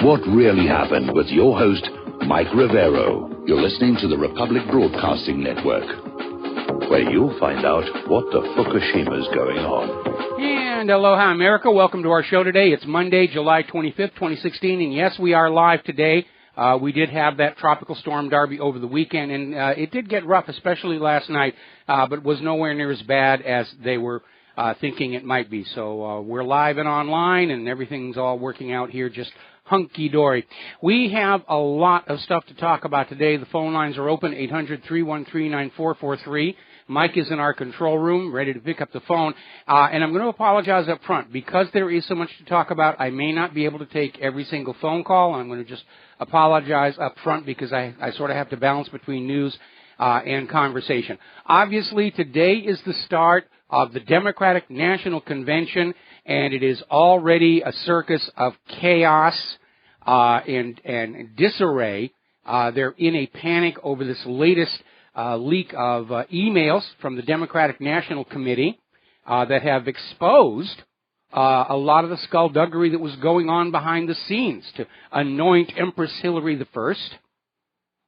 What Really Happened with your host, Mike Rivero. You're listening to the Republic Broadcasting Network, where you'll find out what the Fukushima's going on. And aloha, America. Welcome to our show today. It's Monday, July 25th, 2016, and yes, we are live today. We did have that tropical storm Darby over the weekend, and it did get rough, especially last night, but was nowhere near as bad as they were thinking it might be. So we're live and online, and everything's all working out here just hunky-dory. We have a lot of stuff to talk about today. The phone lines are open, 800-313-9443. Mike is in our control room, ready to pick up the phone. And I'm going to apologize up front. Because there is so much to talk about, I may not be able to take every single phone call. I'm going to just apologize up front because I sort of have to balance between news and conversation. Obviously, today is the start of the Democratic National Convention, and it is already a circus of chaos and disarray. They're in a panic over this latest leak of emails from the Democratic National Committee that have exposed a lot of the skullduggery that was going on behind the scenes to anoint Empress Hillary I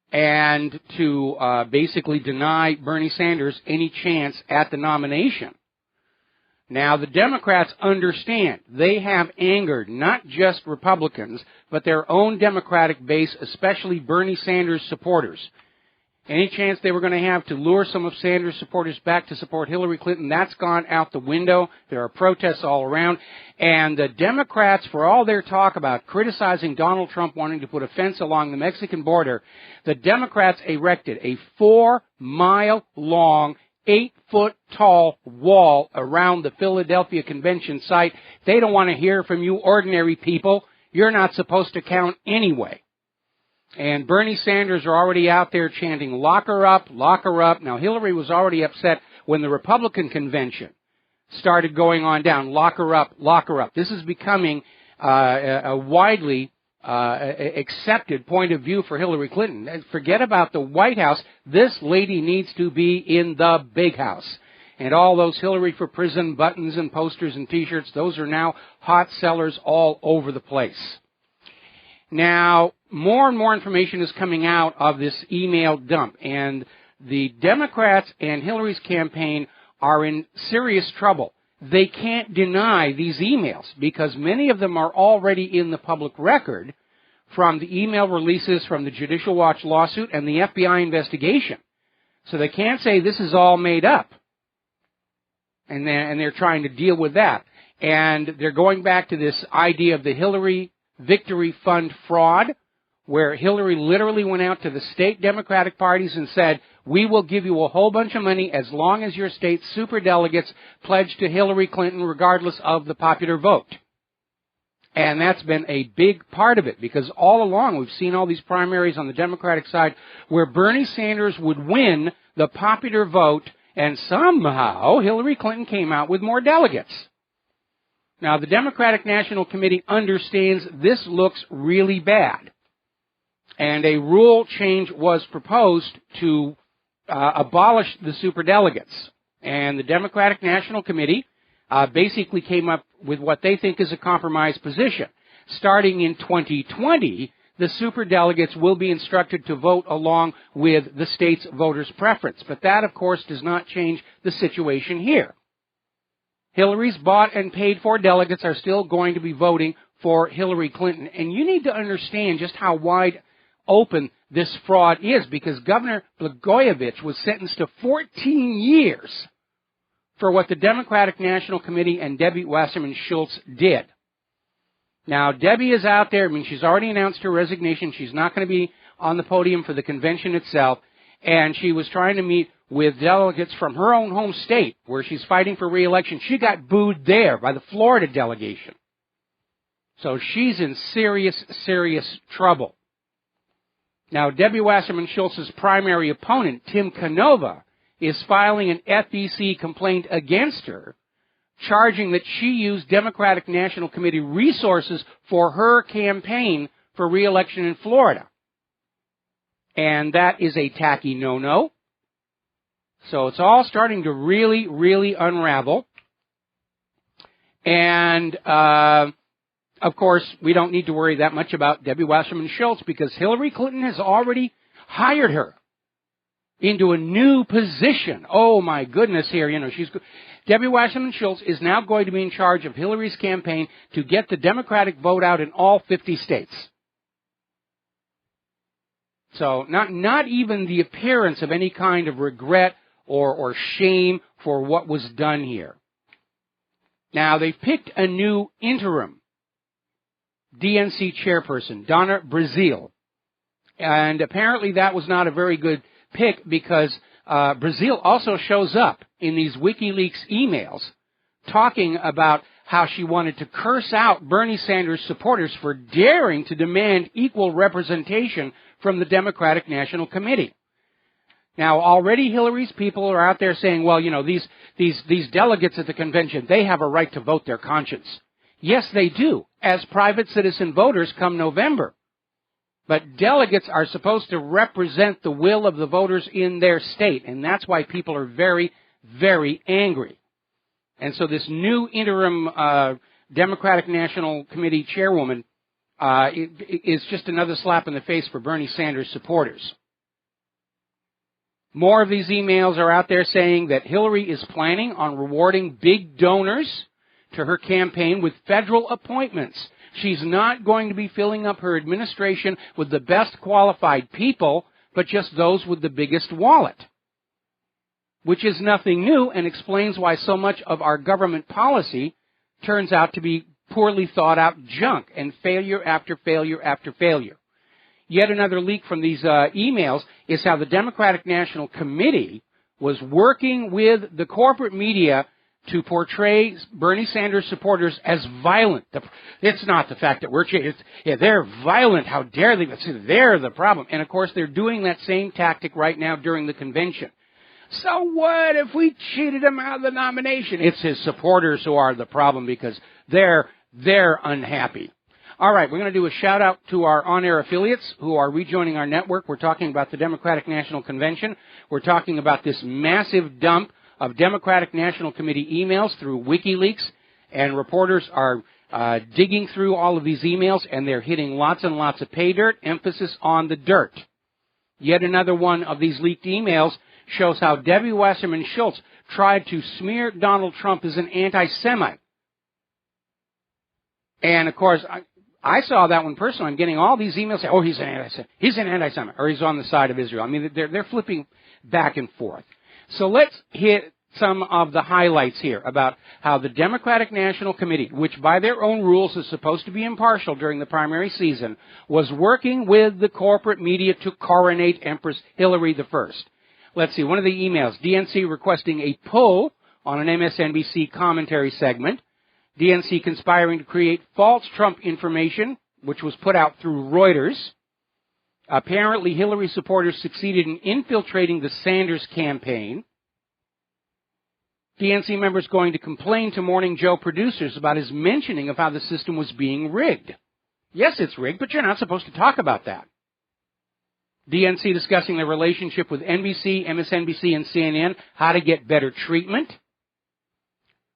and to basically deny Bernie Sanders any chance at the nomination. Now, the Democrats understand they have angered not just Republicans, but their own Democratic base, especially Bernie Sanders supporters. Any chance they were going to have to lure some of Sanders supporters back to support Hillary Clinton, that's gone out the window. There are protests all around. And the Democrats, for all their talk about criticizing Donald Trump wanting to put a fence along the Mexican border, the Democrats erected a 4-mile-long, 8-foot-tall wall around the Philadelphia convention site. They don't want to hear from you ordinary people. You're not supposed to count anyway. And Bernie Sanders are already out there chanting, lock her up, lock her up. Now, Hillary was already upset when the Republican convention started going on down, lock her up, lock her up. This is becoming a widely accepted point of view for Hillary Clinton. And forget about the White House. This lady needs to be in the big house. And all those Hillary for Prison buttons and posters and T-shirts, those are now hot sellers all over the place. Now, more and more information is coming out of this email dump, and the Democrats and Hillary's campaign are in serious trouble. They can't deny these emails because many of them are already in the public record from the email releases from the Judicial Watch lawsuit and the FBI investigation. So they can't say this is all made up, and they're trying to deal with that. And they're going back to this idea of the Hillary Victory Fund fraud, where Hillary literally went out to the state Democratic parties and said, we will give you a whole bunch of money as long as your state superdelegates pledge to Hillary Clinton regardless of the popular vote. And that's been a big part of it, because all along we've seen all these primaries on the Democratic side where Bernie Sanders would win the popular vote, and somehow Hillary Clinton came out with more delegates. Now, the Democratic National Committee understands this looks really bad, and a rule change was proposed to abolish the superdelegates. And the Democratic National Committee basically came up with what they think is a compromise position. Starting in 2020, the superdelegates will be instructed to vote along with the state's voters' preference. But that, of course, does not change the situation here. Hillary's bought and paid for delegates are still going to be voting for Hillary Clinton. And you need to understand just how wide open this fraud is, because Governor Blagojevich was sentenced to 14 years for what the Democratic National Committee and Debbie Wasserman Schultz did. Now, Debbie is out there. I mean, she's already announced her resignation. She's not going to be on the podium for the convention itself. And she was trying to meet with delegates from her own home state where she's fighting for re-election. She got booed there by the Florida delegation. So she's in serious, serious trouble. Now, Debbie Wasserman Schultz's primary opponent, Tim Canova, is filing an FEC complaint against her, charging that she used Democratic National Committee resources for her campaign for re-election in Florida. And that is a tacky no-no. So it's all starting to really, really unravel. And Of course, we don't need to worry that much about Debbie Wasserman Schultz because Hillary Clinton has already hired her into a new position. Oh, my goodness here. Debbie Wasserman Schultz is now going to be in charge of Hillary's campaign to get the Democratic vote out in all 50 states. So not even the appearance of any kind of regret or shame for what was done here. Now, they've picked a new interim DNC chairperson, Donna Brazile. And apparently that was not a very good pick because Brazile also shows up in these WikiLeaks emails talking about how she wanted to curse out Bernie Sanders supporters for daring to demand equal representation from the Democratic National Committee. Now, already Hillary's people are out there saying, well, these delegates at the convention, they have a right to vote their conscience. Yes, they do, as private citizen voters come November. But delegates are supposed to represent the will of the voters in their state, and that's why people are very, very angry. And so this new interim Democratic National Committee chairwoman is just another slap in the face for Bernie Sanders supporters. More of these emails are out there saying that Hillary is planning on rewarding big donors to her campaign with federal appointments. She's not going to be filling up her administration with the best qualified people, but just those with the biggest wallet, which is nothing new and explains why so much of our government policy turns out to be poorly thought out junk and failure after failure after failure. Yet another leak from these emails is how the Democratic National Committee was working with the corporate media to portray Bernie Sanders supporters as violent. It's not the fact that they're violent. How dare they? They're the problem. And, of course, they're doing that same tactic right now during the convention. So what if we cheated him out of the nomination? It's his supporters who are the problem because they're unhappy. All right, we're going to do a shout-out to our on-air affiliates who are rejoining our network. We're talking about the Democratic National Convention. We're talking about this massive dump of Democratic National Committee emails through WikiLeaks, and reporters are digging through all of these emails, and they're hitting lots and lots of pay dirt, emphasis on the dirt. Yet another one of these leaked emails shows how Debbie Wasserman Schultz tried to smear Donald Trump as an anti-Semite. And, of course, I saw that one personally. I'm getting all these emails saying, oh, he's an anti-Semite, or he's on the side of Israel. I mean, they're flipping back and forth. So let's hit some of the highlights here about how the Democratic National Committee, which by their own rules is supposed to be impartial during the primary season, was working with the corporate media to coronate Empress Hillary I. Let's see, one of the emails, DNC requesting a poll on an MSNBC commentary segment, DNC conspiring to create false Trump information, which was put out through Reuters. Apparently, Hillary supporters succeeded in infiltrating the Sanders campaign. DNC members going to complain to Morning Joe producers about his mentioning of how the system was being rigged. Yes, it's rigged, but you're not supposed to talk about that. DNC discussing their relationship with NBC, MSNBC, and CNN, how to get better treatment.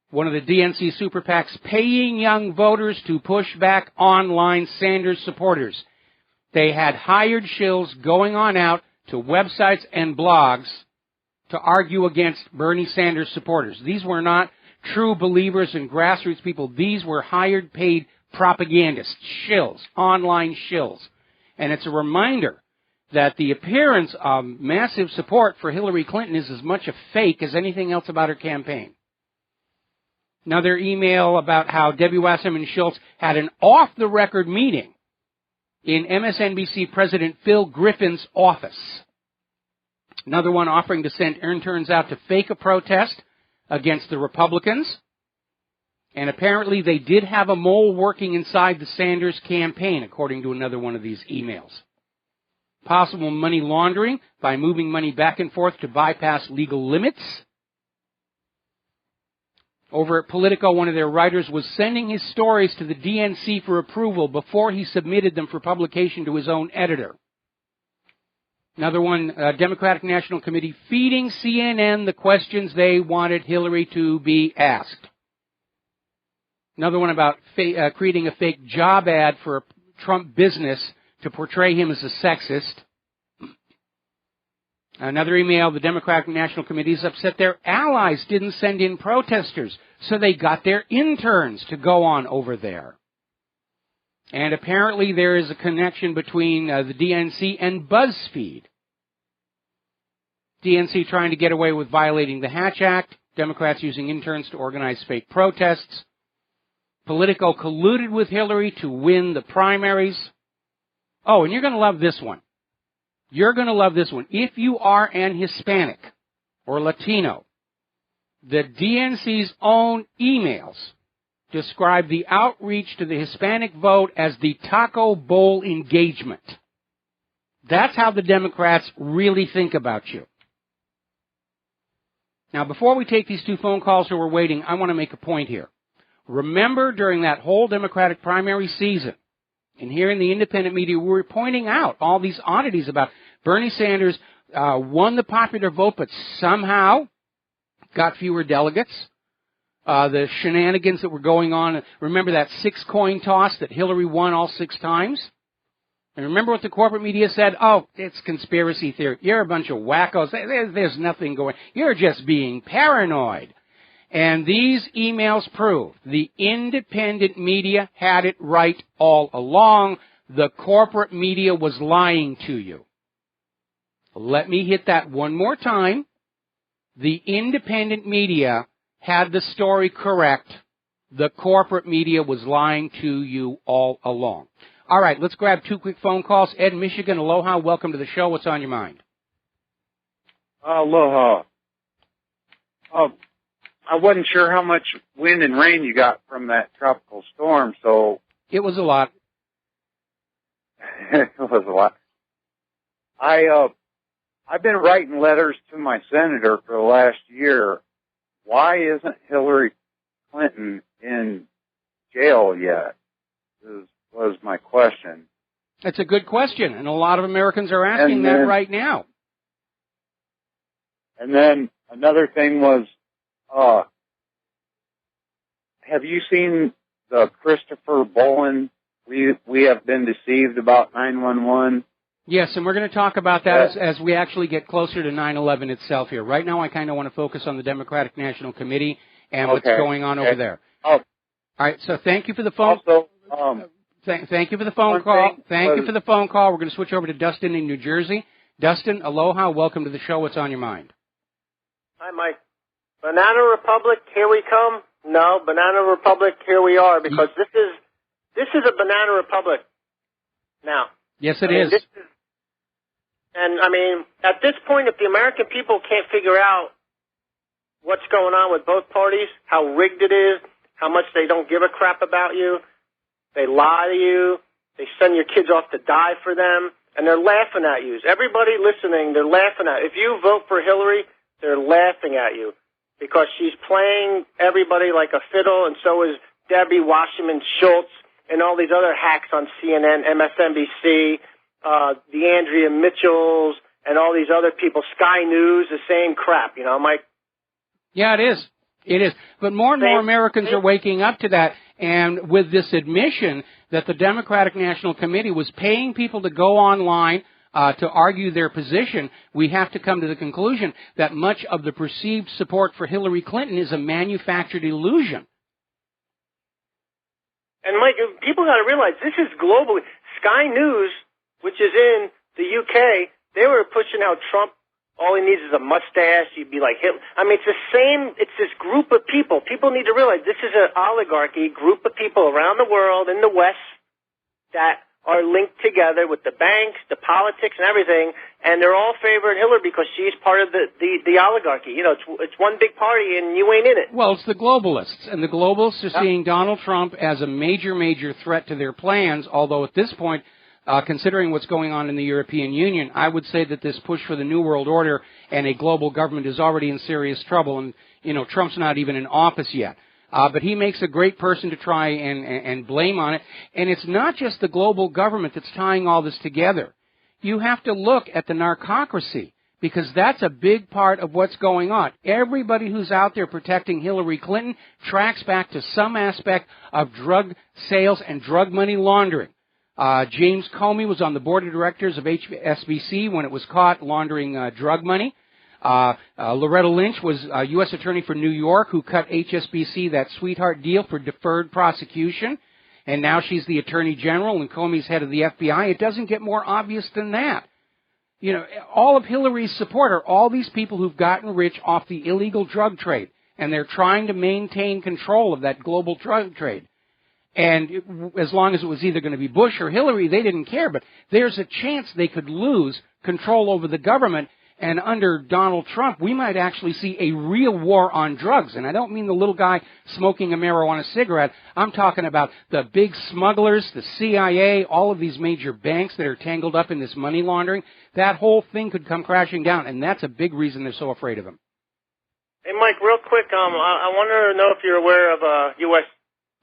One of the DNC super PACs paying young voters to push back online Sanders supporters. They had hired shills going on out to websites and blogs to argue against Bernie Sanders supporters. These were not true believers and grassroots people. These were hired, paid propagandists, shills, online shills. And it's a reminder that the appearance of massive support for Hillary Clinton is as much a fake as anything else about her campaign. Another email about how Debbie Wasserman Schultz had an off-the-record meeting in MSNBC President Phil Griffin's office. Another one offering to send interns out to fake a protest against the Republicans. And apparently they did have a mole working inside the Sanders campaign, according to another one of these emails. Possible money laundering by moving money back and forth to bypass legal limits. Over at Politico, one of their writers was sending his stories to the DNC for approval before he submitted them for publication to his own editor. Another one, Democratic National Committee feeding CNN the questions they wanted Hillary to be asked. Another one about creating a fake job ad for a Trump business to portray him as a sexist. Another email, the Democratic National Committee is upset their allies didn't send in protesters, so they got their interns to go on over there. And apparently there is a connection between the DNC and BuzzFeed. DNC trying to get away with violating the Hatch Act, Democrats using interns to organize fake protests. Politico colluded with Hillary to win the primaries. Oh, and you're going to love this one. You're going to love this one. If you are an Hispanic or Latino, the DNC's own emails describe the outreach to the Hispanic vote as the taco bowl engagement. That's how the Democrats really think about you. Now, before we take these two phone calls who are waiting, I want to make a point here. Remember, during that whole Democratic primary season, and here in the independent media, we were pointing out all these oddities about Bernie Sanders won the popular vote, but somehow got fewer delegates. The shenanigans that were going on. Remember that 6-coin toss that Hillary won all 6 times? And remember what the corporate media said? Oh, it's conspiracy theory. You're a bunch of wackos. There's nothing going. You're just being paranoid. And these emails prove the independent media had it right all along. The corporate media was lying to you. Let me hit that one more time. The independent media had the story correct. The corporate media was lying to you all along. All right, let's grab 2 quick phone calls. Ed, Michigan, aloha. Welcome to the show. What's on your mind? Aloha. I wasn't sure how much wind and rain you got from that tropical storm, so... It was a lot. It was a lot. I've been writing letters to my senator for the last year. Why isn't Hillary Clinton in jail yet? Was my question. That's a good question, and a lot of Americans are asking that right now. And then another thing was, have you seen the Christopher Bolin, we have been deceived about 911? Yes, and we're going to talk about that as we actually get closer to 9/11 itself here. Right now, I kind of want to focus on the Democratic National Committee and what's going on over there. All right, so thank you for the phone. Also, thank you for the phone call. Thank you for the phone call. We're going to switch over to Dustin in New Jersey. Dustin, aloha. Welcome to the show. What's on your mind? Hi, Mike. Banana Republic, here we come. No, Banana Republic, here we are, because this is a Banana Republic now. Yes, it is. And, I mean, at this point, if the American people can't figure out what's going on with both parties, how rigged it is, how much they don't give a crap about you, they lie to you, they send your kids off to die for them, and they're laughing at you. Everybody listening, they're laughing at you. If you vote for Hillary, they're laughing at you because she's playing everybody like a fiddle, and so is Debbie Wasserman Schultz and all these other hacks on CNN, MSNBC, the Andrea Mitchells, and all these other people, Sky News, the same crap, you know, Mike? Yeah, it is. It is. But more and more Americans are waking up to that, and with this admission that the Democratic National Committee was paying people to go online to argue their position, we have to come to the conclusion that much of the perceived support for Hillary Clinton is a manufactured illusion. And, Mike, people got to realize this is global. Sky News, which is in the UK, they were pushing out Trump. All he needs is a mustache. He'd be like Hitler. I mean, it's the same. It's this group of people. People need to realize this is an oligarchy group of people around the world in the West that are linked together with the banks, the politics, and everything, and they're all favoring Hillary because she's part of the oligarchy. You know, it's one big party, and you ain't in it. Well, it's the globalists, and the globalists are seeing Donald Trump as a major, major threat to their plans, although at this point, considering what's going on in the European Union, I would say that this push for the New World Order and a global government is already in serious trouble, and, you know, Trump's not even in office yet. But he makes a great person to try and blame on it. And it's not just the global government that's tying all this together. You have to look at the narcocracy because that's a big part of what's going on. Everybody who's out there protecting Hillary Clinton tracks back to some aspect of drug sales and drug money laundering. James Comey was on the board of directors of HSBC when it was caught laundering drug money. Loretta Lynch was a U.S. attorney for New York who cut HSBC that sweetheart deal for deferred prosecution, and now she's the attorney general and Comey's head of the FBI. It doesn't get more obvious than that. You know, all of Hillary's support are all these people who've gotten rich off the illegal drug trade, and they're trying to maintain control of that global drug trade. And as long as it was either going to be Bush or Hillary, they didn't care. But there's a chance they could lose control over the government. And under Donald Trump, we might actually see a real war on drugs. And I don't mean the little guy smoking a marijuana cigarette. I'm talking about the big smugglers, the CIA, all of these major banks that are tangled up in this money laundering. That whole thing could come crashing down, and that's a big reason they're so afraid of him. Hey, Mike, real quick, I want to know if you're aware of a U.S.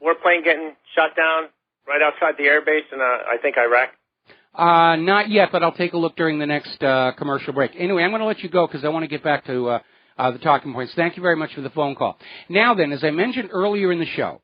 warplane getting shot down right outside the air base in, I think, Iraq. Not yet, but I'll take a look during the next commercial break. Anyway, I'm going to let you go because I want to get back to the talking points. Thank you very much for the phone call. Now then, as I mentioned earlier in the show,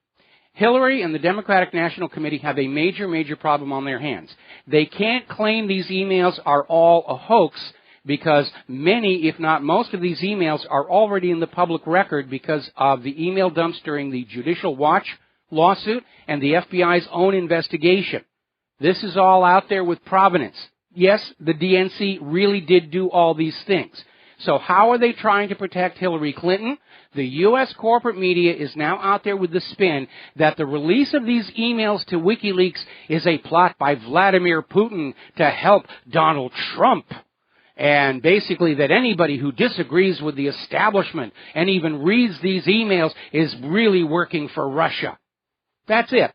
Hillary and the Democratic National Committee have a major, major problem on their hands. They can't claim these emails are all a hoax because many, if not most of these emails are already in the public record because of the email dumps during the Judicial Watch lawsuit and the FBI's own investigation. This is all out there with provenance. Yes, the DNC really did do all these things. So how are they trying to protect Hillary Clinton? The U.S. corporate media is now out there with the spin that the release of these emails to WikiLeaks is a plot by Vladimir Putin to help Donald Trump. And basically that anybody who disagrees with the establishment and even reads these emails is really working for Russia. That's it.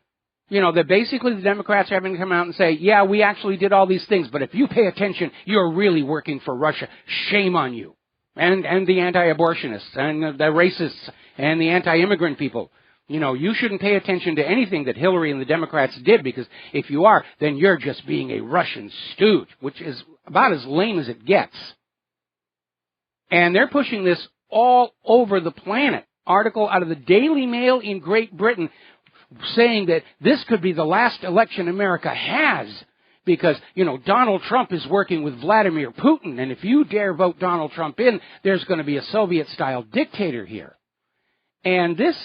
You know, that basically the Democrats are having to come out and say, yeah, we actually did all these things, but if you pay attention, you're really working for Russia. Shame on you. And the anti-abortionists and the racists and the anti-immigrant people. You know, you shouldn't pay attention to anything that Hillary and the Democrats did because if you are, then you're just being a Russian stooge, which is about as lame as it gets. And they're pushing this all over the planet. Article out of the Daily Mail in Great Britain saying that this could be the last election America has because, you know, Donald Trump is working with Vladimir Putin, and if you dare vote Donald Trump in, there's going to be a Soviet-style dictator here. And this,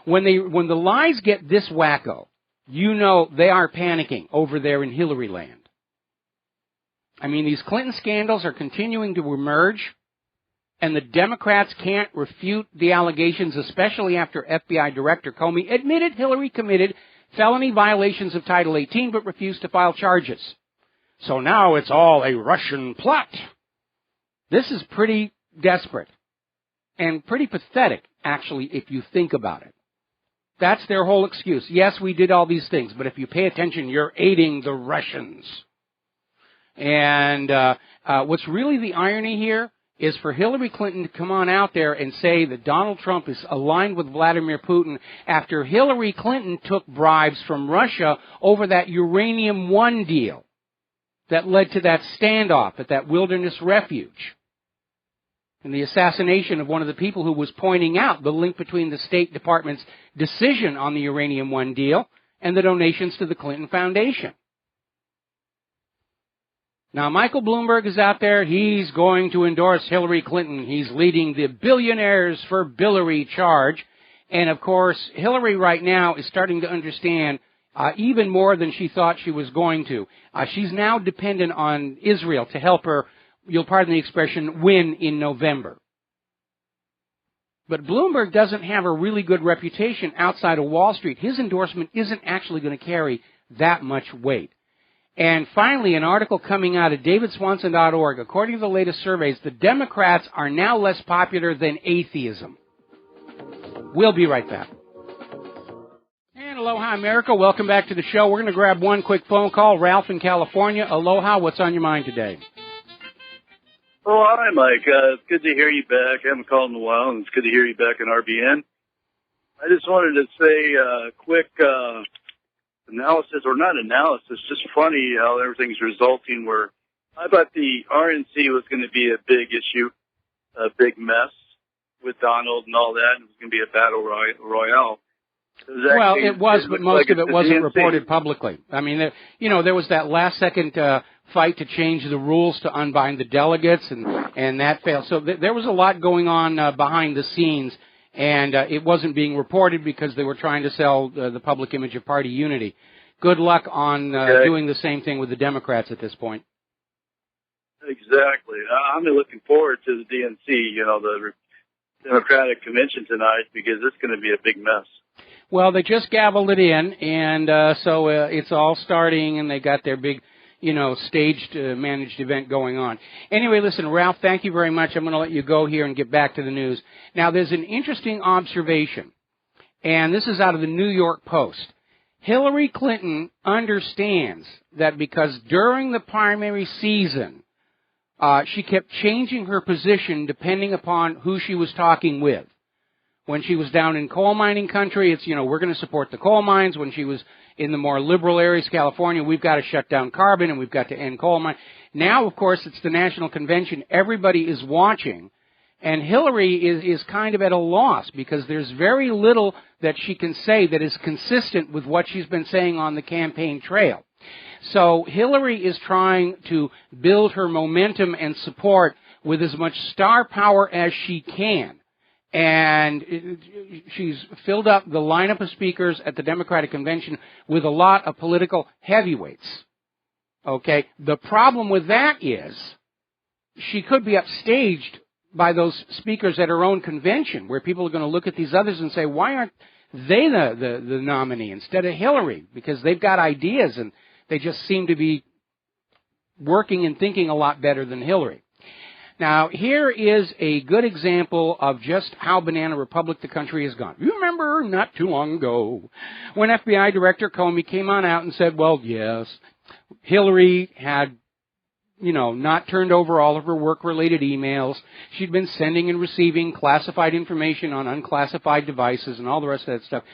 when the lies get this wacko, you know they are panicking over there in Hillary land. I mean, these Clinton scandals are continuing to emerge. And the Democrats can't refute the allegations, especially after FBI Director Comey admitted Hillary committed felony violations of Title 18 but refused to file charges. So now it's all a Russian plot. This is pretty desperate and pretty pathetic, actually, if you think about it. That's their whole excuse. Yes, we did all these things, but if you pay attention, you're aiding the Russians. And what's really the irony here is for Hillary Clinton to come on out there and say that Donald Trump is aligned with Vladimir Putin after Hillary Clinton took bribes from Russia over that Uranium One deal that led to that standoff at that wilderness refuge and the assassination of one of the people who was pointing out the link between the State Department's decision on the Uranium One deal and the donations to the Clinton Foundation. Now, Michael Bloomberg is out there. He's going to endorse Hillary Clinton. He's leading the Billionaires for Billary charge. And, of course, Hillary right now is starting to understand even more than she thought she was going to. She's now dependent on Israel to help her, you'll pardon the expression, win in November. But Bloomberg doesn't have a really good reputation outside of Wall Street. His endorsement isn't actually going to carry that much weight. And finally, an article coming out of davidswanson.org. According to the latest surveys, the Democrats are now less popular than atheism. We'll be right back. And aloha, America. Welcome back to the show. We're going to grab one quick phone call. Ralph in California. Aloha. What's on your mind today? Oh, hi, Mike. It's good to hear you back. I haven't called in a while, and it's good to hear you back in RBN. I just wanted to say a quick analysis, or not analysis, just funny how everything's resulting where I thought the RNC was going to be a big issue, a big mess with Donald and all that, and it was going to be a battle royale. Well, it was, but most of it wasn't reported publicly. I mean, there was that last-second fight to change the rules to unbind the delegates, and that failed. So there was a lot going on behind the scenes, and it wasn't being reported because they were trying to sell the public image of party unity. Good luck on doing the same thing with the Democrats at this point. Exactly. I'm looking forward to the DNC, the Democratic convention tonight, because it's going to be a big mess. Well, they just gavelled it in, and so it's all starting, and they got their big, staged, managed event going on. Anyway, listen, Ralph, thank you very much. I'm going to let you go here and get back to the news. Now, there's an interesting observation, and this is out of the New York Post. Hillary Clinton understands that because during the primary season, she kept changing her position depending upon who she was talking with. When she was down in coal mining country, it's, we're going to support the coal mines. When she was in the more liberal areas, California, we've got to shut down carbon and we've got to end coal mining. Now, of course, it's the national convention. Everybody is watching. And Hillary is kind of at a loss because there's very little that she can say that is consistent with what she's been saying on the campaign trail. So Hillary is trying to build her momentum and support with as much star power as she can. And she's filled up the lineup of speakers at the Democratic Convention with a lot of political heavyweights. Okay? The problem with that is she could be upstaged by those speakers at her own convention, where people are going to look at these others and say, why aren't they the nominee instead of Hillary? Because they've got ideas and they just seem to be working and thinking a lot better than Hillary. Now, here is a good example of just how banana republic the country has gone. You remember not too long ago when FBI Director Comey came on out and said, well, yes, Hillary had, not turned over all of her work-related emails. She'd been sending and receiving classified information on unclassified devices and all the rest of that stuff.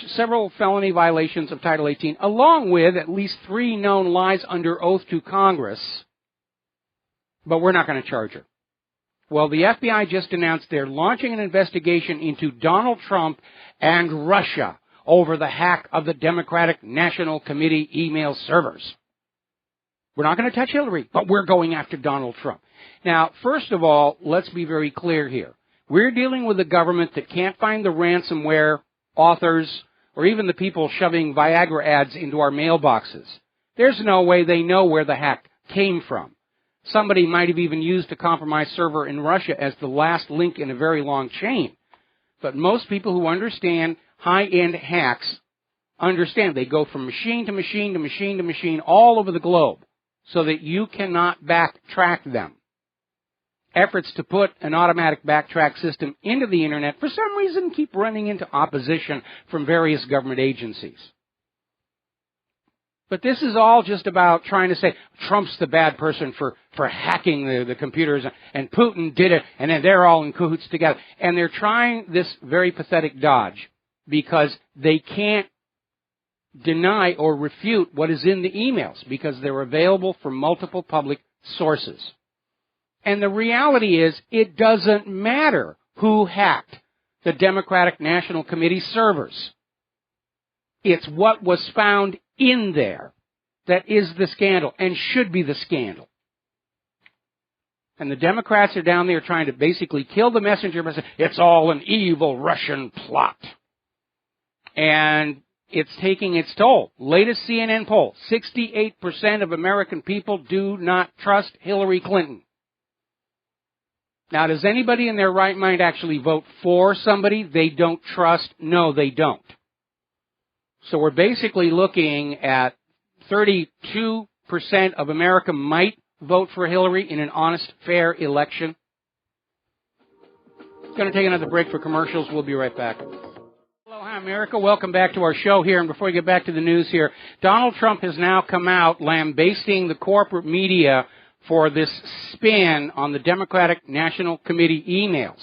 Several felony violations of Title 18, along with at least 3 known lies under oath to Congress. But we're not going to charge her. Well, the FBI just announced they're launching an investigation into Donald Trump and Russia over the hack of the Democratic National Committee email servers. We're not going to touch Hillary, but we're going after Donald Trump. Now, first of all, let's be very clear here. We're dealing with a government that can't find the ransomware authors or even the people shoving Viagra ads into our mailboxes. There's no way they know where the hack came from. Somebody might have even used a compromised server in Russia as the last link in a very long chain. But most people who understand high-end hacks understand they go from machine to machine to machine to machine all over the globe so that you cannot backtrack them. Efforts to put an automatic backtrack system into the Internet, for some reason, keep running into opposition from various government agencies. But this is all just about trying to say Trump's the bad person for hacking the computers, and Putin did it, and then they're all in cahoots together. And they're trying this very pathetic dodge because they can't deny or refute what is in the emails because they're available from multiple public sources. And the reality is it doesn't matter who hacked the Democratic National Committee servers. It's what was found in there that is the scandal and should be the scandal. And the Democrats are down there trying to basically kill the messenger by saying it's all an evil Russian plot. And it's taking its toll. Latest CNN poll, 68% of American people do not trust Hillary Clinton. Now, does anybody in their right mind actually vote for somebody they don't trust? No, they don't. So we're basically looking at 32% of America might vote for Hillary in an honest, fair election. Going to take another break for commercials. We'll be right back. Hello, hi, America. Welcome back to our show here. And before we get back to the news here, Donald Trump has now come out lambasting the corporate media for this spin on the Democratic National Committee emails.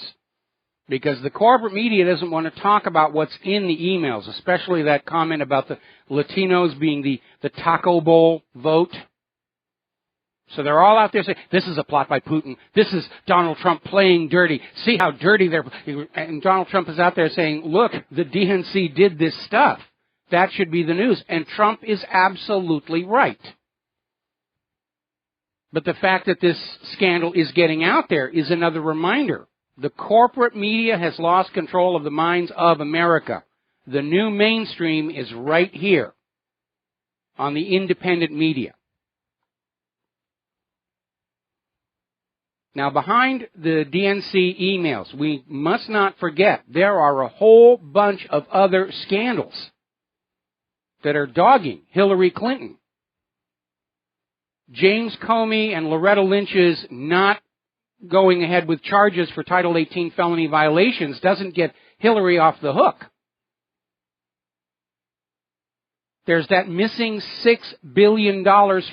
Because the corporate media doesn't want to talk about what's in the emails, especially that comment about the Latinos being the taco bowl vote. So they're all out there saying, this is a plot by Putin. This is Donald Trump playing dirty. See how dirty they're... And Donald Trump is out there saying, look, the DNC did this stuff. That should be the news. And Trump is absolutely right. But the fact that this scandal is getting out there is another reminder. The corporate media has lost control of the minds of America. The new mainstream is right here on the independent media. Now, behind the DNC emails, we must not forget there are a whole bunch of other scandals that are dogging Hillary Clinton. James Comey and Loretta Lynch's not going ahead with charges for Title 18 felony violations doesn't get Hillary off the hook. There's that missing $6 billion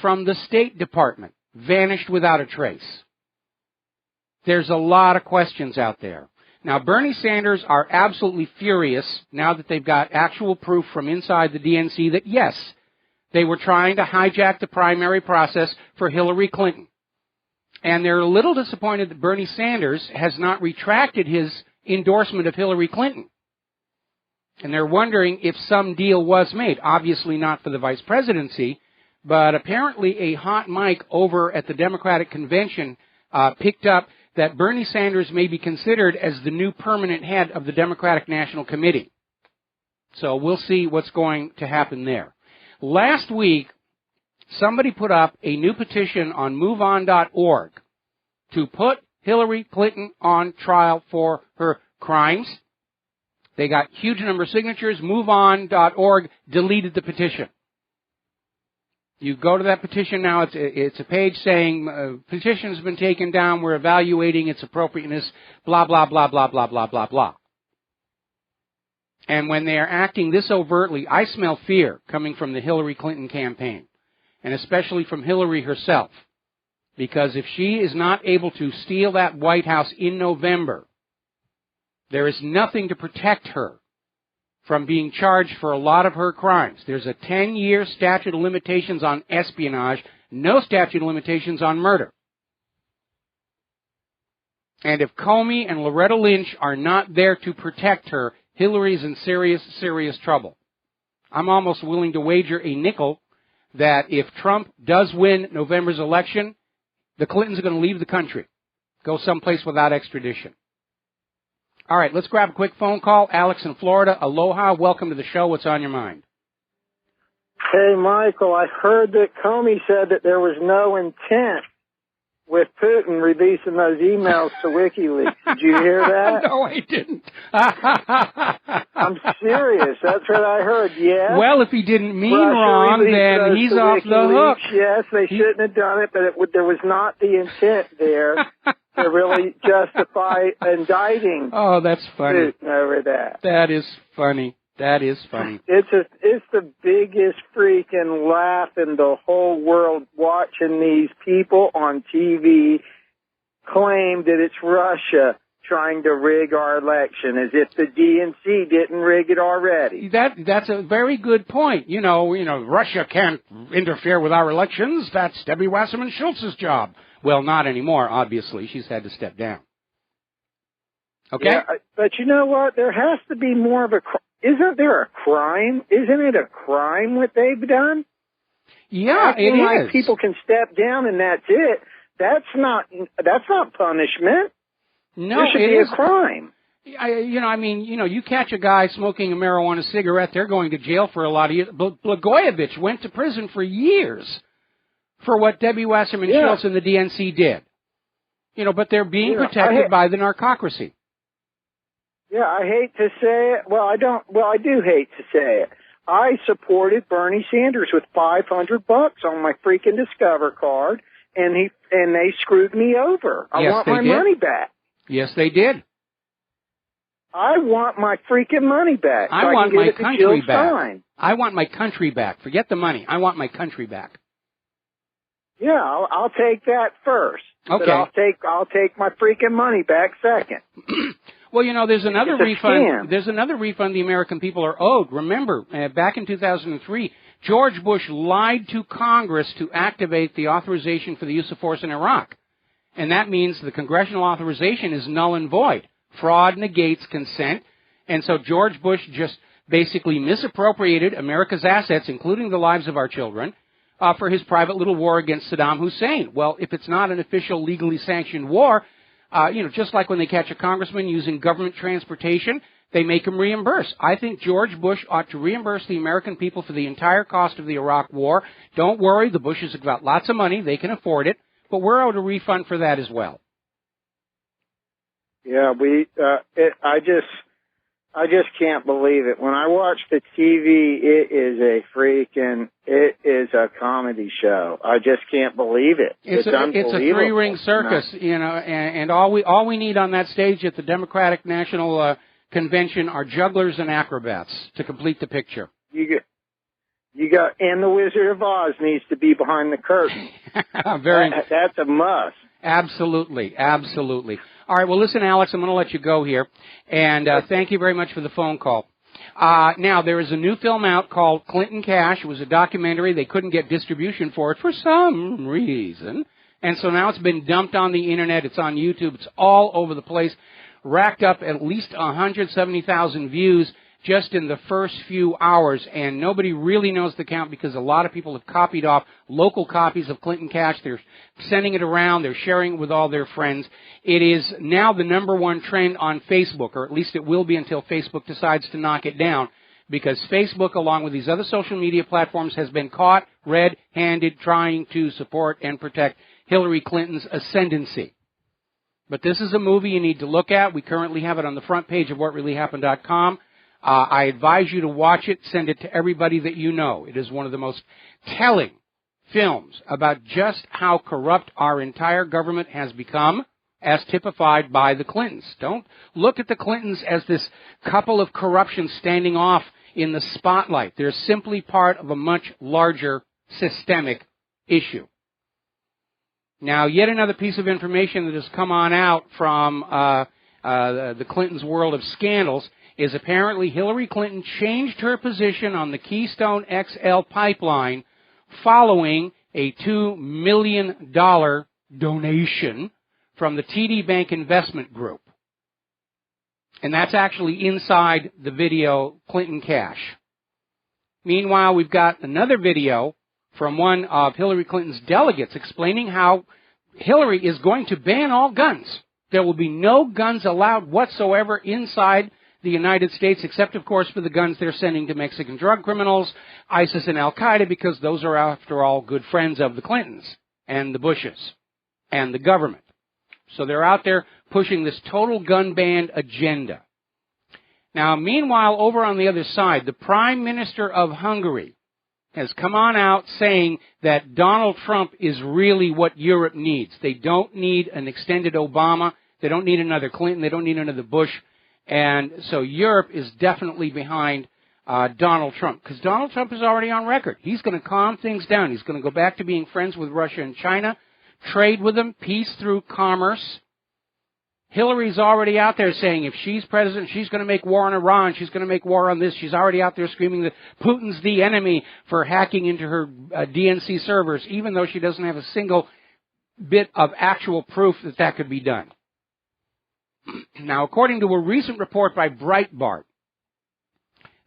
from the State Department, vanished without a trace. There's a lot of questions out there. Now, Bernie Sanders are absolutely furious now that they've got actual proof from inside the DNC that, yes, they were trying to hijack the primary process for Hillary Clinton. And they're a little disappointed that Bernie Sanders has not retracted his endorsement of Hillary Clinton. And they're wondering if some deal was made. Obviously not for the vice presidency, but apparently a hot mic over at the Democratic Convention picked up that Bernie Sanders may be considered as the new permanent head of the Democratic National Committee. So we'll see what's going to happen there. Last week, somebody put up a new petition on MoveOn.org to put Hillary Clinton on trial for her crimes. They got huge number of signatures. MoveOn.org deleted the petition. You go to that petition now, it's a page saying, petition has been taken down, we're evaluating its appropriateness, blah, blah, blah, blah, blah, blah, blah, blah. And when they are acting this overtly, I smell fear coming from the Hillary Clinton campaign, and especially from Hillary herself. Because if she is not able to steal that White House in November, there is nothing to protect her from being charged for a lot of her crimes. There's a 10-year statute of limitations on espionage, no statute of limitations on murder. And if Comey and Loretta Lynch are not there to protect her, Hillary's in serious, serious trouble. I'm almost willing to wager a nickel that if Trump does win November's election, the Clintons are going to leave the country, go someplace without extradition. All right, let's grab a quick phone call. Alex in Florida. Aloha. Welcome to the show. What's on your mind? Hey, Michael, I heard that Comey said that there was no intent with Putin releasing those emails to WikiLeaks. Did you hear that? No, I didn't. I'm serious. That's what I heard, yes. Well, if he didn't mean wrong, then he's off the hook. Yes, they shouldn't have done it, but there was not the intent there to really justify indicting. Oh, that's funny. Putin over that. That is funny. That is funny. It's the biggest freaking laugh in the whole world watching these people on TV claim that it's Russia trying to rig our election, as if the DNC didn't rig it already. That's a very good point. You know, Russia can't interfere with our elections. That's Debbie Wasserman Schultz's job. Well, not anymore, obviously. She's had to step down. Okay? Yeah, but you know what? There has to be more of a... Isn't there a crime? Isn't it a crime what they've done? Yeah, it like is. People can step down and that's it. That's not punishment. No, there should be a crime. You catch a guy smoking a marijuana cigarette, they're going to jail for a lot of years. Blagojevich went to prison for years for what Debbie Wasserman Schultz and the DNC did. But they're being protected by the narcocracy. Yeah, I hate to say it. Well, I do hate to say it. I supported Bernie Sanders with $500 on my freaking Discover card, and they screwed me over. I want my money back. Yes, they did. I want my freaking money back. I want my country back. I want my country back. Forget the money. I want my country back. Yeah, I'll take that first. Okay. But I'll take my freaking money back second. Well, you know, there's another It's a refund. scam. There's another refund the American people are owed. Remember, back in 2003, George Bush lied to Congress to activate the authorization for the use of force in Iraq. And that means the congressional authorization is null and void. Fraud negates consent. And so George Bush just basically misappropriated America's assets, including the lives of our children, for his private little war against Saddam Hussein. Well, if it's not an official, legally sanctioned war, just like when they catch a congressman using government transportation, they make him reimburse. I think George Bush ought to reimburse the American people for the entire cost of the Iraq war. Don't worry, the Bushes have got lots of money. They can afford it. But we're owed a refund for that as well. Yeah, I just can't believe it. When I watch the TV, it is a comedy show. I just can't believe it. It's unbelievable. It's a three-ring circus, and all we need on that stage at the Democratic National Convention are jugglers and acrobats to complete the picture. And the Wizard of Oz needs to be behind the curtain. That's a must. Absolutely, absolutely. All right, well, listen, Alex, I'm going to let you go here, and thank you very much for the phone call. Now, there is a new film out called Clinton Cash. It was a documentary. They couldn't get distribution for it for some reason, and so now it's been dumped on the Internet. It's on YouTube. It's all over the place, racked up at least 170,000 views just in the first few hours, and nobody really knows the count because a lot of people have copied off local copies of Clinton Cash. They're sending it around. They're sharing it with all their friends. It is now the #1 trend on Facebook, or at least it will be until Facebook decides to knock it down, because Facebook, along with these other social media platforms, has been caught red-handed trying to support and protect Hillary Clinton's ascendancy. But this is a movie you need to look at. We currently have it on the front page of WhatReallyHappened.com. I advise you to watch it. Send it to everybody that you know. It is one of the most telling films about just how corrupt our entire government has become, as typified by the Clintons. Don't look at the Clintons as this couple of corruption standing off in the spotlight. They're simply part of a much larger systemic issue. Now, yet another piece of information that has come on out from the Clintons' world of scandals is apparently Hillary Clinton changed her position on the Keystone XL pipeline following a $2 million donation from the TD Bank Investment Group. And that's actually inside the video Clinton Cash. Meanwhile, we've got another video from one of Hillary Clinton's delegates explaining how Hillary is going to ban all guns. There will be no guns allowed whatsoever inside the United States, except, of course, for the guns they're sending to Mexican drug criminals, ISIS and Al-Qaeda, because those are, after all, good friends of the Clintons and the Bushes and the government. So they're out there pushing this total gun ban agenda. Now, meanwhile, over on the other side, the Prime Minister of Hungary has come on out saying that Donald Trump is really what Europe needs. They don't need an extended Obama. They don't need another Clinton. They don't need another Bush. And so Europe is definitely behind Donald Trump, because Donald Trump is already on record. He's going to calm things down. He's going to go back to being friends with Russia and China, trade with them, peace through commerce. Hillary's already out there saying if she's president, she's going to make war on Iran. She's going to make war on this. She's already out there screaming that Putin's the enemy for hacking into her DNC servers, even though she doesn't have a single bit of actual proof that that could be done. Now, according to a recent report by Breitbart,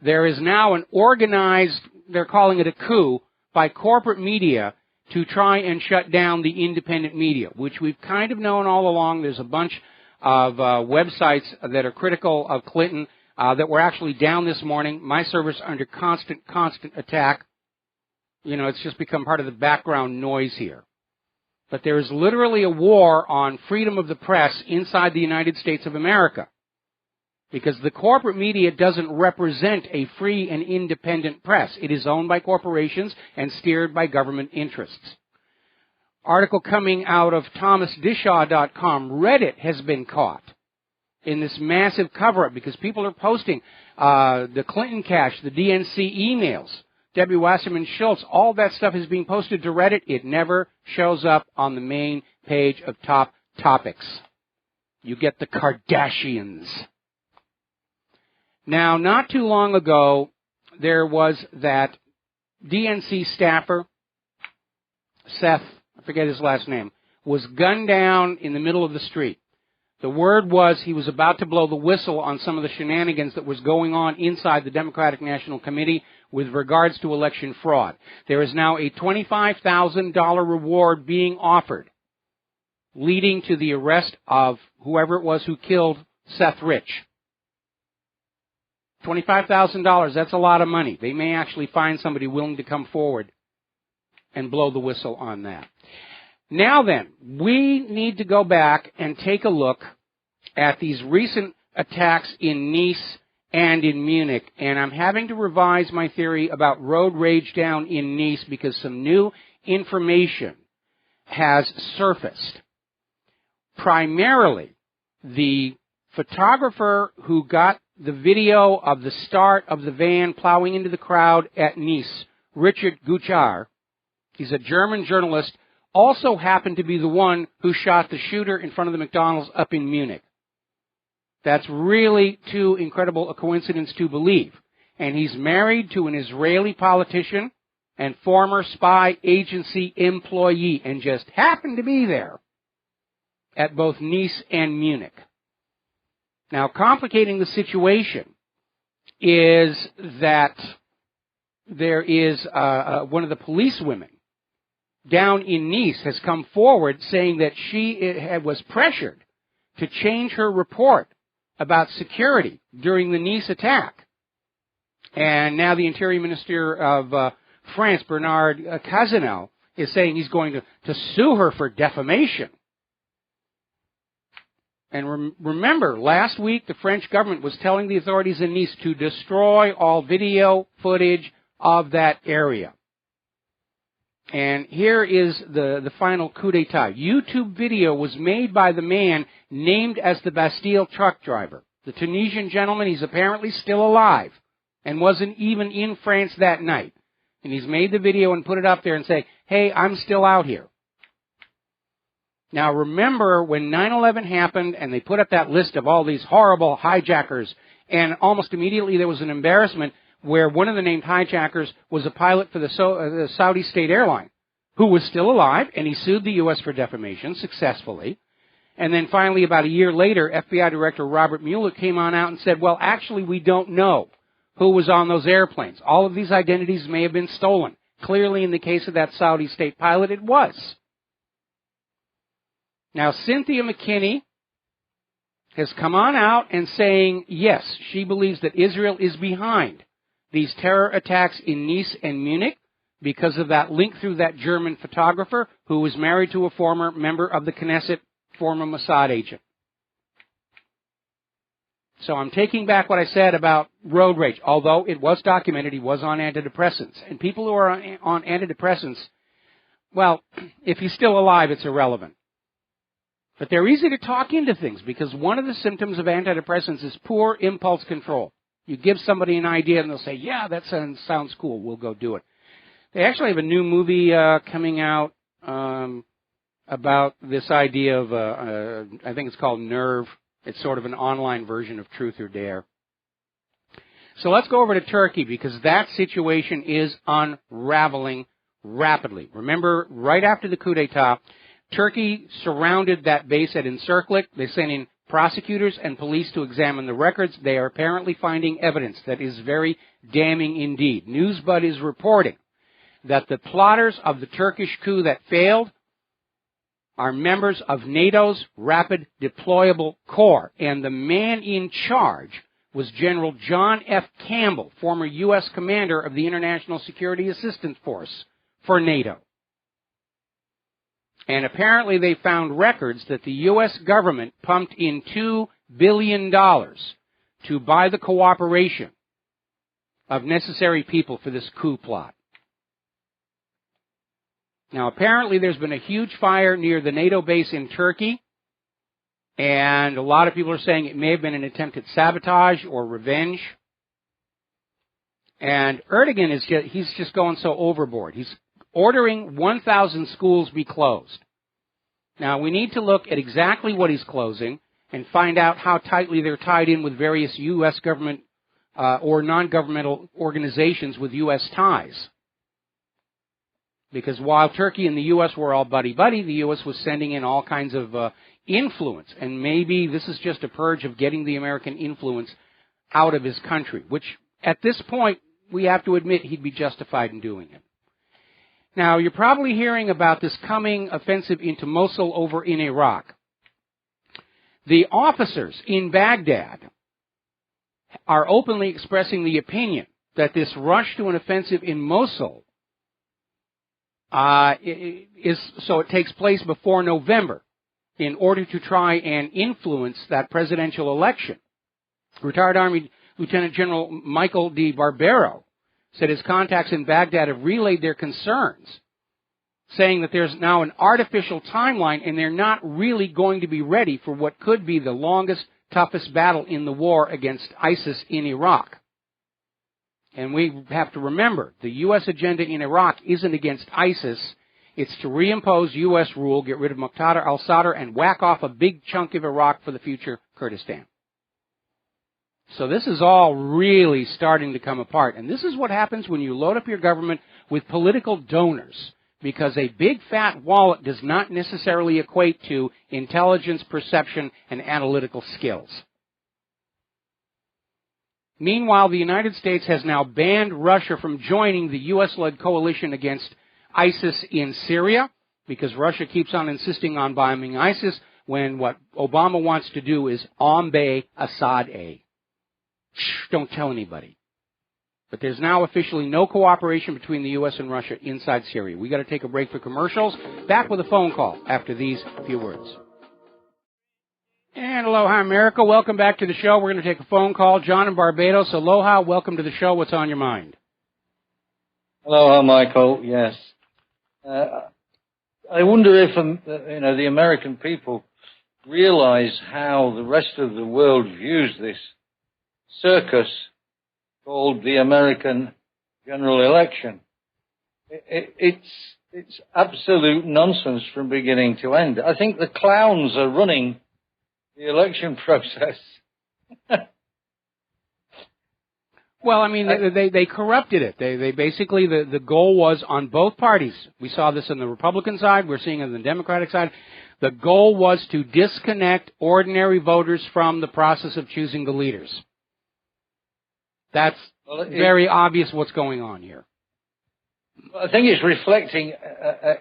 there is now an organized, they're calling it a coup, by corporate media to try and shut down the independent media, which we've kind of known all along. There's a bunch of websites that are critical of Clinton that were actually down this morning. My server's under constant attack. You know, it's just become part of the background noise here. But there is literally a war on freedom of the press inside the United States of America, because the corporate media doesn't represent a free and independent press. It is owned by corporations and steered by government interests. Article coming out of ThomasDishaw.com, Reddit has been caught in this massive cover-up because people are posting the Clinton Cash, the DNC emails, Debbie Wasserman Schultz, all that stuff is being posted to Reddit. It never shows up on the main page of Top Topics. You get the Kardashians Now, not too long ago, there was that DNC staffer, Seth, I forget his last name, was gunned down in the middle of the street. The word was he was about to blow the whistle on some of the shenanigans that was going on inside the Democratic National Committee with regards to election fraud. There is now a $25,000 reward being offered, leading to the arrest of whoever it was who killed Seth Rich. $25,000, that's a lot of money. They may actually find somebody willing to come forward and blow the whistle on that. Now then, we need to go back and take a look at these recent attacks in Nice and in Munich. And I'm having to revise my theory about road rage down in Nice because some new information has surfaced. Primarily, the photographer who got the video of the start of the van plowing into the crowd at Nice, Richard Guchar, he's a German journalist, also happened to be the one who shot the shooter in front of the McDonald's up in Munich. That's really too incredible a coincidence to believe. And he's married to an Israeli politician and former spy agency employee and just happened to be there at both Nice and Munich. Now, complicating the situation is that there is one of the police women down in Nice has come forward saying that she was pressured to change her report about security during the Nice attack. And now the Interior Minister of France, Bernard Cazeneuve, is saying he's going to sue her for defamation. And remember, last week the French government was telling the authorities in Nice to destroy all video footage of that area. And here is the final coup d'etat. YouTube video was made by the man named as the Bastille truck driver. The Tunisian gentleman, he's apparently still alive and wasn't even in France that night. And he's made the video and put it up there and say, hey, I'm still out here. Now remember when 9/11 happened and they put up that list of all these horrible hijackers, and almost immediately there was an embarrassment where one of the named hijackers was a pilot for the Saudi state airline who was still alive, and he sued the U.S. for defamation successfully. And then finally, about a year later, FBI Director Robert Mueller came on out and said, well, actually, we don't know who was on those airplanes. All of these identities may have been stolen. Clearly, in the case of that Saudi state pilot, it was. Now, Cynthia McKinney has come on out and saying, yes, she believes that Israel is behind these terror attacks in Nice and Munich because of that link through that German photographer who was married to a former member of the Knesset, former Mossad agent. So I'm taking back what I said about road rage. Although it was documented, he was on antidepressants. And people who are on antidepressants, well, if he's still alive, it's irrelevant. But they're easy to talk into things because one of the symptoms of antidepressants is poor impulse control. You give somebody an idea and they'll say, yeah, that sounds cool, we'll go do it. They actually have a new movie coming out about this idea of, I think it's called Nerve. It's sort of an online version of Truth or Dare. So let's go over to Turkey because that situation is unraveling rapidly. Remember, right after the coup d'etat, Turkey surrounded that base at Incirlik. They sent in prosecutors and police to examine the records. They are apparently finding evidence that is very damning indeed. NewsBud is reporting that the plotters of the Turkish coup that failed are members of NATO's Rapid Deployable Corps, and the man in charge was General John F. Campbell, former U.S. commander of the International Security Assistance Force for NATO. And apparently they found records that the U.S. government pumped in $2 billion to buy the cooperation of necessary people for this coup plot. Now, apparently there's been a huge fire near the NATO base in Turkey, and a lot of people are saying it may have been an attempt at sabotage or revenge. And Erdogan he's just going so overboard. He's ordering 1,000 schools be closed. Now, we need to look at exactly what he's closing and find out how tightly they're tied in with various U.S. government or non-governmental organizations with U.S. ties. Because while Turkey and the U.S. were all buddy-buddy, the U.S. was sending in all kinds of influence. And maybe this is just a purge of getting the American influence out of his country, which at this point, we have to admit he'd be justified in doing it. Now, you're probably hearing about this coming offensive into Mosul over in Iraq. The officers in Baghdad are openly expressing the opinion that this rush to an offensive in Mosul it takes place before November in order to try and influence that presidential election. Retired Army Lieutenant General Michael Rivero said his contacts in Baghdad have relayed their concerns, saying that there's now an artificial timeline and they're not really going to be ready for what could be the longest, toughest battle in the war against ISIS in Iraq. And we have to remember, the U.S. agenda in Iraq isn't against ISIS. It's to reimpose U.S. rule, get rid of Muqtada al-Sadr, and whack off a big chunk of Iraq for the future Kurdistan. So this is all really starting to come apart. And this is what happens when you load up your government with political donors, because a big fat wallet does not necessarily equate to intelligence, perception, and analytical skills. Meanwhile, the United States has now banned Russia from joining the U.S.-led coalition against ISIS in Syria, because Russia keeps on insisting on bombing ISIS when what Obama wants to do is ombe Assad-A. Shh, don't tell anybody. But there's now officially no cooperation between the U.S. and Russia inside Syria. We've got to take a break for commercials. Back with a phone call after these few words. And aloha, America. Welcome back to the show. We're going to take a phone call. John in Barbados. Aloha. Welcome to the show. What's on your mind? Aloha, Michael. Yes. I wonder if, the American people realize how the rest of the world views this circus called the American general election. It's absolute nonsense from beginning to end. I think the clowns are running the election process. Well, I mean, they corrupted it. They basically, the goal was on both parties. We saw this on the Republican side. We're seeing it on the Democratic side. The goal was to disconnect ordinary voters from the process of choosing the leaders. That's very obvious what's going on here. I think it's reflecting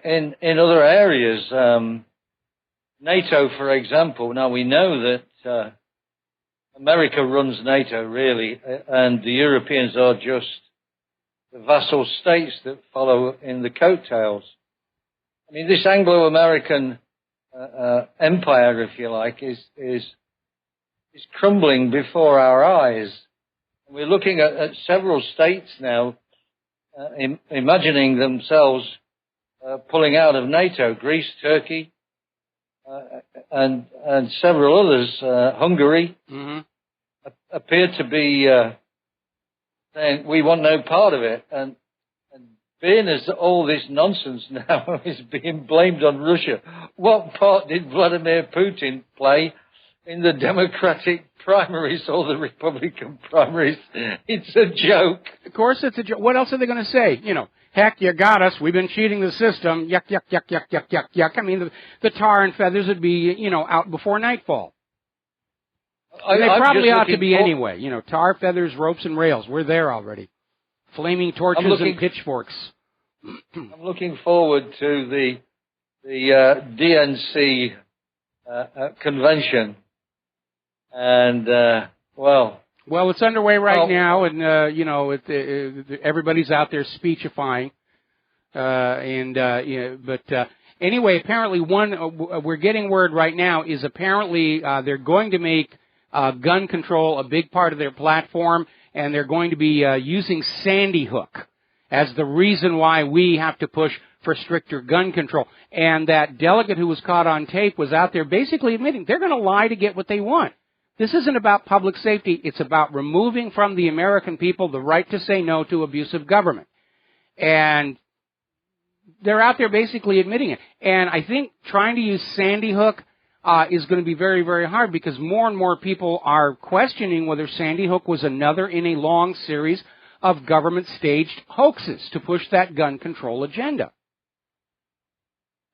in other areas. NATO, for example. Now, we know that America runs NATO, really, and the Europeans are just the vassal states that follow in the coattails. I mean, this Anglo-American empire, if you like, is crumbling before our eyes. We're looking at several states now imagining themselves pulling out of NATO. Greece, Turkey, and several others, Hungary, appear to be saying we want no part of it. And being as all this nonsense now is being blamed on Russia, what part did Vladimir Putin play in the Democratic primaries or the Republican primaries? It's a joke. Of course it's a joke. What else are they going to say? Heck, you got us. We've been cheating the system. Yuck, yuck, yuck, yuck, yuck, yuck, yuck. I mean, the tar and feathers would be, out before nightfall. And they probably ought to be anyway. Tar, feathers, ropes, and rails. We're there already. Flaming torches and pitchforks. I'm looking forward to the DNC convention. And, well, it's underway right now, and everybody's out there speechifying, but anyway, apparently we're getting word right now is apparently they're going to make gun control a big part of their platform, and they're going to be using Sandy Hook as the reason why we have to push for stricter gun control. And that delegate who was caught on tape was out there basically admitting they're going to lie to get what they want. This isn't about public safety. It's about removing from the American people the right to say no to abusive government. And they're out there basically admitting it. And I think trying to use Sandy Hook is going to be very, very hard because more and more people are questioning whether Sandy Hook was another in a long series of government-staged hoaxes to push that gun control agenda.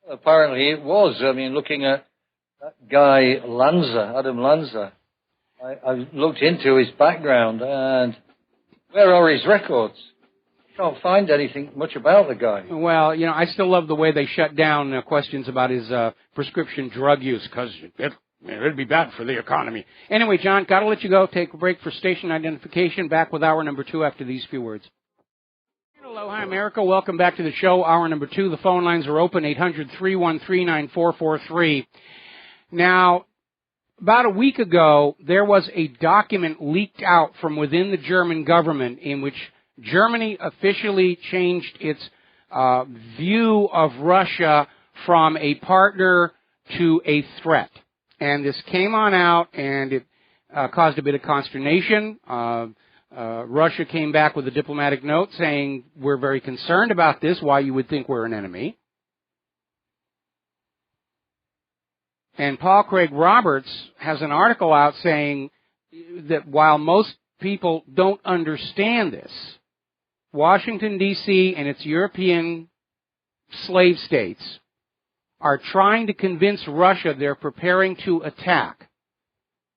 Apparently it was. I mean, looking at that guy Lanza, Adam Lanza, I looked into his background, and where are his records? Can't find anything much about the guy. Well, you know, I still love the way they shut down questions about his prescription drug use because it'd be bad for the economy. Anyway, John, got to let you go. Take a break for station identification. Back with hour number 2 after these few words. Aloha, America. Welcome back to the show. Hour number 2. The phone lines are open, 800-313-9443. Now, about a week ago, there was a document leaked out from within the German government in which Germany officially changed its view of Russia from a partner to a threat. And this came on out, and it caused a bit of consternation. Russia came back with a diplomatic note saying, we're very concerned about this, why you would think we're an enemy. And Paul Craig Roberts has an article out saying that while most people don't understand this, Washington, D.C. and its European slave states are trying to convince Russia they're preparing to attack.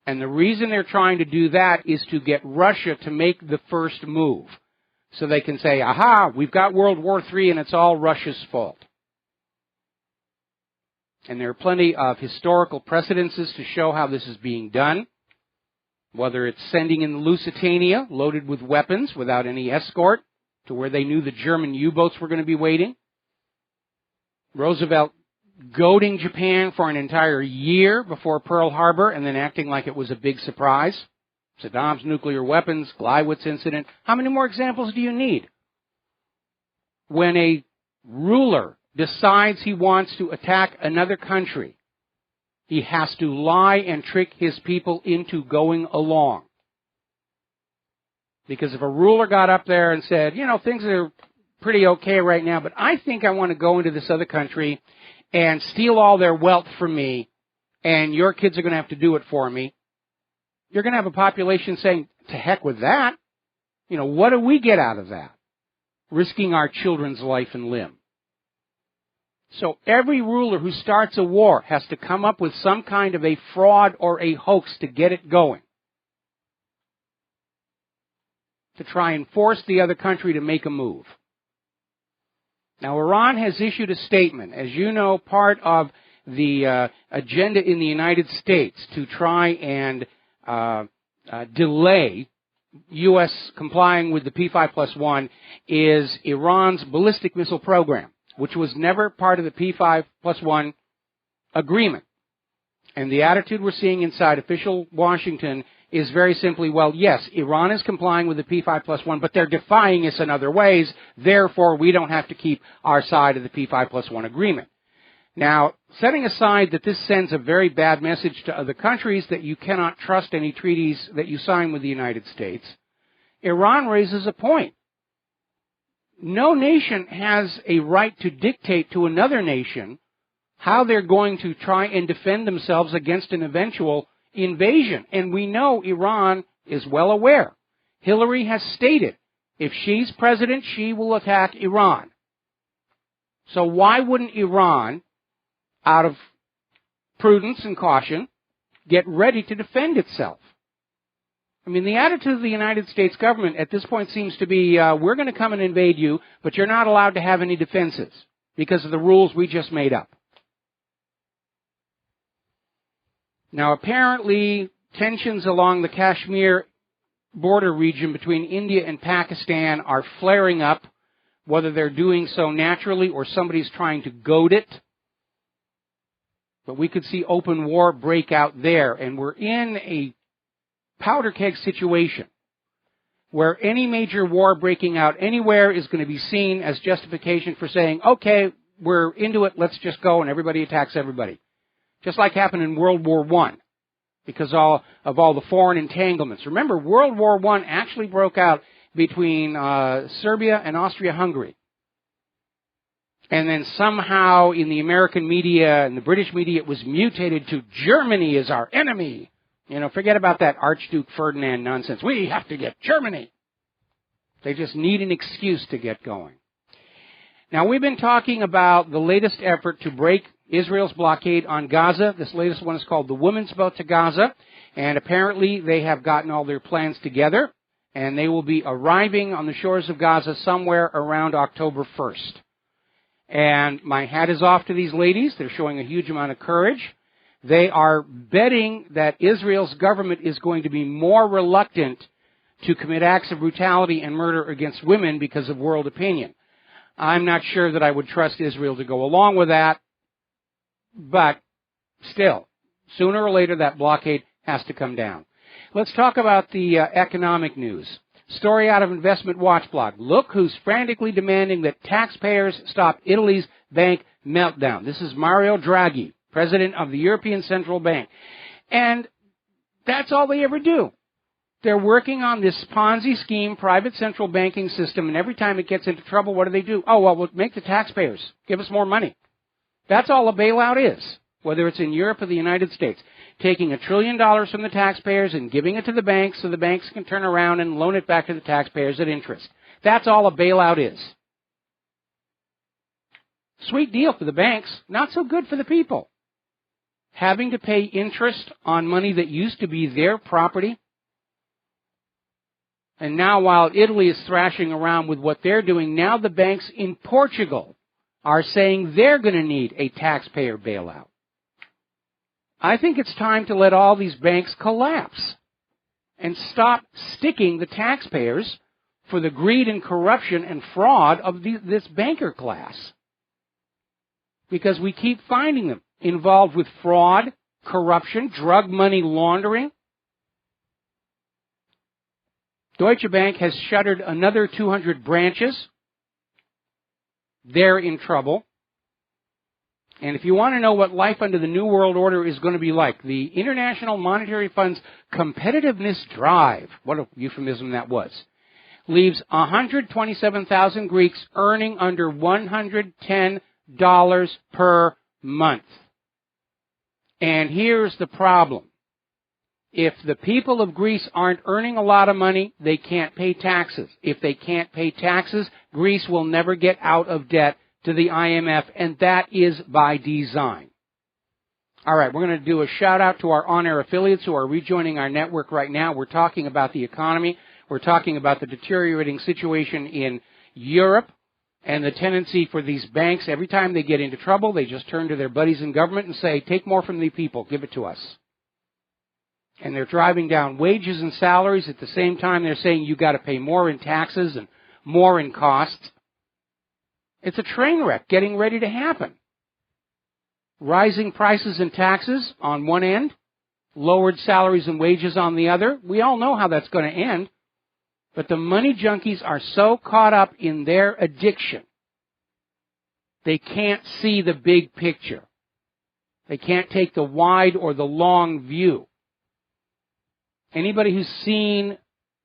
And the reason they're trying to do that is to get Russia to make the first move. So they can say, aha, we've got World War III and it's all Russia's fault. And there are plenty of historical precedences to show how this is being done. Whether it's sending in the Lusitania loaded with weapons without any escort to where they knew the German U-boats were going to be waiting. Roosevelt goading Japan for an entire year before Pearl Harbor and then acting like it was a big surprise. Saddam's nuclear weapons, Gleiwitz incident. How many more examples do you need? When a ruler decides he wants to attack another country, he has to lie and trick his people into going along. Because if a ruler got up there and said, you know, things are pretty okay right now, but I think I want to go into this other country and steal all their wealth from me, and your kids are going to have to do it for me, you're going to have a population saying, to heck with that. You know, what do we get out of that? Risking our children's life and limb. So every ruler who starts a war has to come up with some kind of a fraud or a hoax to get it going, to try and force the other country to make a move. Now, Iran has issued a statement, as you know, part of the agenda in the United States to try and delay U.S. complying with the P5+1 is Iran's ballistic missile program, which was never part of the P5+1 agreement. And the attitude we're seeing inside official Washington is very simply, well, yes, Iran is complying with the P5+1, but they're defying us in other ways, therefore we don't have to keep our side of the P5+1 agreement. Now, setting aside that this sends a very bad message to other countries that you cannot trust any treaties that you sign with the United States, Iran raises a point. No nation has a right to dictate to another nation how they're going to try and defend themselves against an eventual invasion. And we know Iran is well aware. Hillary has stated, if she's president, she will attack Iran. So why wouldn't Iran, out of prudence and caution, get ready to defend itself? I mean, the attitude of the United States government at this point seems to be, we're going to come and invade you, but you're not allowed to have any defenses because of the rules we just made up. Now, apparently, tensions along the Kashmir border region between India and Pakistan are flaring up, whether they're doing so naturally or somebody's trying to goad it. But we could see open war break out there, and we're in a powder keg situation where any major war breaking out anywhere is going to be seen as justification for saying, okay, we're into it, let's just go, and everybody attacks everybody. Just like happened in World War I, because of all the foreign entanglements. Remember, World War I actually broke out between Serbia and Austria-Hungary. And then somehow in the American media and the British media it was mutated to Germany is our enemy. You know, forget about that Archduke Ferdinand nonsense. We have to get Germany. They just need an excuse to get going. Now, we've been talking about the latest effort to break Israel's blockade on Gaza. This latest one is called the Women's Boat to Gaza. And apparently they have gotten all their plans together. And they will be arriving on the shores of Gaza somewhere around October 1st. And my hat is off to these ladies. They're showing a huge amount of courage. They are betting that Israel's government is going to be more reluctant to commit acts of brutality and murder against women because of world opinion. I'm not sure that I would trust Israel to go along with that, but still, sooner or later that blockade has to come down. Let's talk about the economic news. Story out of Investment Watch blog. Look who's frantically demanding that taxpayers stop Italy's bank meltdown. This is Mario Draghi, president of the European Central Bank. And that's all they ever do. They're working on this Ponzi scheme, private central banking system, and every time it gets into trouble, what do? Oh, well, we'll make the taxpayers give us more money. That's all a bailout is, whether it's in Europe or the United States. Taking $1 trillion from the taxpayers and giving it to the banks so the banks can turn around and loan it back to the taxpayers at interest. That's all a bailout is. Sweet deal for the banks, not so good for the people. Having to pay interest on money that used to be their property. And now while Italy is thrashing around with what they're doing, now the banks in Portugal are saying they're going to need a taxpayer bailout. I think it's time to let all these banks collapse and stop sticking the taxpayers for the greed and corruption and fraud of this banker class. Because we keep finding them involved with fraud, corruption, drug money laundering. Deutsche Bank has shuttered another 200 branches. They're in trouble. And if you want to know what life under the New World Order is going to be like, the International Monetary Fund's competitiveness drive, what a euphemism that was, leaves 127,000 Greeks earning under $110 per month. And here's the problem. If the people of Greece aren't earning a lot of money, they can't pay taxes. If they can't pay taxes, Greece will never get out of debt to the IMF, and that is by design. All right, we're going to do a shout-out to our on-air affiliates who are rejoining our network right now. We're talking about the economy. We're talking about the deteriorating situation in Europe and the tendency for these banks, every time they get into trouble, they just turn to their buddies in government and say, take more from the people, give it to us. And they're driving down wages and salaries. At the same time, they're saying you've got to pay more in taxes and more in costs. It's a train wreck getting ready to happen. Rising prices and taxes on one end, lowered salaries and wages on the other. We all know how that's going to end. But the money junkies are so caught up in their addiction, they can't see the big picture. They can't take the wide or the long view. Anybody who's seen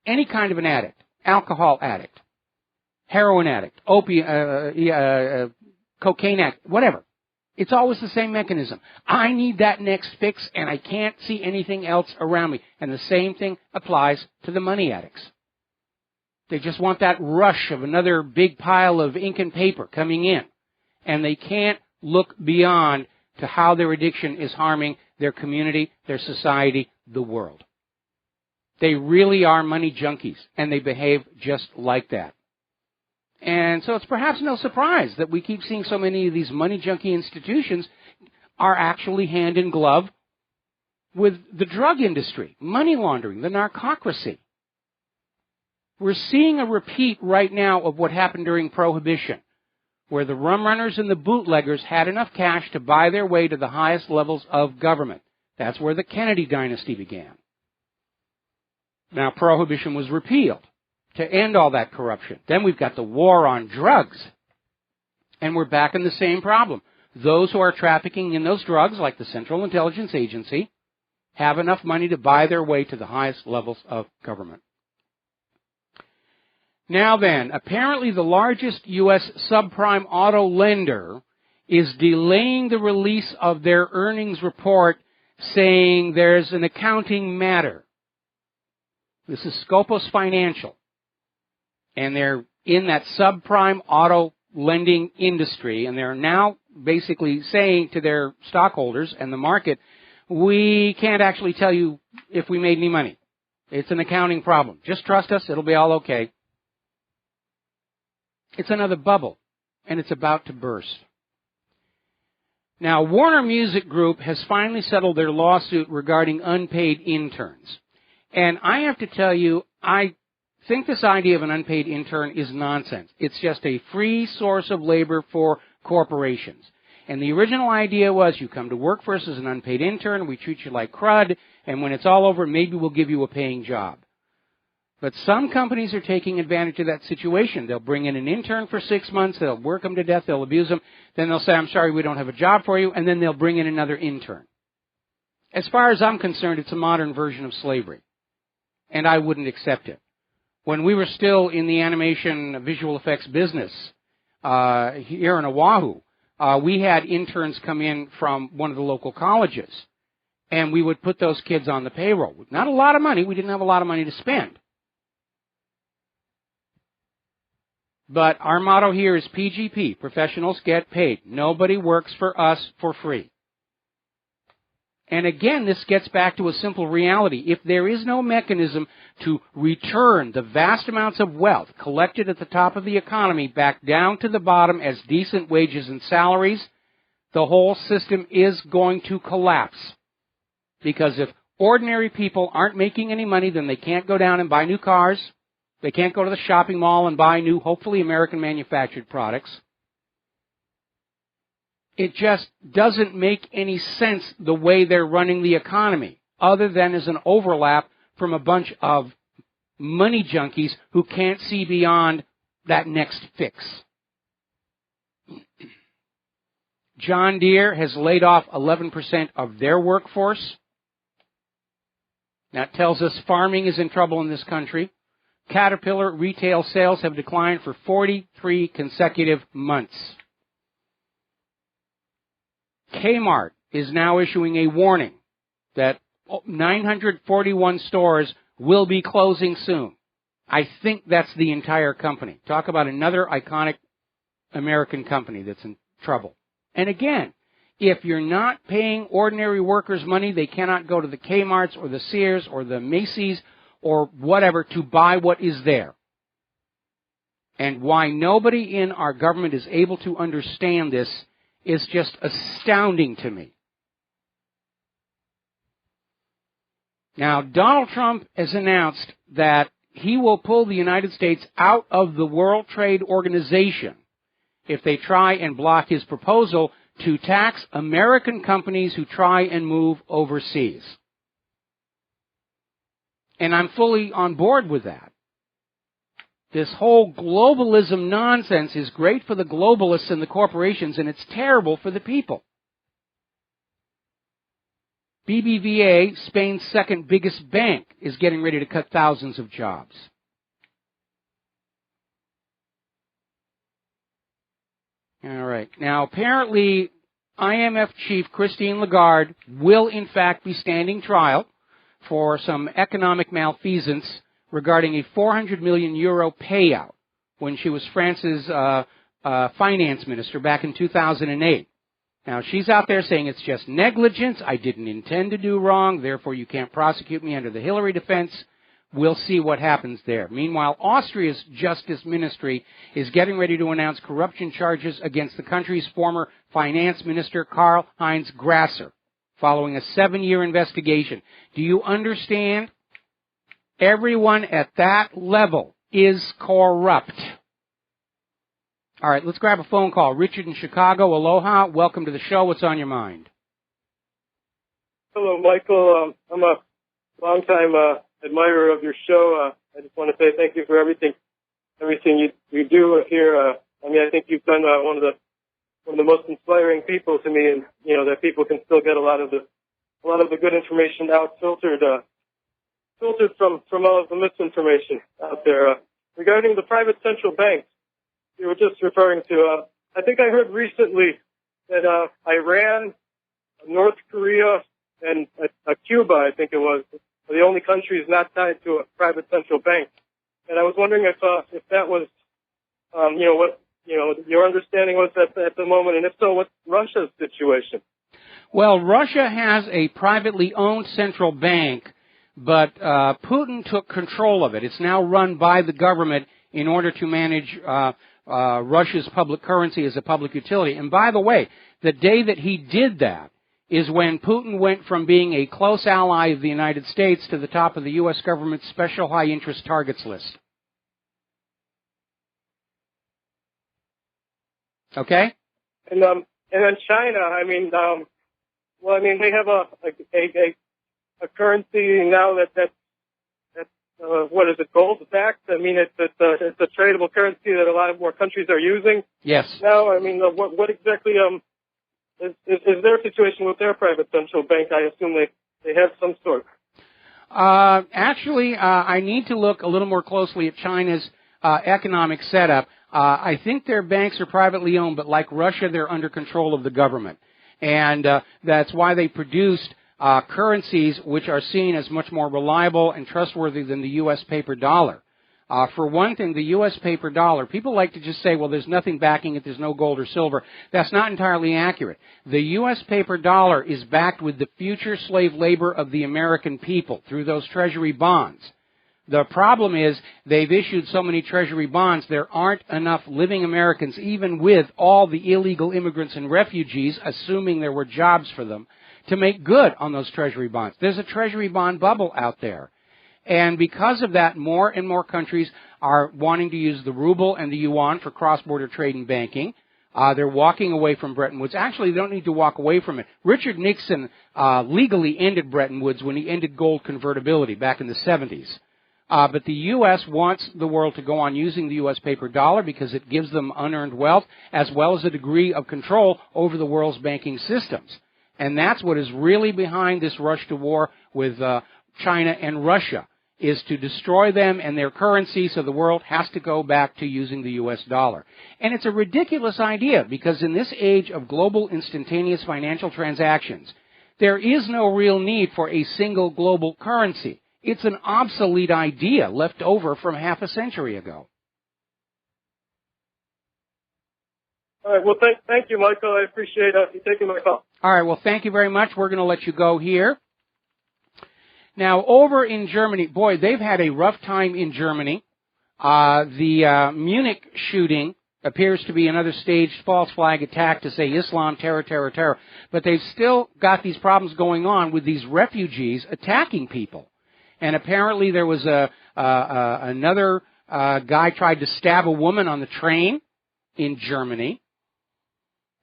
any kind of an addict, alcohol addict, heroin addict, cocaine addict, whatever, it's always the same mechanism. I need that next fix, and I can't see anything else around me. And the same thing applies to the money addicts. They just want that rush of another big pile of ink and paper coming in. And they can't look beyond to how their addiction is harming their community, their society, the world. They really are money junkies, and they behave just like that. And so it's perhaps no surprise that we keep seeing so many of these money junkie institutions are actually hand in glove with the drug industry, money laundering, the narcocracy. We're seeing a repeat right now of what happened during Prohibition, where the rum runners and the bootleggers had enough cash to buy their way to the highest levels of government. That's where the Kennedy dynasty began. Now, Prohibition was repealed to end all that corruption. Then we've got the war on drugs. And we're back in the same problem. Those who are trafficking in those drugs, like the Central Intelligence Agency, have enough money to buy their way to the highest levels of government. Now then, apparently the largest U.S. subprime auto lender is delaying the release of their earnings report, saying there's an accounting matter. This is Scopus Financial, and they're in that subprime auto lending industry, and they're now basically saying to their stockholders and the market, we can't actually tell you if we made any money. It's an accounting problem. Just trust us, it'll be all okay. It's another bubble, and it's about to burst. Now, Warner Music Group has finally settled their lawsuit regarding unpaid interns. And I have to tell you, I think this idea of an unpaid intern is nonsense. It's just a free source of labor for corporations. And the original idea was you come to work for us as an unpaid intern, we treat you like crud, and when it's all over, maybe we'll give you a paying job. But some companies are taking advantage of that situation. They'll bring in an intern for 6 months, they'll work them to death, they'll abuse them, then they'll say, I'm sorry, we don't have a job for you, and then they'll bring in another intern. As far as I'm concerned, it's a modern version of slavery, and I wouldn't accept it. When we were still in the animation visual effects business here in Oahu, we had interns come in from one of the local colleges, and we would put those kids on the payroll. Not a lot of money. We didn't have a lot of money to spend. But our motto here is PGP, professionals get paid. Nobody works for us for free. And again, this gets back to a simple reality. If there is no mechanism to return the vast amounts of wealth collected at the top of the economy back down to the bottom as decent wages and salaries, the whole system is going to collapse. Because if ordinary people aren't making any money, then they can't go down and buy new cars. They can't go to the shopping mall and buy new, hopefully American manufactured products. It just doesn't make any sense the way they're running the economy, other than as an overlap from a bunch of money junkies who can't see beyond that next fix. John Deere has laid off 11% of their workforce. That tells us farming is in trouble in this country. Caterpillar retail sales have declined for 43 consecutive months. Kmart is now issuing a warning that 941 stores will be closing soon. I think that's the entire company. Talk about another iconic American company that's in trouble. And again, if you're not paying ordinary workers money, they cannot go to the Kmarts or the Sears or the Macy's or whatever to buy what is there. And why nobody in our government is able to understand this is just astounding to me. Now, Donald Trump has announced that he will pull the United States out of the World Trade Organization if they try and block his proposal to tax American companies who try and move overseas. And I'm fully on board with that. This whole globalism nonsense is great for the globalists and the corporations, and it's terrible for the people. BBVA, Spain's second biggest bank, is getting ready to cut thousands of jobs. All right. Now, apparently, IMF chief Christine Lagarde will, in fact, be standing trial for some economic malfeasance regarding a 400 million euro payout when she was France's finance minister back in 2008. Now, she's out there saying it's just negligence. I didn't intend to do wrong. Therefore, you can't prosecute me under the Hillary defense. We'll see what happens there. Meanwhile, Austria's Justice Ministry is getting ready to announce corruption charges against the country's former finance minister, Karl-Heinz Grasser, following a 7-year investigation. Do you understand? Everyone at that level is corrupt. All right, let's grab a phone call. Richard in Chicago, aloha. Welcome to the show. What's on your mind? Hello, Michael. I'm a longtime admirer of your show. I just want to say thank you for everything you do here. I think you've done one of the most inspiring people to me, and that people can still get a lot of the good information out filtered from all of the misinformation out there. regarding the private central banks you were just referring to, I think I heard recently that Iran, North Korea, and Cuba, I think it was, are the only countries not tied to a private central bank. And I was wondering if that was, what your understanding was at the moment, and if so, what's Russia's situation? Well, Russia has a privately owned central bank, but Putin took control of it. It's now run by the government in order to manage Russia's public currency as a public utility. And by the way, the day that he did that is when Putin went from being a close ally of the United States to the top of the U.S. government's special high-interest targets list. Okay? And then China, they have a currency now that's what is it, gold backed? It's a tradable currency that a lot of more countries are using. Yes. Now, what exactly is their situation with their private central bank? I assume they have some sort. Actually, I need to look a little more closely at China's economic setup. I think their banks are privately owned, but like Russia, they're under control of the government. And that's why they produced currencies which are seen as much more reliable and trustworthy than the U.S. paper dollar. For one thing, the U.S. paper dollar, people like to just say, well, there's nothing backing it, there's no gold or silver. That's not entirely accurate. The U.S. paper dollar is backed with the future slave labor of the American people through those treasury bonds. The problem is they've issued so many treasury bonds, there aren't enough living Americans, even with all the illegal immigrants and refugees, assuming there were jobs for them, to make good on those treasury bonds. There's a treasury bond bubble out there. And because of that, more and more countries are wanting to use the ruble and the yuan for cross-border trade and banking. They're walking away from Bretton Woods. Actually, they don't need to walk away from it. Richard Nixon legally ended Bretton Woods when he ended gold convertibility back in the 70s. But the U.S. wants the world to go on using the U.S. paper dollar because it gives them unearned wealth as well as a degree of control over the world's banking systems. And that's what is really behind this rush to war with China and Russia, is to destroy them and their currency so the world has to go back to using the U.S. dollar. And it's a ridiculous idea because in this age of global instantaneous financial transactions, there is no real need for a single global currency. It's an obsolete idea left over from half a century ago. All right. Well, thank you, Michael. I appreciate you taking my call. All right. Well, thank you very much. We're going to let you go here. Now, over in Germany, boy, they've had a rough time in Germany. The Munich shooting appears to be another staged false flag attack to say Islam, terror, terror, terror. But they've still got these problems going on with these refugees attacking people. And apparently there was another guy tried to stab a woman on the train in Germany.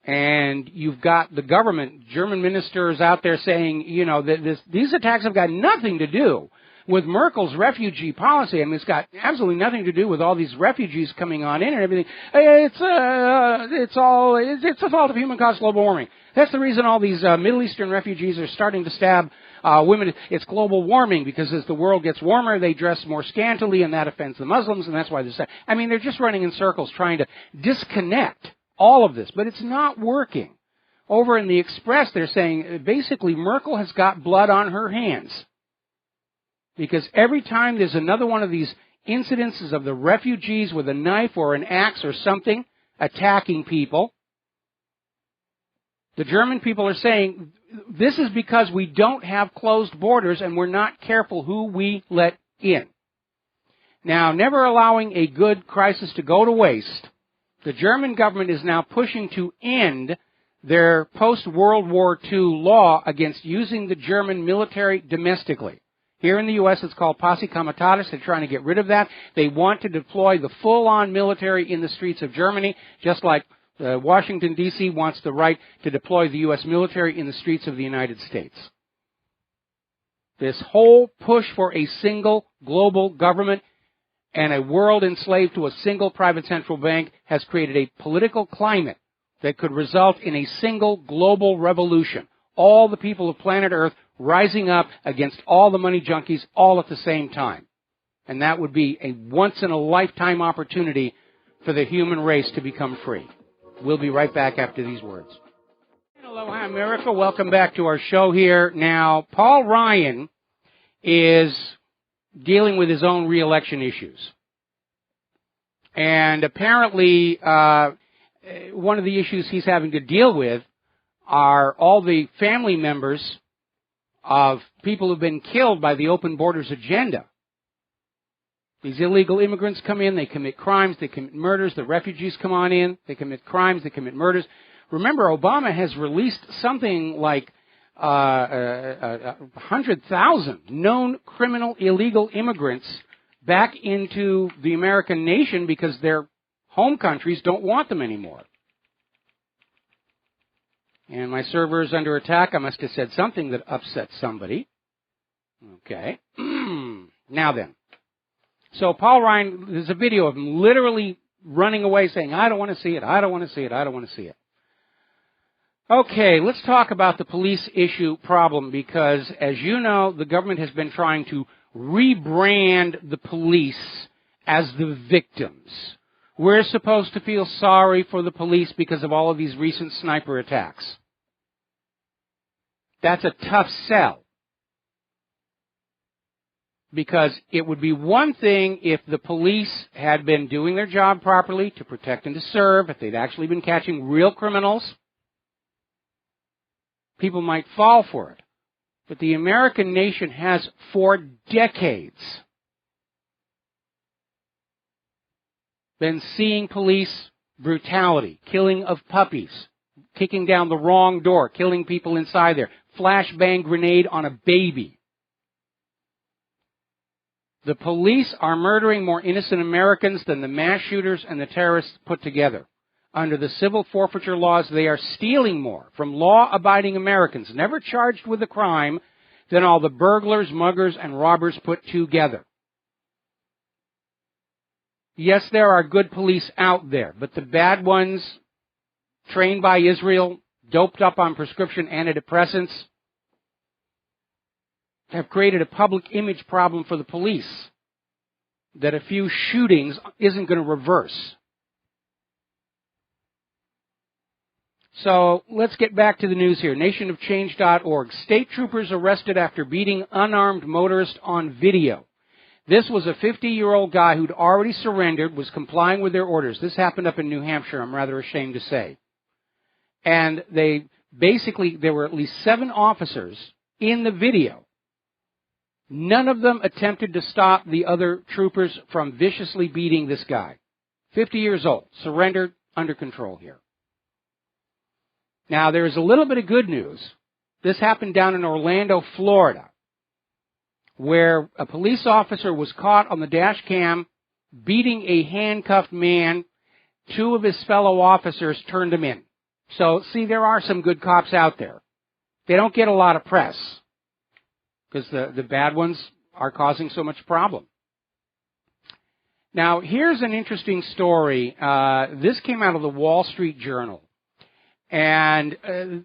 And you've got the government, German ministers out there saying, that these attacks have got nothing to do with Merkel's refugee policy. I mean, it's got absolutely nothing to do with all these refugees coming on in and everything. It's the fault of human caused global warming. That's the reason all these Middle Eastern refugees are starting to stab women. It's global warming because as the world gets warmer, they dress more scantily, and that offends the Muslims, and that's why they're just running in circles trying to disconnect all of this, but it's not working. Over in the Express, they're saying basically Merkel has got blood on her hands because every time there's another one of these incidences of the refugees with a knife or an axe or something attacking people, the German people are saying this is because we don't have closed borders and we're not careful who we let in. Now, never allowing a good crisis to go to waste, the German government is now pushing to end their post-World War II law against using the German military domestically. Here in the U.S., it's called Posse Comitatus. They're trying to get rid of that. They want to deploy the full-on military in the streets of Germany, just like Washington, D.C. wants the right to deploy the U.S. military in the streets of the United States. This whole push for a single global government and a world enslaved to a single private central bank has created a political climate that could result in a single global revolution. All the people of planet Earth rising up against all the money junkies all at the same time. And that would be a once-in-a-lifetime opportunity for the human race to become free. We'll be right back after these words. Aloha, America. Welcome back to our show here. Now, Paul Ryan is dealing with his own re-election issues. And apparently, one of the issues he's having to deal with are all the family members of people who've been killed by the open borders agenda. These illegal immigrants come in, they commit crimes, they commit murders. The refugees come on in, they commit crimes, they commit murders. Remember, Obama has released something like 100,000 known criminal illegal immigrants back into the American nation because their home countries don't want them anymore. And my server is under attack. I must have said something that upset somebody. Okay. Now then. So Paul Ryan, there's a video of him literally running away saying, I don't want to see it, I don't want to see it, I don't want to see it. Okay, let's talk about the police issue problem because, as you know, the government has been trying to rebrand the police as the victims. We're supposed to feel sorry for the police because of all of these recent sniper attacks. That's a tough sell. Because it would be one thing if the police had been doing their job properly to protect and to serve, if they'd actually been catching real criminals, people might fall for it. But the American nation has, for decades, been seeing police brutality, killing of puppies, kicking down the wrong door, killing people inside there, flashbang grenade on a baby. The police are murdering more innocent Americans than the mass shooters and the terrorists put together. Under the civil forfeiture laws, they are stealing more from law-abiding Americans, never charged with a crime, than all the burglars, muggers, and robbers put together. Yes, there are good police out there, but the bad ones, trained by Israel, doped up on prescription antidepressants, have created a public image problem for the police that a few shootings isn't going to reverse. So let's get back to the news here. nationofchange.org. State troopers arrested after beating unarmed motorist on video. This was a 50-year-old guy who'd already surrendered, was complying with their orders. This happened up in New Hampshire, I'm rather ashamed to say. And there were at least 7 officers in the video. None of them attempted to stop the other troopers from viciously beating this guy. 50 years old, surrendered, under control here. Now, there is a little bit of good news. This happened down in Orlando, Florida, where a police officer was caught on the dash cam beating a handcuffed man. 2 of his fellow officers turned him in. So, see, there are some good cops out there. They don't get a lot of press, because the bad ones are causing so much problem. Now, here's an interesting story. This came out of the Wall Street Journal. And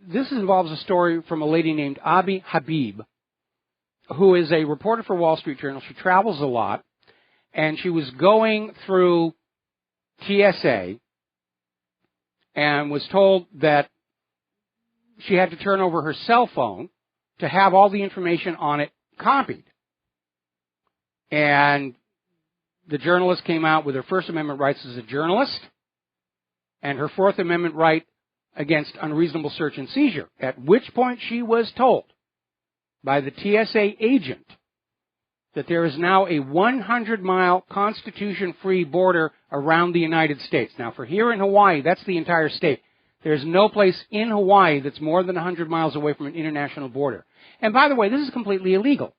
this involves a story from a lady named Abi Habib, who is a reporter for Wall Street Journal. She travels a lot. And she was going through TSA and was told that she had to turn over her cell phone to have all the information on it copied. And the journalist came out with her First Amendment rights as a journalist and her Fourth Amendment right against unreasonable search and seizure, at which point she was told by the TSA agent that there is now a 100-mile Constitution-free border around the United States. Now, for here in Hawaii, that's the entire state. There's no place in Hawaii that's more than 100 miles away from an international border. And by the way, this is completely illegal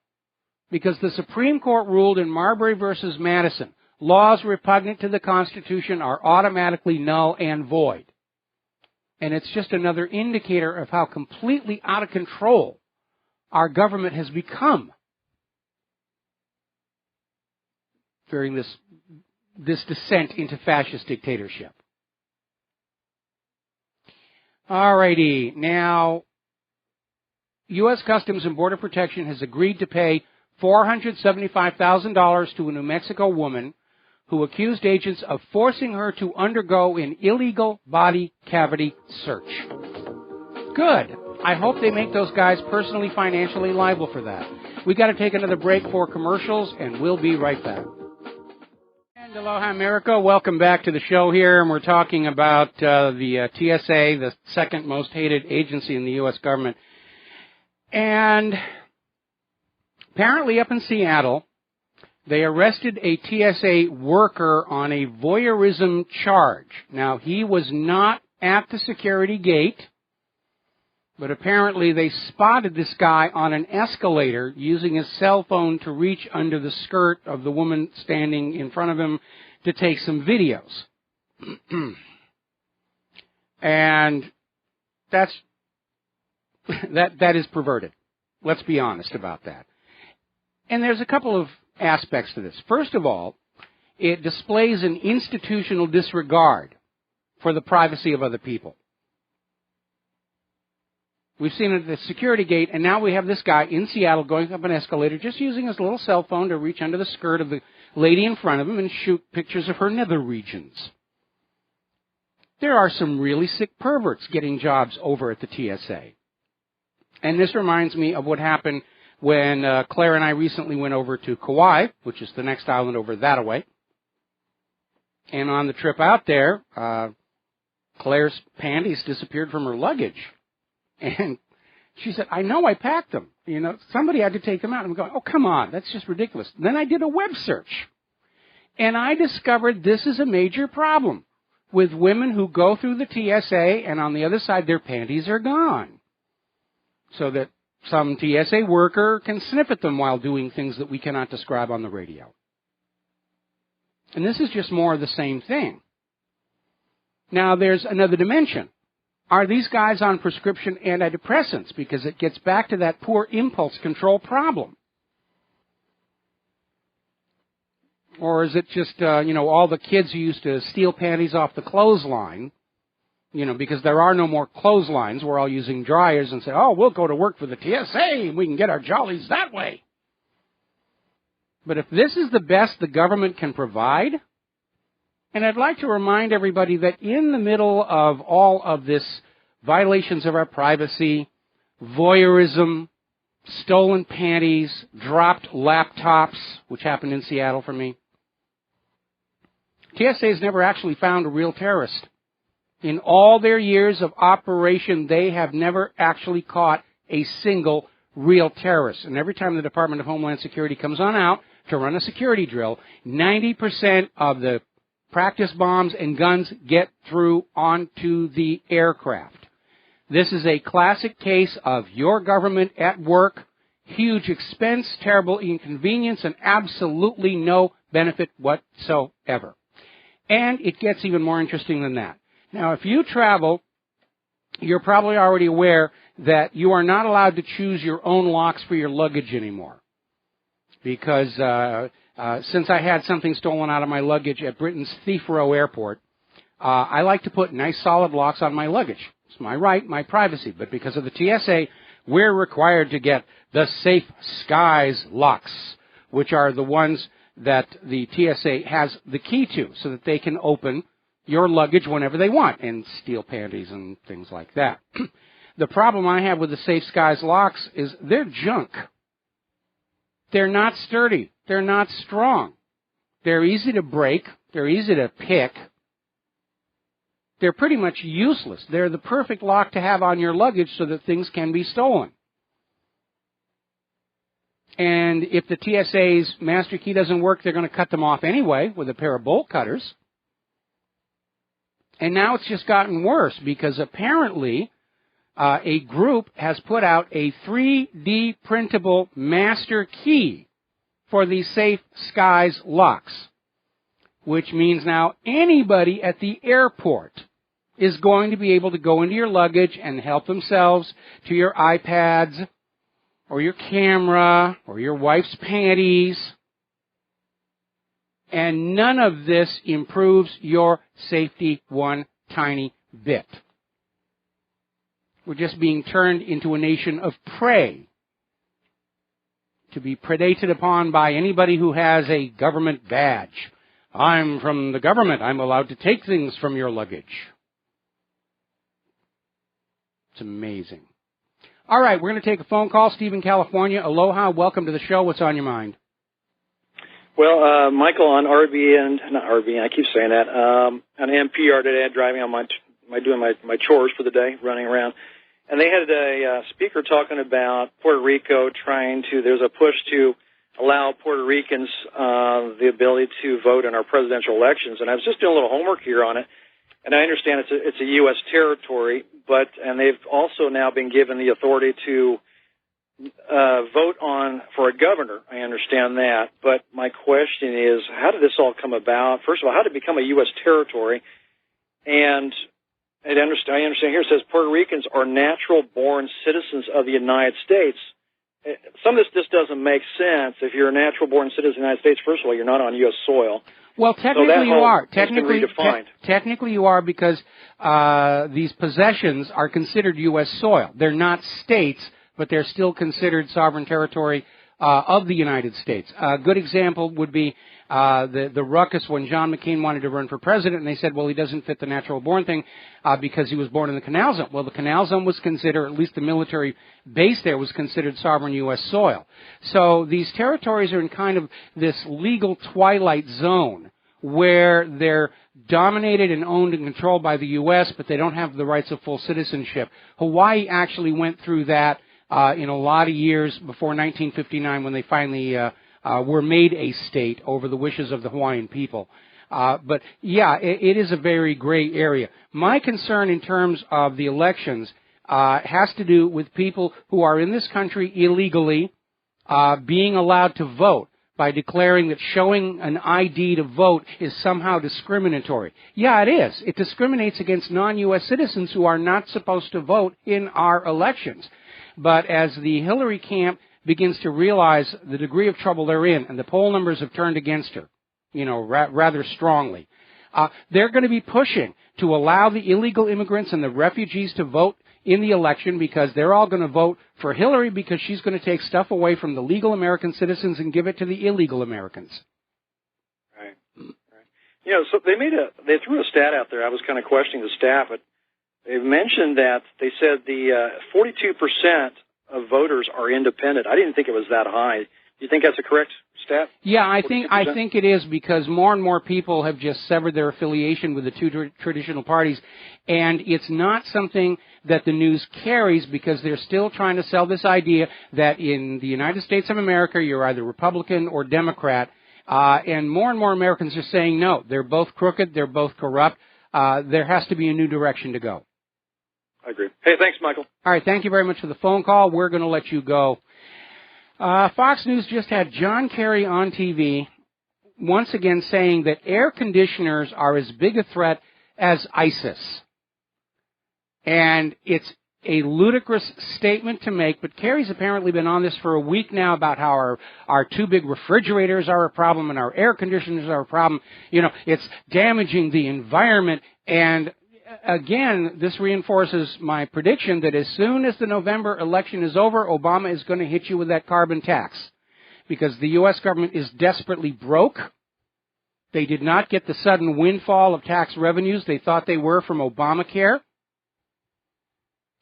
because the Supreme Court ruled in Marbury versus Madison, laws repugnant to the Constitution are automatically null and void. And it's just another indicator of how completely out of control our government has become during this descent into fascist dictatorship. All righty. Now, U.S. Customs and Border Protection has agreed to pay $475,000 to a New Mexico woman who accused agents of forcing her to undergo an illegal body cavity search. Good. I hope they make those guys personally financially liable for that. We got to take another break for commercials, and we'll be right back. And aloha, America. Welcome back to the show here, and we're talking about the TSA, the second most hated agency in the U.S. government. And apparently up in Seattle, they arrested a TSA worker on a voyeurism charge. Now, he was not at the security gate, but apparently they spotted this guy on an escalator using his cell phone to reach under the skirt of the woman standing in front of him to take some videos. And that is perverted. Let's be honest about that. And there's a couple of aspects to this. First of all, it displays an institutional disregard for the privacy of other people. We've seen it at the security gate, and now we have this guy in Seattle going up an escalator just using his little cell phone to reach under the skirt of the lady in front of him and shoot pictures of her nether regions. There are some really sick perverts getting jobs over at the TSA. And this reminds me of what happened when Claire and I recently went over to Kauai, which is the next island over that way. And on the trip out there, Claire's panties disappeared from her luggage. And she said, I know I packed them. You know, somebody had to take them out. I'm going, oh, come on, that's just ridiculous. Then I did a web search. And I discovered this is a major problem with women who go through the TSA and on the other side their panties are gone. So that some TSA worker can sniff at them while doing things that we cannot describe on the radio. And this is just more of the same thing. Now, there's another dimension. Are these guys on prescription antidepressants? Because it gets back to that poor impulse control problem. Or is it just, all the kids who used to steal panties off the clothesline, because there are no more clotheslines. We're all using dryers and say, oh, we'll go to work for the TSA and we can get our jollies that way. But if this is the best the government can provide, and I'd like to remind everybody that in the middle of all of this violations of our privacy, voyeurism, stolen panties, dropped laptops, which happened in Seattle for me, TSA has never actually found a real terrorist. In all their years of operation, they have never actually caught a single real terrorist. And every time the Department of Homeland Security comes on out to run a security drill, 90% of the practice bombs and guns get through onto the aircraft. This is a classic case of your government at work, huge expense, terrible inconvenience, and absolutely no benefit whatsoever. And it gets even more interesting than that. Now, if you travel, you're probably already aware that you are not allowed to choose your own locks for your luggage anymore. Because since I had something stolen out of my luggage at Britain's Thief Row Airport, I like to put nice solid locks on my luggage. It's my right, my privacy. But because of the TSA, we're required to get the Safe Skies locks, which are the ones that the TSA has the key to so that they can open your luggage whenever they want and steal panties and things like that. The problem I have with the Safe Skies locks is they're junk. They're not sturdy. They're not strong. They're easy to break. They're easy to pick. They're pretty much useless. They're the perfect lock to have on your luggage so that things can be stolen. And if the TSA's master key doesn't work, they're going to cut them off anyway with a pair of bolt cutters. And now it's just gotten worse because apparently a group has put out a 3D printable master key for the Safe Skies locks, which means now anybody at the airport is going to be able to go into your luggage and help themselves to your iPads or your camera or your wife's panties. And none of this improves your safety one tiny bit. We're just being turned into a nation of prey to be predated upon by anybody who has a government badge. I'm from the government. I'm allowed to take things from your luggage. It's amazing. All right, we're going to take a phone call. Steve in California. Aloha. Welcome to the show. What's on your mind? Well, Michael, on RBN, I keep saying that, on NPR today, driving on doing my chores for the day, running around, and they had a speaker talking about Puerto Rico there's a push to allow Puerto Ricans the ability to vote in our presidential elections, and I was just doing a little homework here on it, and I understand it's a U.S. territory, and they've also now been given the authority to vote for a governor. I understand that, but my question is, how did this all come about? First of all, how did it become a U.S. territory? And I understand here it says Puerto Ricans are natural-born citizens of the United States. Some of this just doesn't make sense. If you're a natural-born citizen of the United States, first of all, you're not on U.S. soil. Well, technically you are. Technically you are because these possessions are considered U.S. soil. They're not states, but they're still considered sovereign territory of the United States. A good example would be the ruckus when John McCain wanted to run for president, and they said, well, he doesn't fit the natural-born thing because he was born in the Canal Zone. Well, the Canal Zone was considered, at least the military base there was considered sovereign U.S. soil. So these territories are in kind of this legal twilight zone where they're dominated and owned and controlled by the U.S., but they don't have the rights of full citizenship. Hawaii actually went through that in a lot of years before 1959 when they finally were made a state over the wishes of the Hawaiian people. But, yeah, it is a very gray area. My concern in terms of the elections has to do with people who are in this country illegally being allowed to vote by declaring that showing an ID to vote is somehow discriminatory. Yeah, it is. It discriminates against non-U.S. citizens who are not supposed to vote in our elections. But as the Hillary camp begins to realize the degree of trouble they're in, and the poll numbers have turned against her, rather strongly, they're going to be pushing to allow the illegal immigrants and the refugees to vote in the election because they're all going to vote for Hillary because she's going to take stuff away from the legal American citizens and give it to the illegal Americans. Right. So they threw a stat out there. I was kind of questioning the stat, but they mentioned that they said the 42% of voters are independent. I didn't think it was that high. Do you think that's a correct stat? Yeah, I think it is because more and more people have just severed their affiliation with the two traditional parties, and it's not something that the news carries because they're still trying to sell this idea that in the United States of America you're either Republican or Democrat, and more Americans are saying no, they're both crooked, they're both corrupt. There has to be a new direction to go. I agree. Hey, thanks, Michael. All right, thank you very much for the phone call. We're going to let you go. Fox News just had John Kerry on TV once again saying that air conditioners are as big a threat as ISIS. And it's a ludicrous statement to make, but Kerry's apparently been on this for a week now about how our two big refrigerators are a problem and our air conditioners are a problem. It's damaging the environment, and again, this reinforces my prediction that as soon as the November election is over, Obama is going to hit you with that carbon tax because the U.S. government is desperately broke. They did not get the sudden windfall of tax revenues they thought they were from Obamacare.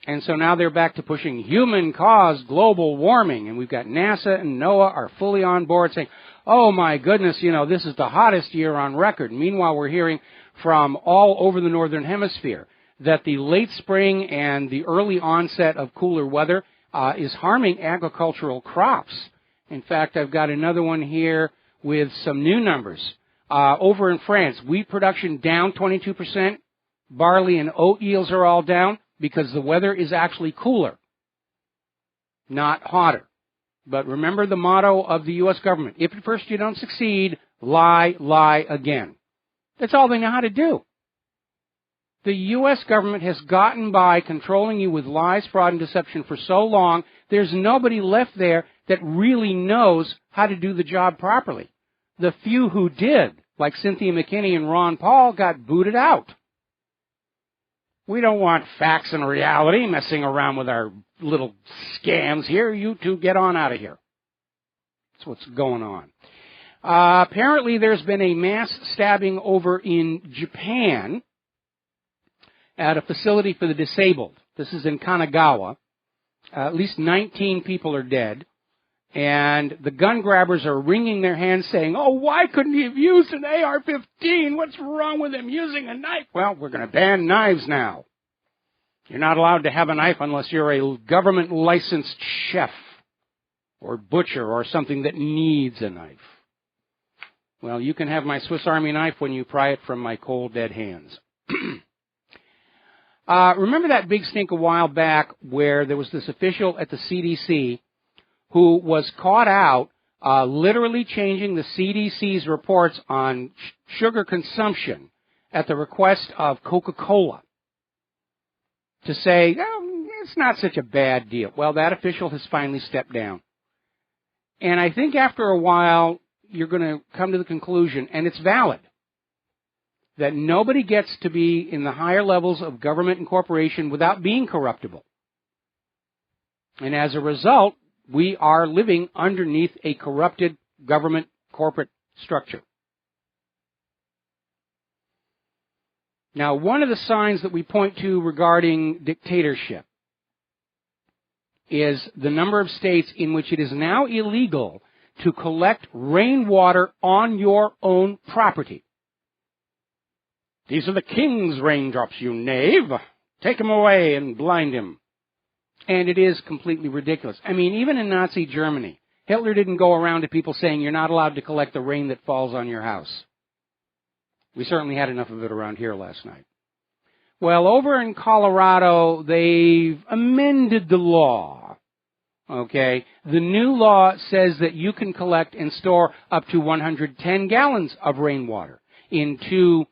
And so now they're back to pushing human-caused global warming. And we've got NASA and NOAA are fully on board saying, oh, my goodness, this is the hottest year on record. Meanwhile, we're hearing from all over the Northern Hemisphere that the late spring and the early onset of cooler weather is harming agricultural crops. In fact, I've got another one here with some new numbers. Over in France, wheat production down 22%. Barley and oat yields are all down because the weather is actually cooler, not hotter. But remember the motto of the U.S. government. If at first you don't succeed, lie, lie again. That's all they know how to do. The U.S. government has gotten by controlling you with lies, fraud, and deception for so long, there's nobody left there that really knows how to do the job properly. The few who did, like Cynthia McKinney and Ron Paul, got booted out. We don't want facts and reality messing around with our little scams here. You two get on out of here. That's what's going on. Apparently there's been a mass stabbing over in Japan at a facility for the disabled. This is in Kanagawa. At least 19 people are dead. And the gun grabbers are wringing their hands saying, oh, why couldn't he have used an AR-15? What's wrong with him using a knife? Well, we're going to ban knives now. You're not allowed to have a knife unless you're a government-licensed chef or butcher or something that needs a knife. Well, you can have my Swiss Army knife when you pry it from my cold, dead hands. Remember that big stink a while back where there was this official at the CDC who was caught out literally changing the CDC's reports on sugar consumption at the request of Coca-Cola to say, oh, it's not such a bad deal. Well, that official has finally stepped down. And I think after a while, you're going to come to the conclusion, and it's valid, that nobody gets to be in the higher levels of government and corporation without being corruptible. And as a result, we are living underneath a corrupted government corporate structure. Now, one of the signs that we point to regarding dictatorship is the number of states in which it is now illegal to collect rainwater on your own property. These are the king's raindrops, you knave. Take him away and blind him. And it is completely ridiculous. I mean, even in Nazi Germany, Hitler didn't go around to people saying you're not allowed to collect the rain that falls on your house. We certainly had enough of it around here last night. Well, over in Colorado, they've amended the law. Okay? The new law says that you can collect and store up to 110 gallons of rainwater in 2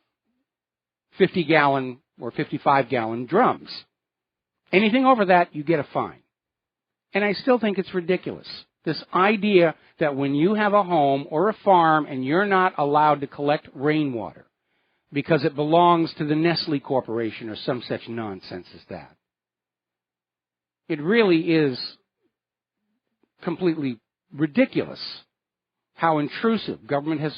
50-gallon or 55-gallon drums. Anything over that, you get a fine. And I still think it's ridiculous. This idea that when you have a home or a farm and you're not allowed to collect rainwater because it belongs to the Nestle Corporation or some such nonsense as that. It really is completely ridiculous how intrusive government has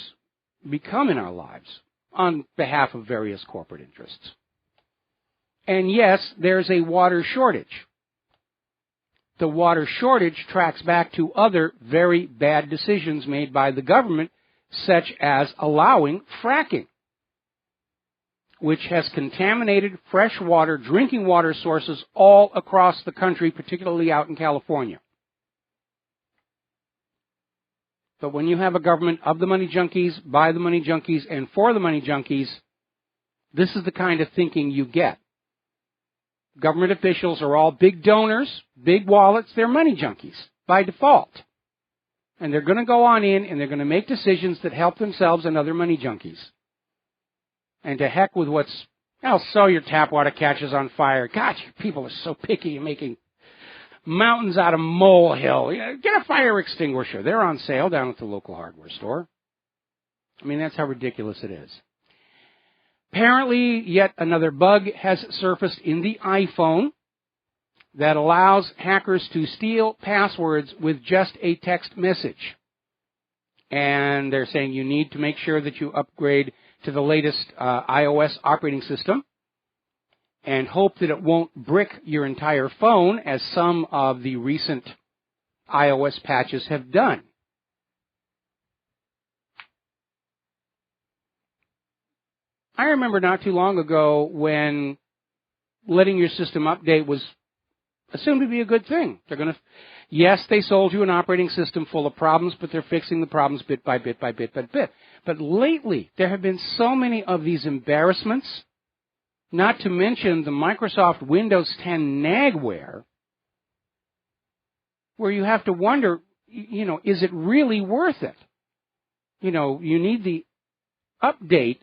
become in our lives on behalf of various corporate interests. And yes, there's a water shortage. The water shortage tracks back to other very bad decisions made by the government, such as allowing fracking, which has contaminated freshwater drinking water sources all across the country, particularly out in California. But when you have a government of the money junkies, by the money junkies, and for the money junkies, this is the kind of thinking you get. Government officials are all big donors, big wallets, they're money junkies by default. And they're going to go on in and they're going to make decisions that help themselves and other money junkies. And to heck with what's, so your tap water catches on fire. God, you people are so picky and making mountains out of molehill. Get a fire extinguisher. They're on sale down at the local hardware store. I mean, that's how ridiculous it is. Apparently, yet another bug has surfaced in the iPhone that allows hackers to steal passwords with just a text message. And they're saying you need to make sure that you upgrade to the latest iOS operating system and hope that it won't brick your entire phone, as some of the recent iOS patches have done. I remember not too long ago when letting your system update was assumed to be a good thing. Yes, they sold you an operating system full of problems, but they're fixing the problems bit by bit by bit by bit. But lately, there have been so many of these embarrassments, not to mention the Microsoft Windows 10 nagware, where you have to wonder, is it really worth it? You need the update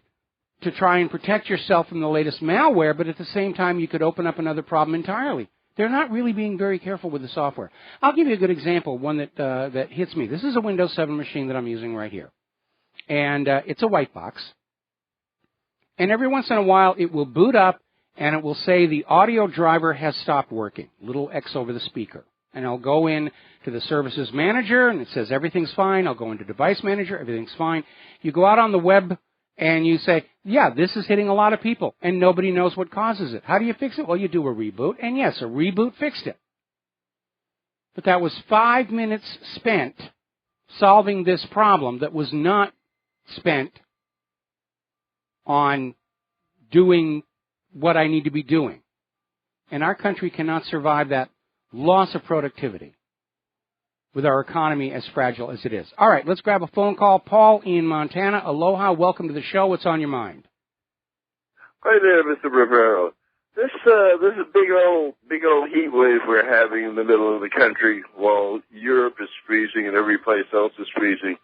to try and protect yourself from the latest malware, but at the same time, you could open up another problem entirely. They're not really being very careful with the software. I'll give you a good example, one that hits me. This is a Windows 7 machine that I'm using right here. And it's a white box. And every once in a while, it will boot up, and it will say the audio driver has stopped working. Little X over the speaker. And I'll go in to the services manager, and it says everything's fine. I'll go into device manager, everything's fine. You go out on the web, and you say, yeah, this is hitting a lot of people, and nobody knows what causes it. How do you fix it? Well, you do a reboot, and yes, a reboot fixed it. But that was 5 minutes spent solving this problem that was not spent on doing what I need to be doing. And our country cannot survive that loss of productivity with our economy as fragile as it is. All right, let's grab a phone call. Paul in Montana. Aloha, welcome to the show. What's on your mind? Hi there, Mr. Rivero. This is a big old heat wave we're having in the middle of the country while Europe is freezing and every place else is freezing.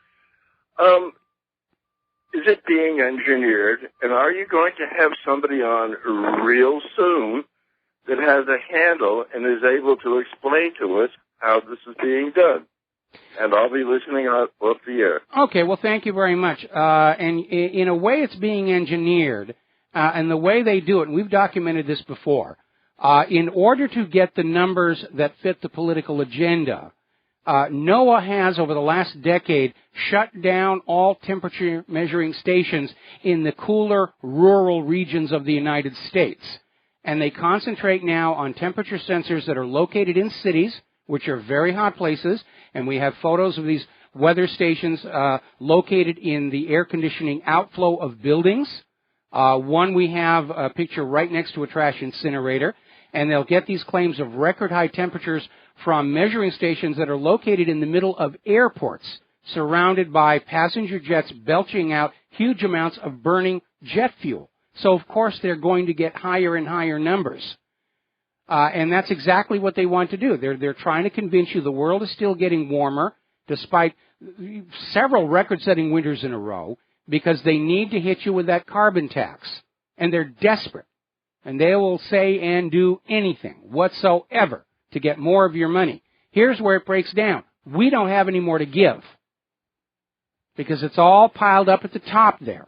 Is it being engineered? And are you going to have somebody on real soon that has a handle and is able to explain to us how this is being done? And I'll be listening off the air. Okay, well, thank you very much. And in a way, it's being engineered. And the way they do it, and we've documented this before, in order to get the numbers that fit the political agenda, NOAA has, over the last decade, shut down all temperature measuring stations in the cooler rural regions of the United States. And they concentrate now on temperature sensors that are located in cities, which are very hot places, and we have photos of these weather stations located in the air conditioning outflow of buildings. One, we have a picture right next to a trash incinerator, and they'll get these claims of record high temperatures from measuring stations that are located in the middle of airports, surrounded by passenger jets belching out huge amounts of burning jet fuel. So, of course, they're going to get higher and higher numbers. And that's exactly what they want to do. They're trying to convince you the world is still getting warmer, despite several record-setting winters in a row, because they need to hit you with that carbon tax. And they're desperate. And they will say and do anything whatsoever to get more of your money. Here's where it breaks down. We don't have any more to give, because it's all piled up at the top there.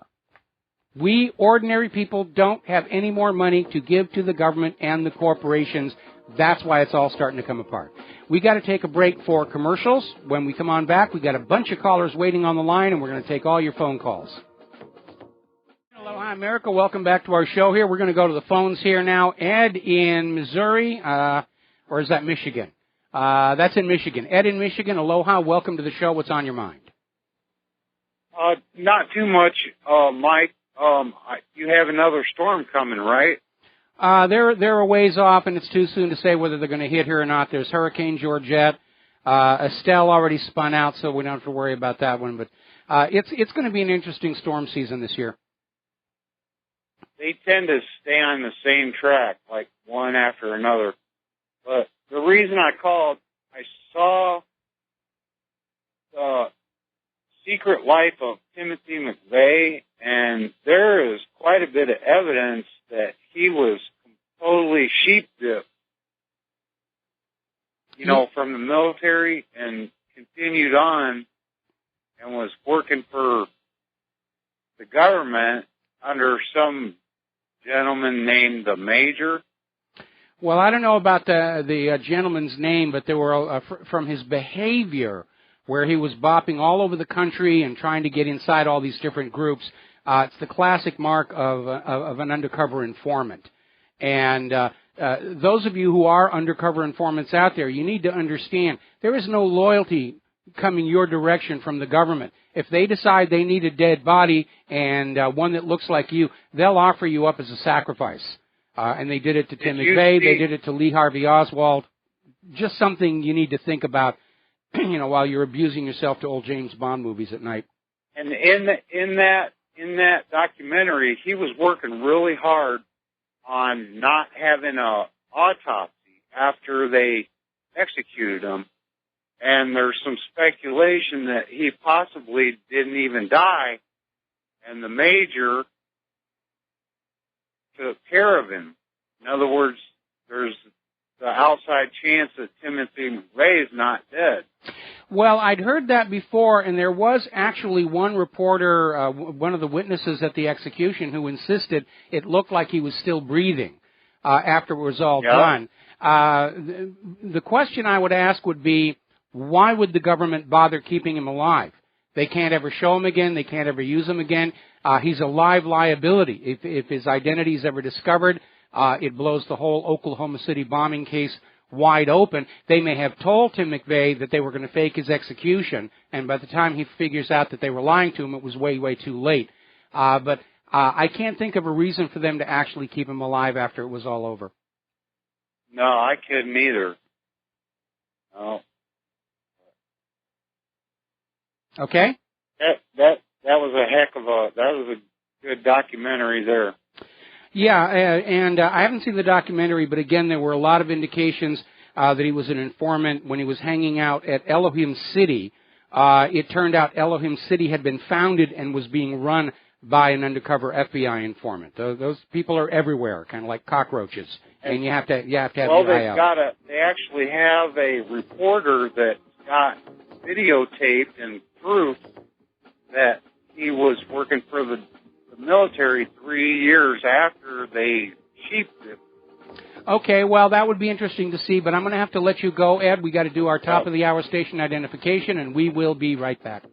We, ordinary people, don't have any more money to give to the government and the corporations. That's why it's all starting to come apart. We got to take a break for commercials. When we come on back, we got a bunch of callers waiting on the line, and we're going to take all your phone calls. Aloha, America. Welcome back to our show here. We're going to go to the phones here now. Ed in Missouri, or is that Michigan? That's in Michigan. Ed in Michigan. Aloha. Welcome to the show. What's on your mind? Not too much, Mike. You have another storm coming, right? They're a ways off, and it's too soon to say whether they're going to hit here or not. There's Hurricane Georgette. Estelle already spun out, so we don't have to worry about that one. But it's going to be an interesting storm season this year. They tend to stay on the same track, like one after another. But the reason I called, I saw the Secret Life of Timothy McVeigh, and there is quite a bit of evidence that he was totally sheep-dipped, from the military, and continued on and was working for the government under some gentleman named the Major. Well, I don't know about the gentleman's name, but there were from his behavior, where he was bopping all over the country and trying to get inside all these different groups. It's the classic mark of an undercover informant. And those of you who are undercover informants out there, you need to understand there is no loyalty coming your direction from the government. If they decide they need a dead body and one that looks like you, they'll offer you up as a sacrifice. And they did it to Tim McVeigh. They did it to Lee Harvey Oswald. Just something you need to think about, while you're abusing yourself to old James Bond movies at night. And in that documentary, he was working really hard on not having a autopsy after they executed him. And there's some speculation that he possibly didn't even die, and the Major took care of him. In other words, there's the outside chance that Timothy McVeigh is not dead. Well, I'd heard that before, and there was actually one reporter, one of the witnesses at the execution, who insisted it looked like he was still breathing. after it was all done. The question I would ask would be, why would the government bother keeping him alive? They can't ever show him again. They can't ever use him again. He's a live liability. If his identity is ever discovered, it blows the whole Oklahoma City bombing case wide open. They may have told Tim McVeigh that they were going to fake his execution, and by the time he figures out that they were lying to him, it was way, way too late. But I can't think of a reason for them to actually keep him alive after it was all over. No, I couldn't either. No. Okay. That was a heck of a good documentary there. Yeah, and I haven't seen the documentary, but again, there were a lot of indications that he was an informant when he was hanging out at Elohim City. It turned out Elohim City had been founded and was being run by an undercover FBI informant. Those people are everywhere, kind of like cockroaches, and you have to have your eye out. They actually have a reporter that got videotaped and proof that he was working for the military 3 years after they sheeped him. Okay, well, that would be interesting to see, but I'm going to have to let you go, Ed. We got to do our top of the hour station identification, and we will be right back.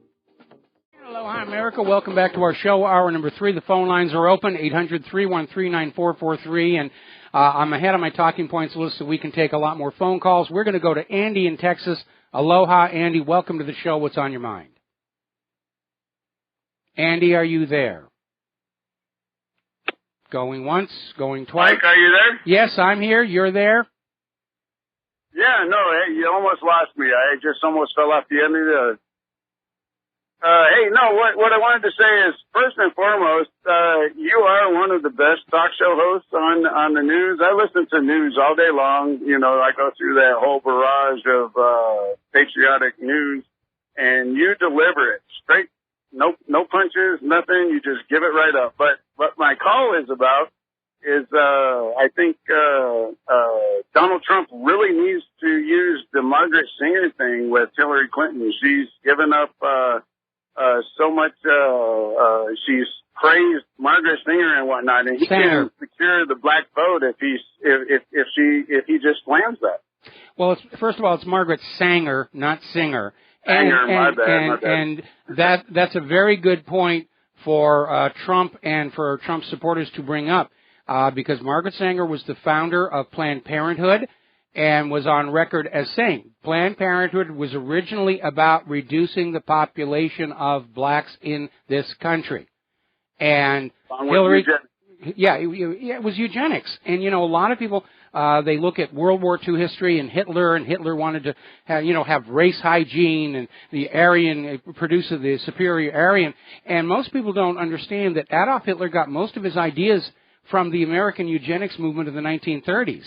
Aloha, America. Welcome back to our show, hour number 3. The phone lines are open, 800-313-9443, and I'm ahead on my talking points list so we can take a lot more phone calls. We're going to go to Andy in Texas. Aloha, Andy. Welcome to the show. What's on your mind? Andy, are you there? Going once, going twice. Mike, are you there? Yes, I'm here. You're there? Yeah, no, hey, you almost lost me. I just almost fell off the end of the... hey, no, what I wanted to say is, first and foremost, you are one of the best talk show hosts on the news. I listen to news all day long. You know, I go through that whole barrage of patriotic news, and you deliver it straight. No punches, nothing. You just give it right up. But what my call is about is I think Donald Trump really needs to use the Margaret Sanger thing with Hillary Clinton. She's given up so much. She's praised Margaret Sanger and whatnot, and he can't secure the black vote if he just slams that. Well, first of all, it's Margaret Sanger, not Singer. My bad. And that's a very good point for Trump and for Trump supporters to bring up, because Margaret Sanger was the founder of Planned Parenthood and was on record as saying Planned Parenthood was originally about reducing the population of blacks in this country. And Hillary, it was eugenics. And, you know, a lot of people, they look at World War II history and Hitler wanted to have race hygiene and the Aryan, produce the superior Aryan. And most people don't understand that Adolf Hitler got most of his ideas from the American eugenics movement of the 1930s.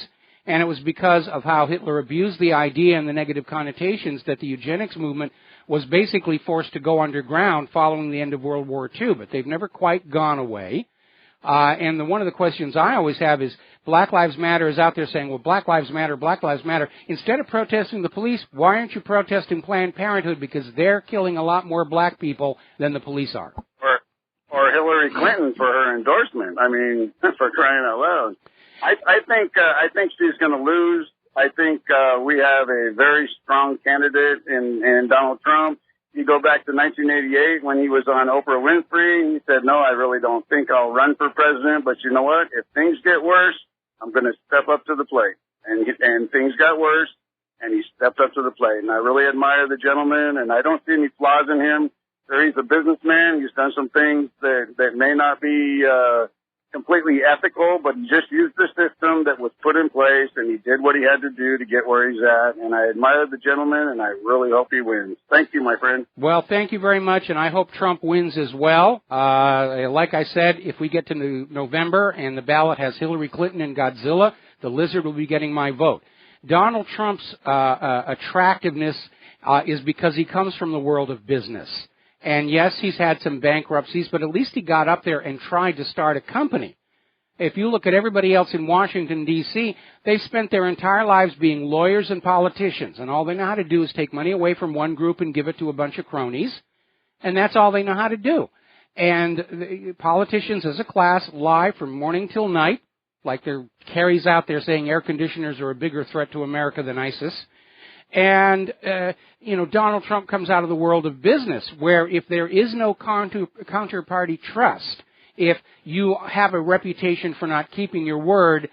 And it was because of how Hitler abused the idea and the negative connotations that the eugenics movement was basically forced to go underground following the end of World War II. But they've never quite gone away. And one of the questions I always have is, Black Lives Matter is out there saying, well, Black Lives Matter, Black Lives Matter. Instead of protesting the police, why aren't you protesting Planned Parenthood? Because they're killing a lot more black people than the police are. Or Hillary Clinton for her endorsement. I mean, for crying out loud. I think she's going to lose. I think we have a very strong candidate in Donald Trump. You go back to 1988 when he was on Oprah Winfrey. He said, no, I really don't think I'll run for president. But you know what? If things get worse, I'm going to step up to the plate. And things got worse, and he stepped up to the plate. And I really admire the gentleman, and I don't see any flaws in him. Sure, he's a businessman. He's done some things that may not be completely ethical, but he just used the system that was put in place, and he did what he had to do to get where he's at. And I admire the gentleman, and I really hope he wins. Thank you, my friend. Well, thank you very much, and I hope Trump wins as well. Like I said, if we get to November and the ballot has Hillary Clinton and Godzilla, the lizard will be getting my vote. Donald Trump's attractiveness is because he comes from the world of business. And yes, he's had some bankruptcies, but at least he got up there and tried to start a company. If you look at everybody else in Washington, D.C., they've spent their entire lives being lawyers and politicians, and all they know how to do is take money away from one group and give it to a bunch of cronies, and that's all they know how to do. And the politicians as a class lie from morning till night, like there Kerry's out there saying air conditioners are a bigger threat to America than ISIS. And, Donald Trump comes out of the world of business, where if there is no counterparty trust, if you have a reputation for not keeping your word,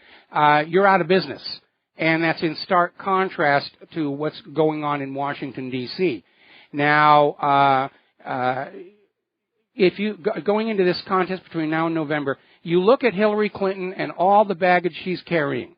you're out of business. And that's in stark contrast to what's going on in Washington, D.C. Now, if you, going into this contest between now and November, you look at Hillary Clinton and all the baggage she's carrying.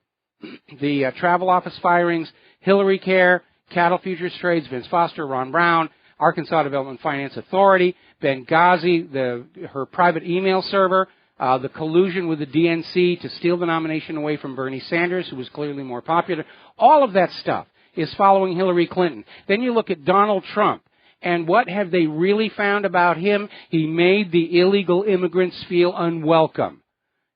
The travel office firings, Hillary Care, Cattle Futures Trades, Vince Foster, Ron Brown, Arkansas Development Finance Authority, Benghazi, her private email server, the collusion with the DNC to steal the nomination away from Bernie Sanders, who was clearly more popular. All of that stuff is following Hillary Clinton. Then you look at Donald Trump, and what have they really found about him? He made the illegal immigrants feel unwelcome.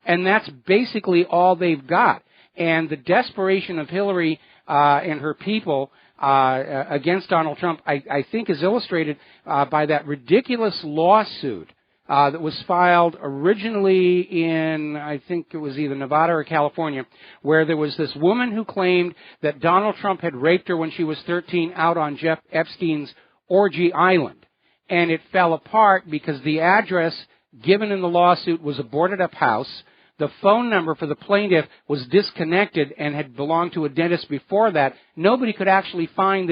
And that's basically all they've got. And the desperation of Hillary and her people against Donald Trump, I think, is illustrated by that ridiculous lawsuit that was filed originally in, I think it was either Nevada or California, where there was this woman who claimed that Donald Trump had raped her when she was 13 out on Jeff Epstein's Orgy Island. And it fell apart because the address given in the lawsuit was a boarded-up house. The phone number for the plaintiff was disconnected and had belonged to a dentist before that. Nobody could actually find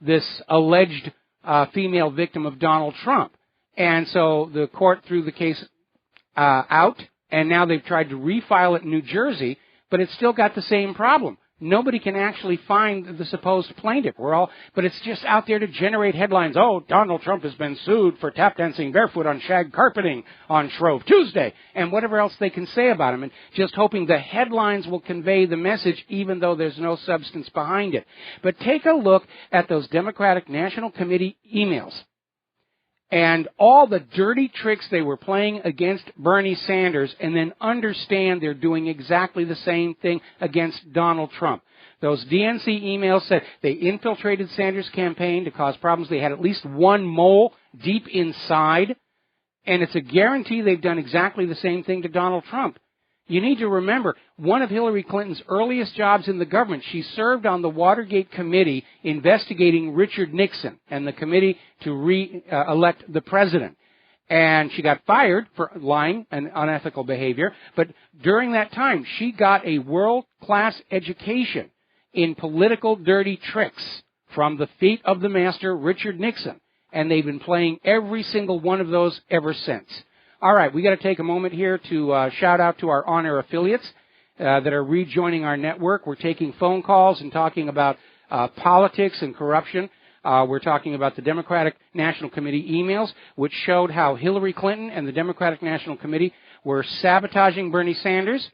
this alleged female victim of Donald Trump. And so the court threw the case out, and now they've tried to refile it in New Jersey, but it's still got the same problem. Nobody can actually find the supposed plaintiff. But it's just out there to generate headlines. Oh, Donald Trump has been sued for tap dancing barefoot on shag carpeting on Shrove Tuesday, and whatever else they can say about him, and just hoping the headlines will convey the message, even though there's no substance behind it. But take a look at those Democratic National Committee emails and all the dirty tricks they were playing against Bernie Sanders, and then understand they're doing exactly the same thing against Donald Trump. Those DNC emails said they infiltrated Sanders' campaign to cause problems. They had at least one mole deep inside, and it's a guarantee they've done exactly the same thing to Donald Trump. You need to remember, one of Hillary Clinton's earliest jobs in the government, she served on the Watergate Committee investigating Richard Nixon and the committee to re-elect the president. And she got fired for lying and unethical behavior, but during that time, she got a world-class education in political dirty tricks from the feet of the master, Richard Nixon. And they've been playing every single one of those ever since. All right, we got to take a moment here to shout out to our on-air affiliates that are rejoining our network. We're taking phone calls and talking about politics and corruption. We're talking about the Democratic National Committee emails, which showed how Hillary Clinton and the Democratic National Committee were sabotaging Bernie Sanders,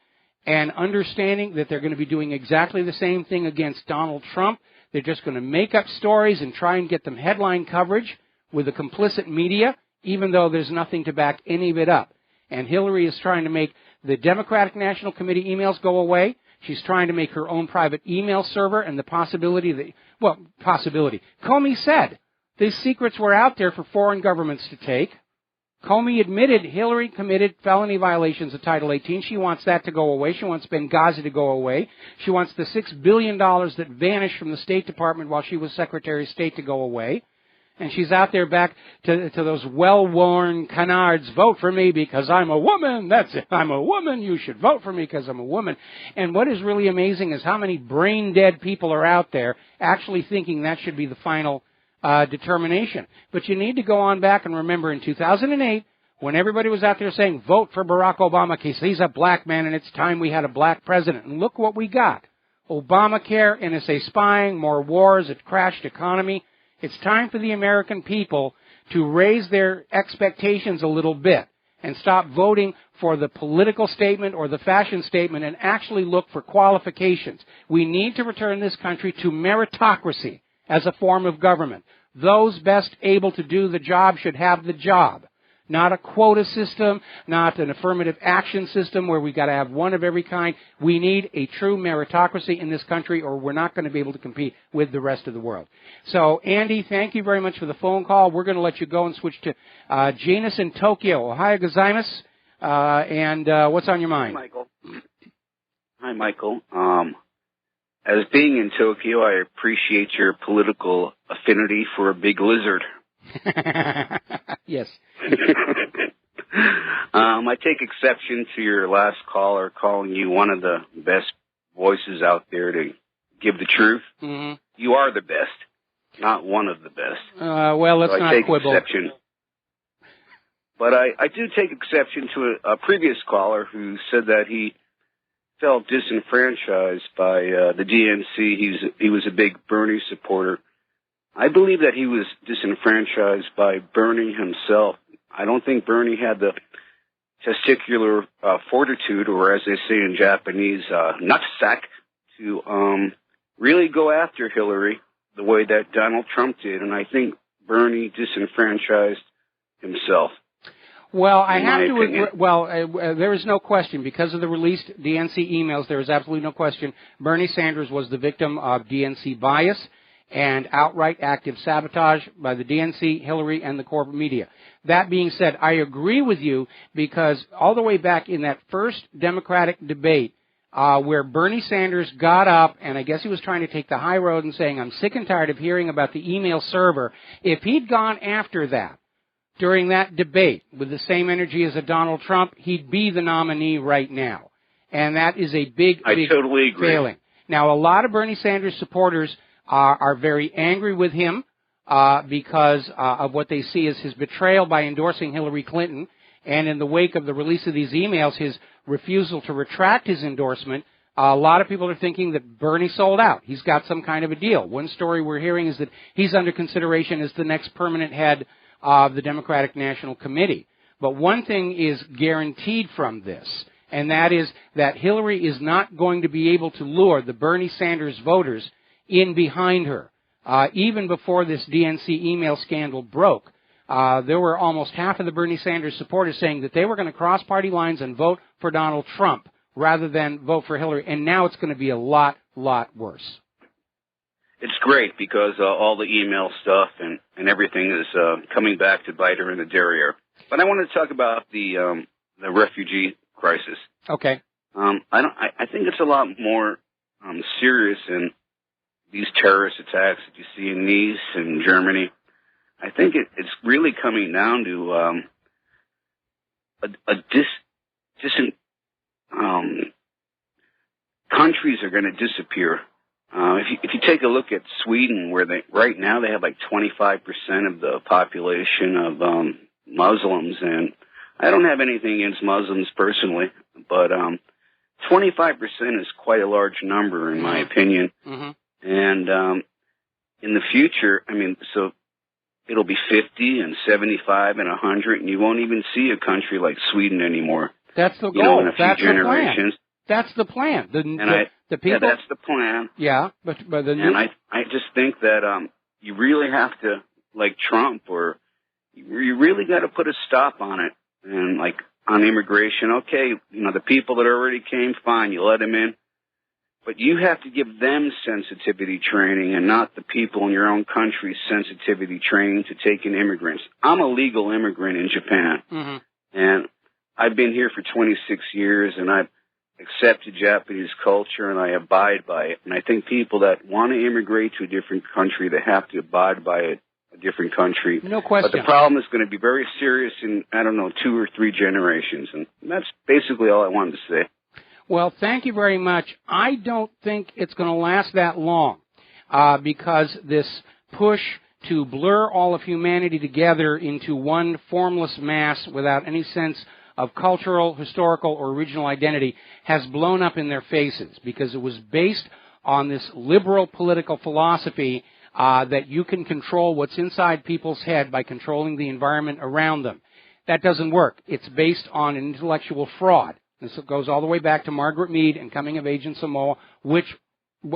and understanding that they're going to be doing exactly the same thing against Donald Trump. They're just going to make up stories and try and get them headline coverage with the complicit media, even though there's nothing to back any of it up. And Hillary is trying to make the Democratic National Committee emails go away. She's trying to make her own private email server, and the possibility Comey said these secrets were out there for foreign governments to take. Comey admitted Hillary committed felony violations of Title 18. She wants that to go away. She wants Benghazi to go away. She wants the $6 billion that vanished from the State Department while she was Secretary of State to go away. And she's out there back to those well-worn canards, vote for me because I'm a woman. That's it. I'm a woman. You should vote for me because I'm a woman. And what is really amazing is how many brain-dead people are out there actually thinking that should be the final determination. But you need to go on back and remember in 2008, when everybody was out there saying, vote for Barack Obama because he's a black man and it's time we had a black president. And look what we got. Obamacare, NSA spying, more wars, a crashed economy. It's time for the American people to raise their expectations a little bit and stop voting for the political statement or the fashion statement and actually look for qualifications. We need to return this country to meritocracy as a form of government. Those best able to do the job should have the job. Not a quota system, not an affirmative action system where we've got to have one of every kind. We need a true meritocracy in this country, or we're not going to be able to compete with the rest of the world. So, Andy, thank you very much for the phone call. We're going to let you go and switch to Janus in Tokyo. Ohio gozaimasu. And what's on your mind? Michael. Hi, Michael. As being in Tokyo, I appreciate your political affinity for a big lizard. Yes. I take exception to your last caller calling you one of the best voices out there to give the truth. Mm-hmm. You are the best, not one of the best. Well, let's not quibble. Exception. But I do take exception to a previous caller who said that he felt disenfranchised by the DNC. He was a big Bernie supporter. I believe that he was disenfranchised by Bernie himself. I don't think Bernie had the testicular fortitude, or as they say in Japanese, nutsack, to really go after Hillary the way that Donald Trump did. And I think Bernie disenfranchised himself. Well, I have to. There is no question because of the released DNC emails. There is absolutely no question. Bernie Sanders was the victim of DNC bias and outright active sabotage by the DNC, Hillary, and the corporate media. That being said, I agree with you because all the way back in that first Democratic debate, where Bernie Sanders got up, and I guess he was trying to take the high road and saying, "I'm sick and tired of hearing about the email server." If he'd gone after that during that debate with the same energy as a Donald Trump, he'd be the nominee right now. And that is a big totally agree. Failing. Now, a lot of Bernie Sanders supporters are very angry with him because of what they see as his betrayal by endorsing Hillary Clinton. And in the wake of the release of these emails, his refusal to retract his endorsement, a lot of people are thinking that Bernie sold out. He's got some kind of a deal. One story we're hearing is that he's under consideration as the next permanent head of the Democratic National Committee. But one thing is guaranteed from this, and that is that Hillary is not going to be able to lure the Bernie Sanders voters in behind her. Even before this DNC email scandal broke, there were almost half of the Bernie Sanders supporters saying that they were going to cross party lines and vote for Donald Trump rather than vote for Hillary. And now it's going to be a lot worse. It's great because all the email stuff and everything is coming back to bite her in the derriere. But I want to talk about the refugee crisis. Okay. I think it's a lot more serious than these terrorist attacks that you see in Nice and Germany. I think it's really coming down to countries are going to disappear. If you take a look at Sweden, where right now they have like 25% of the population of Muslims, and I don't have anything against Muslims personally, but 25% is quite a large number in my opinion. Mm-hmm. And in the future, I mean, so it'll be 50 and 75 and 100, and you won't even see a country like Sweden anymore. That's the goal. You know, in a few That's generations. That's the plan. The people. Yeah, that's the plan. Yeah, but and I just think that you really have to, like Trump, or you really got to put a stop on it. And like on immigration, okay, you know, the people that already came, fine, you let them in. But you have to give them sensitivity training and not the people in your own country sensitivity training to take in immigrants. I'm a legal immigrant in Japan, mm-hmm. and I've been here for 26 years, and I've accepted Japanese culture, and I abide by it. And I think people that want to immigrate to a different country, they have to abide by it, a different country. No question. But the problem is going to be very serious in, 2 or 3 generations. And that's basically all I wanted to say. Well, thank you very much. I don't think it's going to last that long because this push to blur all of humanity together into one formless mass without any sense of cultural, historical, or regional identity has blown up in their faces because it was based on this liberal political philosophy that you can control what's inside people's head by controlling the environment around them. That doesn't work. It's based on an intellectual fraud. This goes all the way back to Margaret Mead and Coming of Age in Samoa, which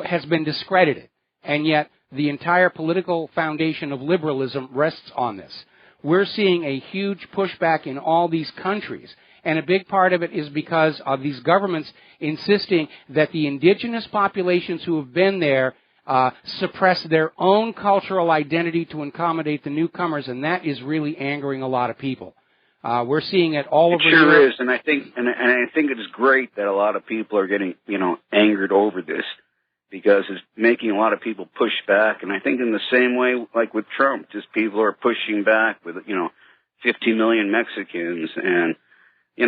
has been discredited. And yet the entire political foundation of liberalism rests on this. We're seeing a huge pushback in all these countries. And a big part of it is because of these governments insisting that the indigenous populations who have been there suppress their own cultural identity to accommodate the newcomers, and that is really angering a lot of people. We're seeing it all over It sure Europe. is, and I think it is great that a lot of people are getting, angered over this, because it's making a lot of people push back. And I think in the same way, like with Trump, just people are pushing back with, 50 million Mexicans. And,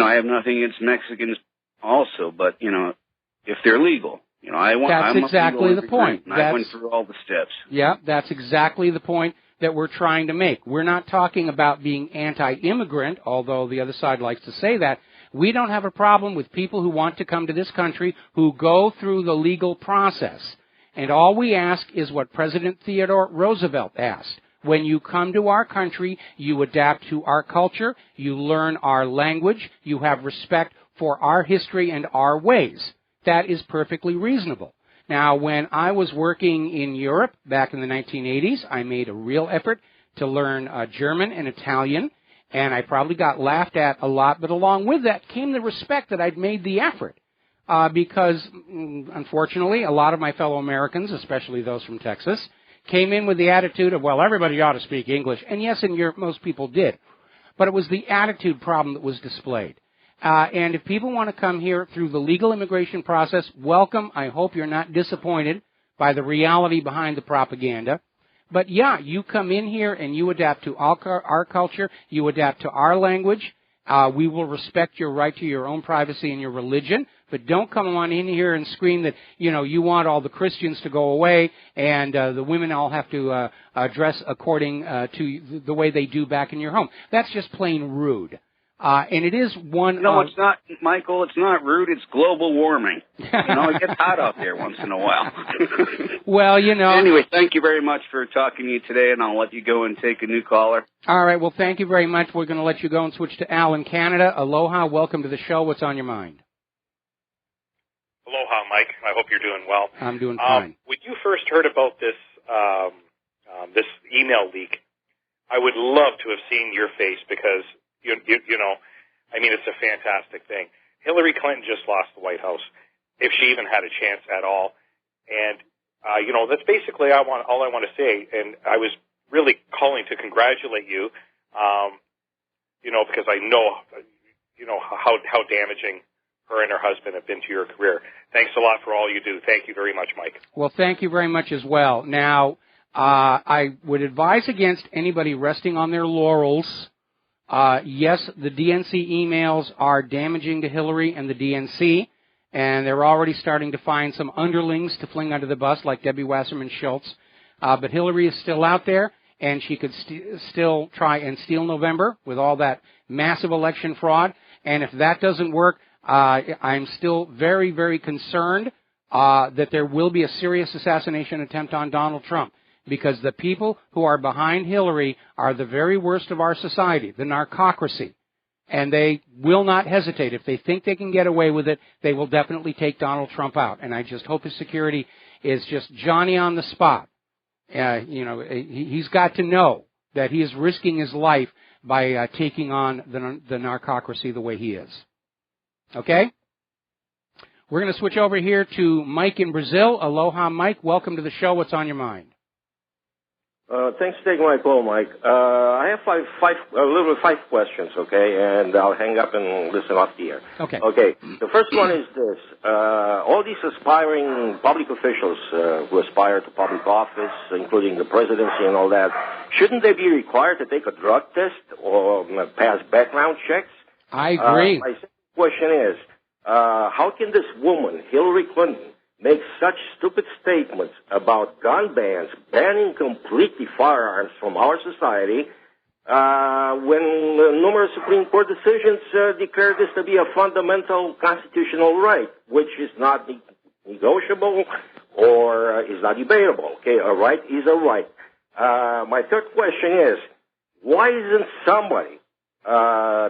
I have nothing against Mexicans also, but, if they're legal, That's exactly the point. I went through all the steps. Yeah, that's exactly the point that we're trying to make. We're not talking about being anti-immigrant, although the other side likes to say that. We don't have a problem with people who want to come to this country who go through the legal process. And all we ask is what President Theodore Roosevelt asked. When you come to our country, you adapt to our culture, you learn our language, you have respect for our history and our ways. That is perfectly reasonable. Now, when I was working in Europe back in the 1980s, I made a real effort to learn German and Italian, and I probably got laughed at a lot, but along with that came the respect that I'd made the effort. Because, unfortunately, a lot of my fellow Americans, especially those from Texas, came in with the attitude of, well, everybody ought to speak English. And yes, in Europe, most people did. But it was the attitude problem that was displayed. And if people want to come here through the legal immigration process, welcome. I hope you're not disappointed by the reality behind the propaganda. But yeah, you come in here and you adapt to our culture, you adapt to our language. We will respect your right to your own privacy and your religion, but don't come on in here and scream that, you want all the Christians to go away and the women all have to dress according to the way they do back in your home. That's just plain rude. And it is one No, it's not, Michael, it's not rude, it's global warming. It gets hot out there once in a while. Well, Anyway, thank you very much for talking to you today, and I'll let you go and take a new caller. All right, well, thank you very much. We're going to let you go and switch to Al in Canada. Aloha, welcome to the show. What's on your mind? Aloha, Mike. I hope you're doing well. I'm doing fine. When you first heard about this this email leak, I would love to have seen your face because, it's a fantastic thing. Hillary Clinton just lost the White House, if she even had a chance at all. And, that's basically all I want to say. And I was really calling to congratulate you, because I know, how damaging her and her husband have been to your career. Thanks a lot for all you do. Thank you very much, Mike. Well, thank you very much as well. Now, I would advise against anybody resting on their laurels. Yes, the DNC emails are damaging to Hillary and the DNC, and they're already starting to find some underlings to fling under the bus, like Debbie Wasserman Schultz. But Hillary is still out there, and she could still try and steal November with all that massive election fraud. And if that doesn't work, I'm still very, very concerned that there will be a serious assassination attempt on Donald Trump, because the people who are behind Hillary are the very worst of our society, the narcocracy. And they will not hesitate. If they think they can get away with it, they will definitely take Donald Trump out. And I just hope his security is just Johnny on the spot. He's got to know that he is risking his life by taking on the narcocracy the way he is. Okay? We're going to switch over here to Mike in Brazil. Aloha, Mike. Welcome to the show. What's on your mind? Thanks for taking my call, Mike. I have five questions, okay, and I'll hang up and listen off the air. Okay. Okay. The first one is this. All these aspiring public officials who aspire to public office, including the presidency and all that, shouldn't they be required to take a drug test or pass background checks? I agree. My second question is, how can this woman, Hillary Clinton, make such stupid statements about gun bans, banning completely firearms from our society, when numerous Supreme Court decisions declare this to be a fundamental constitutional right, which is not negotiable or is not debatable. Okay, a right is a right. My third question is, why isn't somebody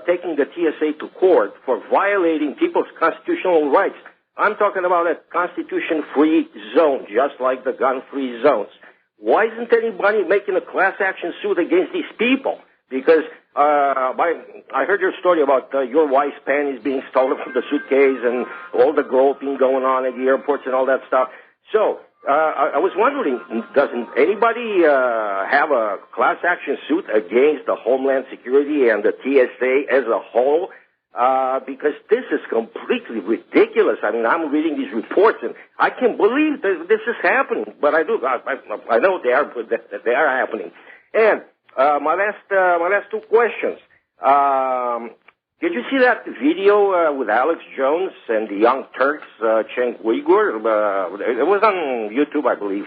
taking the TSA to court for violating people's constitutional rights? I'm talking about a constitution-free zone, just like the gun-free zones. Why isn't anybody making a class action suit against these people? Because I heard your story about your wife's panties being stolen from the suitcase and all the groping going on at the airports and all that stuff. So I was wondering, doesn't anybody have a class action suit against the Homeland Security and the TSA as a whole? Because this is completely ridiculous. I mean, I'm reading these reports, and I can't believe that this is happening. But I do. I know they are happening. And my last two questions. Did you see that video with Alex Jones and the Young Turks, Cenk Uygur? It was on YouTube, I believe.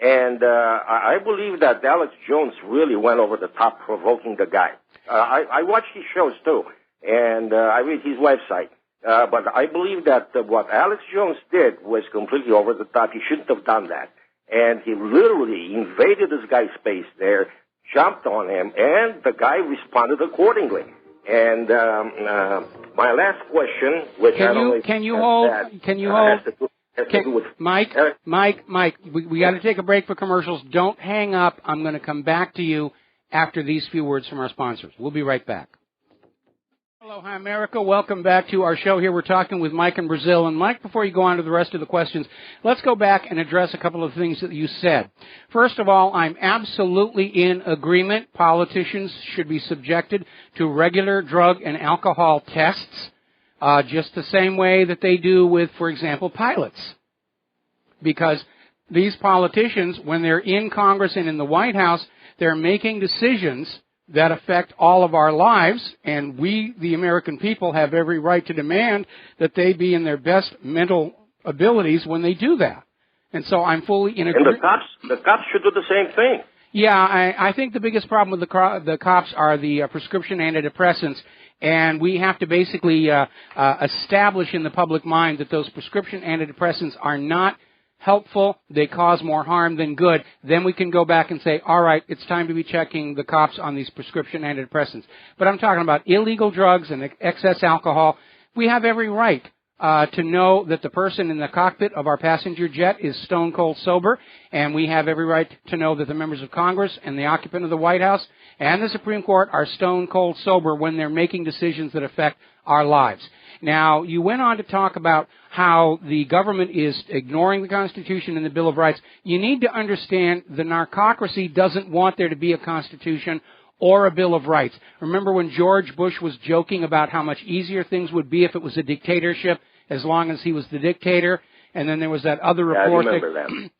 And I believe that Alex Jones really went over the top, provoking the guy. I watch his shows, too, and I read his website. But I believe that what Alex Jones did was completely over the top. He shouldn't have done that. And he literally invaded this guy's space there, jumped on him, and the guy responded accordingly. And my last question, which can you hold? Mike, we got to take a break for commercials. Don't hang up. I'm going to come back to you after these few words from our sponsors. We'll be right back. Aloha, America. Welcome back to our show here. We're talking with Mike in Brazil. And, Mike, before you go on to the rest of the questions, let's go back and address a couple of things that you said. First of all, I'm absolutely in agreement. Politicians should be subjected to regular drug and alcohol tests, just the same way that they do with, for example, pilots. Because these politicians, when they're in Congress and in the White House, they're making decisions that affect all of our lives, and we, the American people, have every right to demand that they be in their best mental abilities when they do that. And so I'm fully in agreement. And the cops should do the same thing. Yeah, I think the biggest problem with the cops are the prescription antidepressants, and we have to basically establish in the public mind that those prescription antidepressants are not helpful, they cause more harm than good. Then we can go back and say, all right, it's time to be checking the cops on these prescription antidepressants. But I'm talking about illegal drugs and excess alcohol. We have every right to know that the person in the cockpit of our passenger jet is stone cold sober, and we have every right to know that the members of Congress and the occupant of the White House and the Supreme Court are stone cold sober when they're making decisions that affect our lives. Now, you went on to talk about how the government is ignoring the Constitution and the Bill of Rights. You need to understand the narcocracy doesn't want there to be a Constitution or a Bill of Rights. Remember when George Bush was joking about how much easier things would be if it was a dictatorship as long as he was the dictator? And then there was that other report,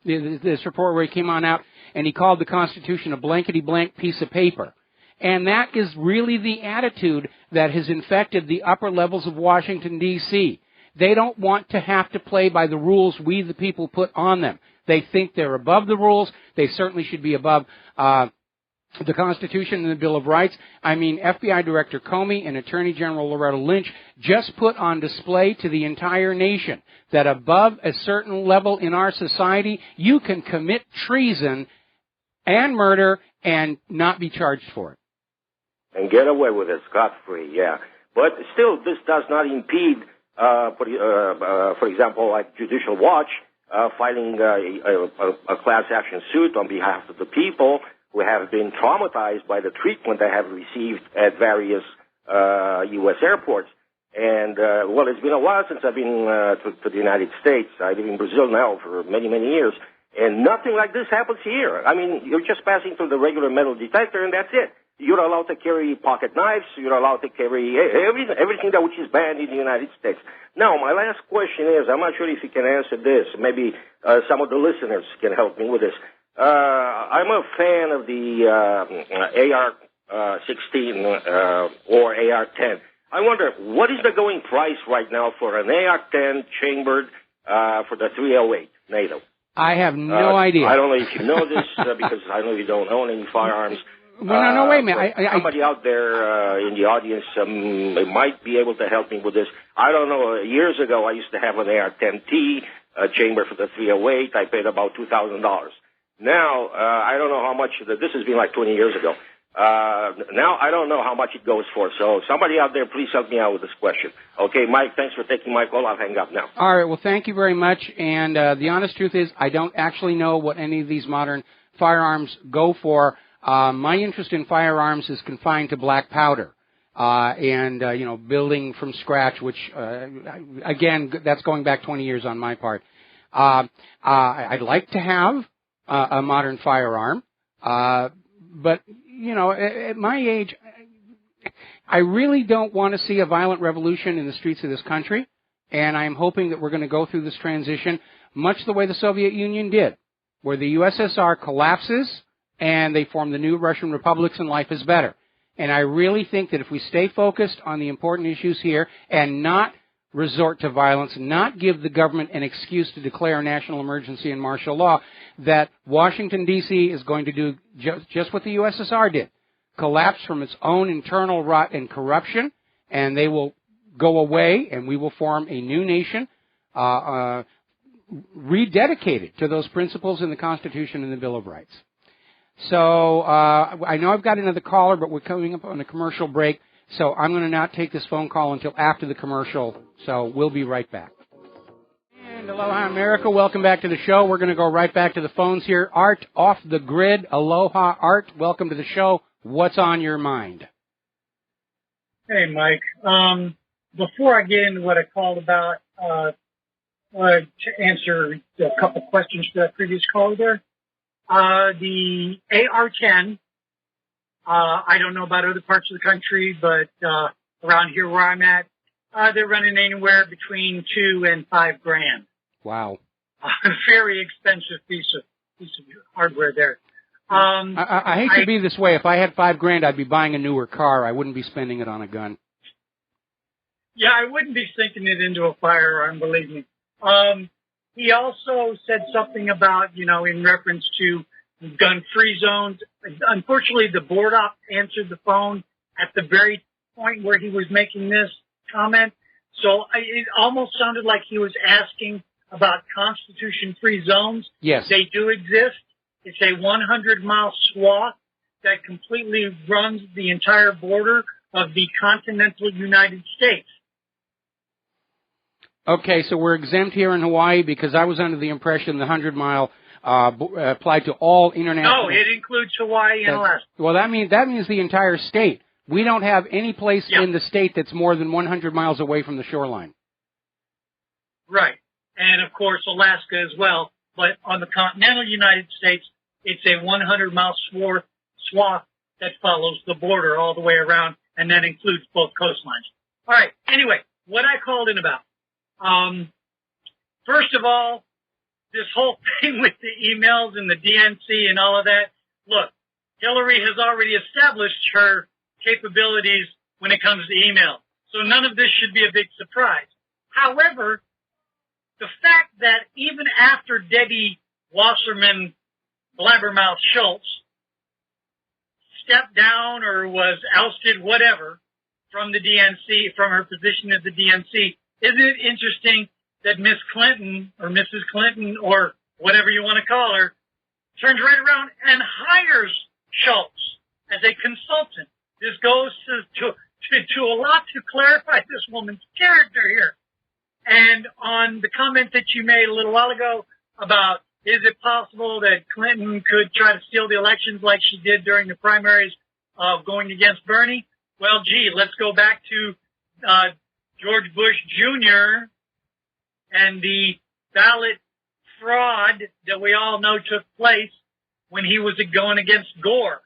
this report where he came on out and he called the Constitution a blankety-blank piece of paper. And that is really the attitude that has infected the upper levels of Washington, D.C. They don't want to have to play by the rules we, the people, put on them. They think they're above the rules. They certainly should be above the Constitution and the Bill of Rights. I mean, FBI Director Comey and Attorney General Loretta Lynch just put on display to the entire nation that above a certain level in our society, you can commit treason and murder and not be charged for it. And get away with it scot-free, yeah. But still, this does not impede, for example, like Judicial Watch filing a class action suit on behalf of the people who have been traumatized by the treatment they have received at various U.S. airports. And, well, it's been a while since I've been to the United States. I live in Brazil now for many, many years. And nothing like this happens here. I mean, you're just passing through the regular metal detector, and that's it. You're allowed to carry pocket knives. You're allowed to carry everything that which is banned in the United States. Now, my last question is, I'm not sure if you can answer this. Maybe some of the listeners can help me with this. I'm a fan of the AR-16 or AR-10. I wonder, what is the going price right now for an AR-10 chambered for the 308 NATO? I have no idea. I don't know if you know this because I know you don't own any firearms. Well, no, wait a minute. Somebody out there in the audience might be able to help me with this. I don't know. Years ago, I used to have an AR-10T chamber for the 308. I paid about $2,000. Now, I don't know how much. This has been like 20 years ago. Now, I don't know how much it goes for. So somebody out there, please help me out with this question. Okay, Mike, thanks for taking my call. I'll hang up now. All right. Well, thank you very much. And the honest truth is I don't actually know what any of these modern firearms go for. My interest in firearms is confined to black powder and building from scratch, which, again, that's going back 20 years on my part. I'd like to have a modern firearm, but, you know, at my age, I really don't want to see a violent revolution in the streets of this country, and I'm hoping that we're going to go through this transition much the way the Soviet Union did, where the USSR collapses and they form the new Russian republics and life is better. And I really think that if we stay focused on the important issues here and not resort to violence, not give the government an excuse to declare a national emergency and martial law, that Washington, D.C. is going to do just what the USSR did, collapse from its own internal rot and corruption, and they will go away, and we will form a new nation rededicated to those principles in the Constitution and the Bill of Rights. So I know I've got another caller, but we're coming up on a commercial break, so I'm going to not take this phone call until after the commercial, so we'll be right back. And aloha, America. Welcome back to the show. We're going to go right back to the phones here. Art off the grid. Aloha, Art. Welcome to the show. What's on your mind? Hey, Mike. Before I get into what I called about, to answer a couple questions for that previous caller there. The AR-10, I don't know about other parts of the country, but around here where I'm at, they're running anywhere between $2,000 and $5,000. Wow. Very expensive piece of hardware there. I hate to be this way. If I had $5,000, I'd be buying a newer car. I wouldn't be spending it on a gun. Yeah, I wouldn't be sinking it into a firearm, believe me. He also said something about, you know, in reference to gun-free zones. Unfortunately, the board op answered the phone at the very point where he was making this comment. So it almost sounded like he was asking about Constitution-free zones. Yes. They do exist. It's a 100-mile swath that completely runs the entire border of the continental United States. Okay, so we're exempt here in Hawaii because I was under the impression the 100-mile applied to all international. No, it includes Hawaii and Alaska. Well, that means the entire state. We don't have any place in the state that's more than 100 miles away from the shoreline. Right, and of course Alaska as well. But on the continental United States, it's a 100-mile swath that follows the border all the way around, and that includes both coastlines. All right. Anyway, what I called in about. First of all, this whole thing with the emails and the DNC and all of that, look, Hillary has already established her capabilities when it comes to email. So none of this should be a big surprise. However, the fact that even after Debbie Wasserman Blabbermouth Schultz stepped down or was ousted, whatever, from the DNC, from her position at the DNC, isn't it interesting that Miss Clinton or Mrs. Clinton or whatever you want to call her turns right around and hires Schultz as a consultant? This goes to a lot to clarify this woman's character here. And on the comment that you made a little while ago about is it possible that Clinton could try to steal the elections like she did during the primaries of going against Bernie? Well, gee, let's go back to George Bush Jr. and the ballot fraud that we all know took place when he was going against Gore.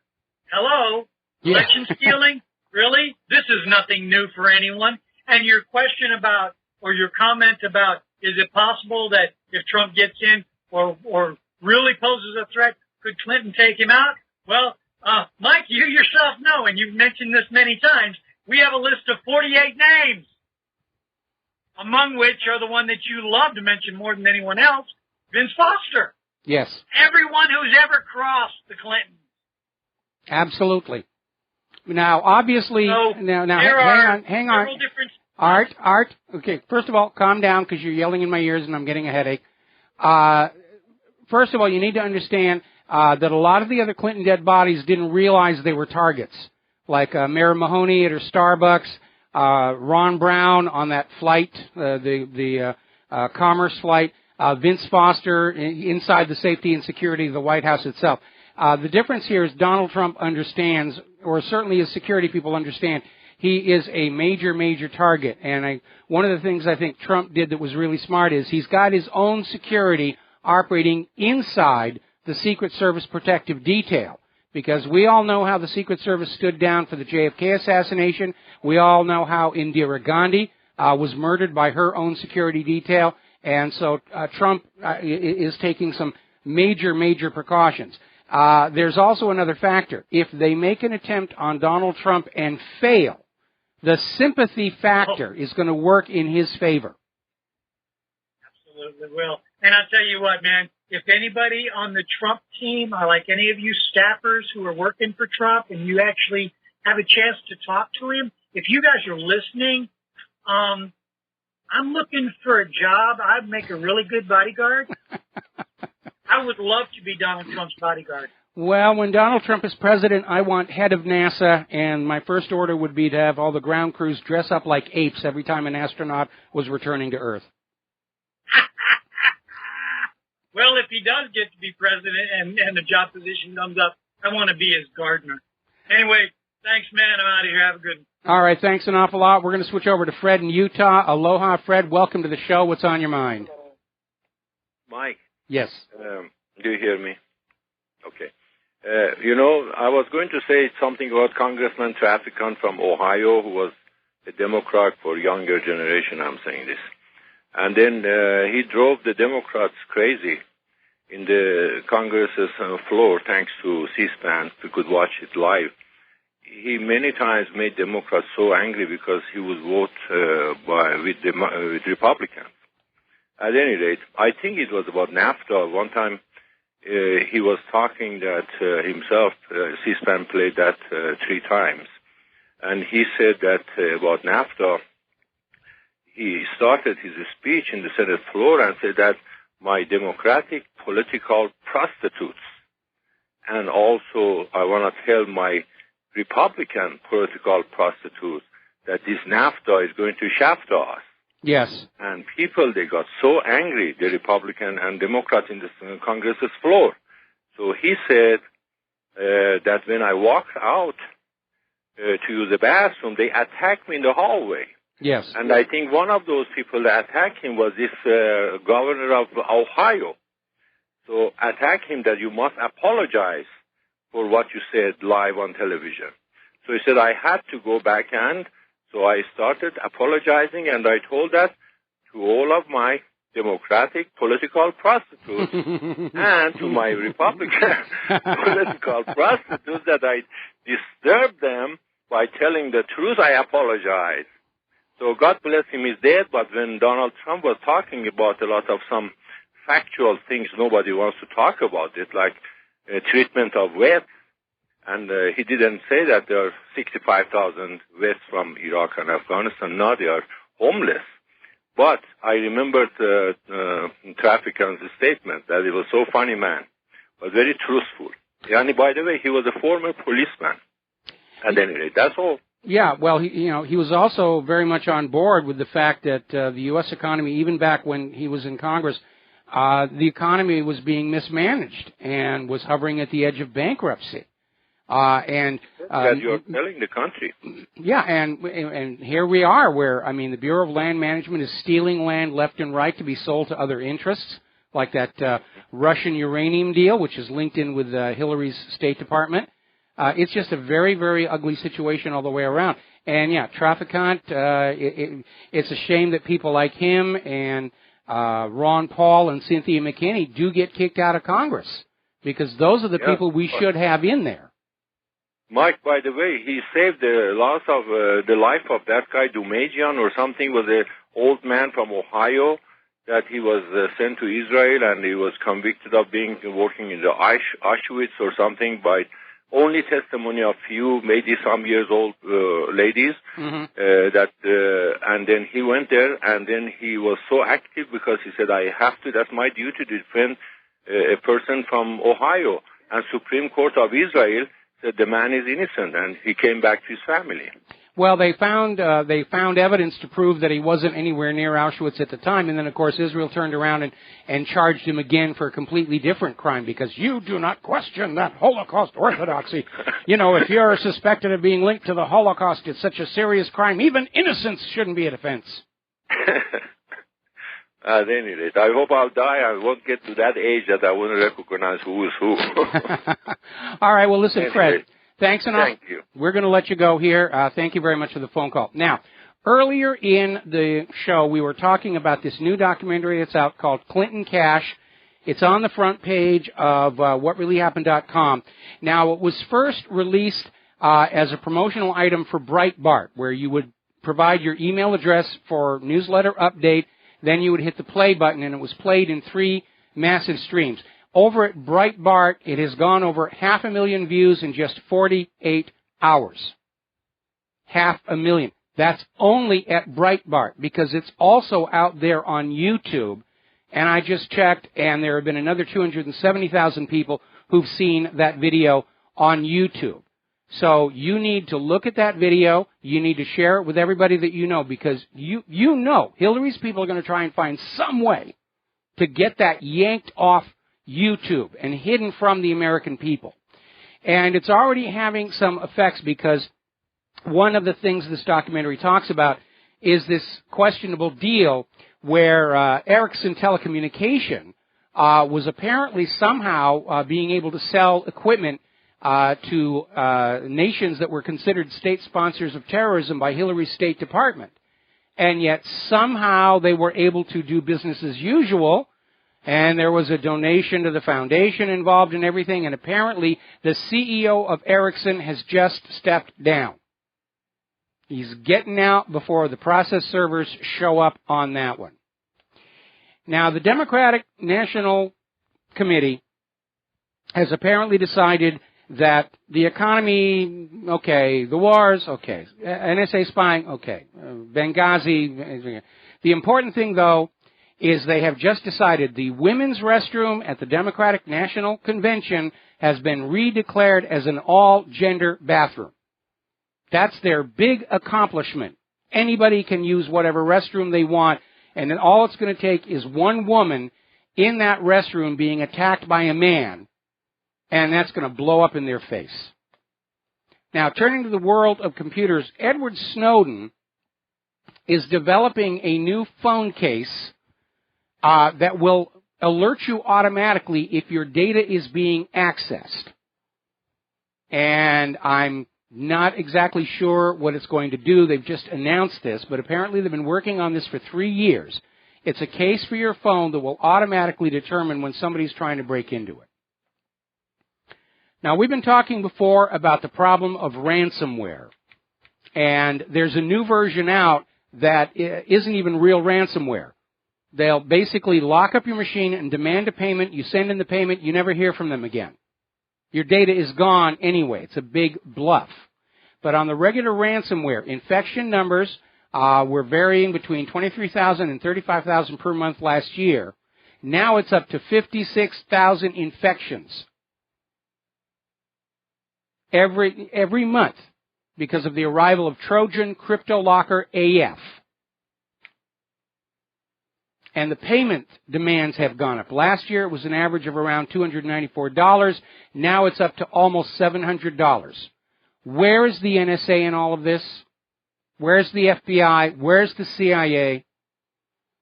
Hello? Yeah. Election stealing? Really? This is nothing new for anyone. And your question about, or your comment about, is it possible that if Trump gets in or really poses a threat, could Clinton take him out? Well, Mike, you yourself know, and you've mentioned this many times, we have a list of 48 names, among which are the one that you love to mention more than anyone else, Vince Foster. Yes. Everyone who's ever crossed the Clintons. Absolutely. Now, obviously, So hang on. Art, okay, first of all, calm down because you're yelling in my ears and I'm getting a headache. First of all, you need to understand that a lot of the other Clinton dead bodies didn't realize they were targets, like Mayor Mahoney at her Starbucks, Ron Brown on that flight, the Commerce flight, Vince Foster inside the safety and security of the White House itself. The difference here is Donald Trump understands, or certainly his security people understand, he is a major, major target. And one of the things I think Trump did that was really smart is he's got his own security operating inside the Secret Service protective detail. Because we all know how the Secret Service stood down for the JFK assassination. We all know how Indira Gandhi was murdered by her own security detail. And so Trump is taking some major, major precautions. There's also another factor. If they make an attempt on Donald Trump and fail, the sympathy factor is going to work in his favor. Absolutely will. And I'll tell you what, man, if anybody on the Trump team, or like any of you staffers who are working for Trump and you actually have a chance to talk to him, if you guys are listening, I'm looking for a job. I'd make a really good bodyguard. I would love to be Donald Trump's bodyguard. Well, when Donald Trump is president, I want head of NASA, and my first order would be to have all the ground crews dress up like apes every time an astronaut was returning to Earth. Well, if he does get to be president and the job position comes up, I want to be his gardener. Anyway, thanks, man. I'm out of here. Have a good one. All right, thanks an awful lot. We're going to switch over to Fred in Utah. Aloha, Fred. Welcome to the show. What's on your mind? Mike. Yes. Do you hear me? Okay. I was going to say something about Congressman Traficant from Ohio, who was a Democrat for younger generation. I'm saying this. And then he drove the Democrats crazy in the Congress's floor, thanks to C-SPAN. We could watch it live. He many times made Democrats so angry because he would vote with Republicans. At any rate, I think it was about NAFTA. One time he was talking that himself, C-SPAN played that 3 times. And he said that about NAFTA, he started his speech in the Senate floor and said that my Democratic political prostitutes, and also I want to tell my Republican political prostitutes that this NAFTA is going to shaft us. Yes. And people, they got so angry, the Republican and Democrats in the Congress's floor. So he said that when I walked out to use the bathroom, they attacked me in the hallway. Yes. And I think one of those people that attacked him was this governor of Ohio. So attack him that you must apologize for what you said live on television. So he said I had to go back, and so I started apologizing, and I told that to all of my Democratic political prostitutes and to my Republican political prostitutes that I disturbed them by telling the truth. I apologize. So God bless him, he's dead, but when Donald Trump was talking about a lot of some factual things, nobody wants to talk about it, like treatment of vets, and he didn't say that there are 65,000 vets from Iraq and Afghanistan. No, they are homeless. But I remembered Traficant's statement that he was so funny man, but very truthful. And by the way, he was a former policeman. At any rate, that's all. Yeah, well, he was also very much on board with the fact that the U.S. economy, even back when he was in Congress, the economy was being mismanaged and was hovering at the edge of bankruptcy. That you're telling the country. Yeah, and here we are, where the Bureau of Land Management is stealing land left and right to be sold to other interests, like that Russian uranium deal, which is linked in with Hillary's State Department. It's just a very, very ugly situation all the way around. And yeah, Traficant, it's a shame that people like him and Ron Paul and Cynthia McKinney do get kicked out of Congress, because those are the people we should have in there. Mike, by the way, he saved the life of that guy Dumajian or something, was an old man from Ohio that he was sent to Israel, and he was convicted of working in the Auschwitz or something by only testimony of few, maybe some years old ladies. And then he went there, and then he was so active because he said, I have to, that's my duty to defend a person from Ohio. And Supreme Court of Israel said the man is innocent, and he came back to his family. Well, they found evidence to prove that he wasn't anywhere near Auschwitz at the time, and then of course Israel turned around and charged him again for a completely different crime because you do not question that Holocaust orthodoxy. You know, if you're suspected of being linked to the Holocaust, it's such a serious crime. Even innocence shouldn't be a defense. At any rate, I hope I'll die. I won't get to that age that I won't recognize who is who. All right. Well, listen, anyway, Fred. Thanks enough. Thank you. We're going to let you go here. Thank you very much for the phone call. Now, earlier in the show, we were talking about this new documentary that's out called Clinton Cash. It's on the front page of WhatReallyHappened.com. Now, it was first released as a promotional item for Breitbart, where you would provide your email address for newsletter update. Then you would hit the play button, and it was played in 3 massive streams. Over at Breitbart, it has gone over 500,000 views in just 48 hours. 500,000. That's only at Breitbart, because it's also out there on YouTube. And I just checked, and there have been another 270,000 people who've seen that video on YouTube. So you need to look at that video. You need to share it with everybody that you know, because you know Hillary's people are going to try and find some way to get that yanked off YouTube and hidden from the American people. And it's already having some effects, because one of the things this documentary talks about is this questionable deal where Ericsson Telecommunication was apparently somehow being able to sell equipment to nations that were considered state sponsors of terrorism by Hillary's State Department. And yet somehow they were able to do business as usual, and there was a donation to the foundation involved in everything, and apparently the CEO of Ericsson has just stepped down. He's getting out before the process servers show up on that one. Now, the Democratic National Committee has apparently decided that the economy, okay, the wars, okay, NSA spying, okay, Benghazi. The important thing, though, is they have just decided the women's restroom at the Democratic National Convention has been redeclared as an all-gender bathroom. That's their big accomplishment. Anybody can use whatever restroom they want, and then all it's going to take is one woman in that restroom being attacked by a man, and that's going to blow up in their face. Now, turning to the world of computers, Edward Snowden is developing a new phone case that will alert you automatically if your data is being accessed. And I'm not exactly sure what it's going to do. They've just announced this, but apparently they've been working on this for 3 years. It's a case for your phone that will automatically determine when somebody's trying to break into it. Now, we've been talking before about the problem of ransomware, and there's a new version out that isn't even real ransomware. They'll basically lock up your machine and demand a payment. You send in the payment, you never hear from them again. Your data is gone anyway. It's a big bluff. But on the regular ransomware, infection numbers were varying between 23,000 and 35,000 per month last year. Now it's up to 56,000 infections every month because of the arrival of Trojan crypto locker AF. And the payment demands have gone up. Last year it was an average of around $294. Now it's up to almost $700. Where is the NSA in all of this? Where's the FBI? Where's the CIA?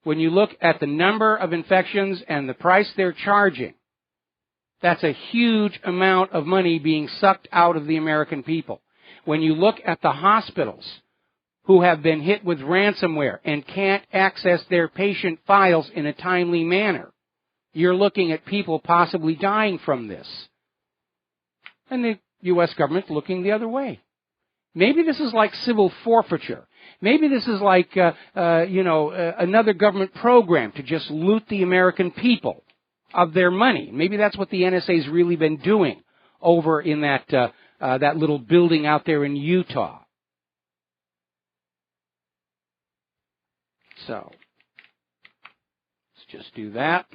When you look at the number of infections and the price they're charging, that's a huge amount of money being sucked out of the American people. When you look at the hospitals who have been hit with ransomware and can't access their patient files in a timely manner, you're looking at people possibly dying from this. And the U.S. government looking the other way. Maybe this is like civil forfeiture. Maybe this is like, another government program to just loot the American people of their money. Maybe that's what the NSA's really been doing over in that little building out there in Utah. So, let's just do that.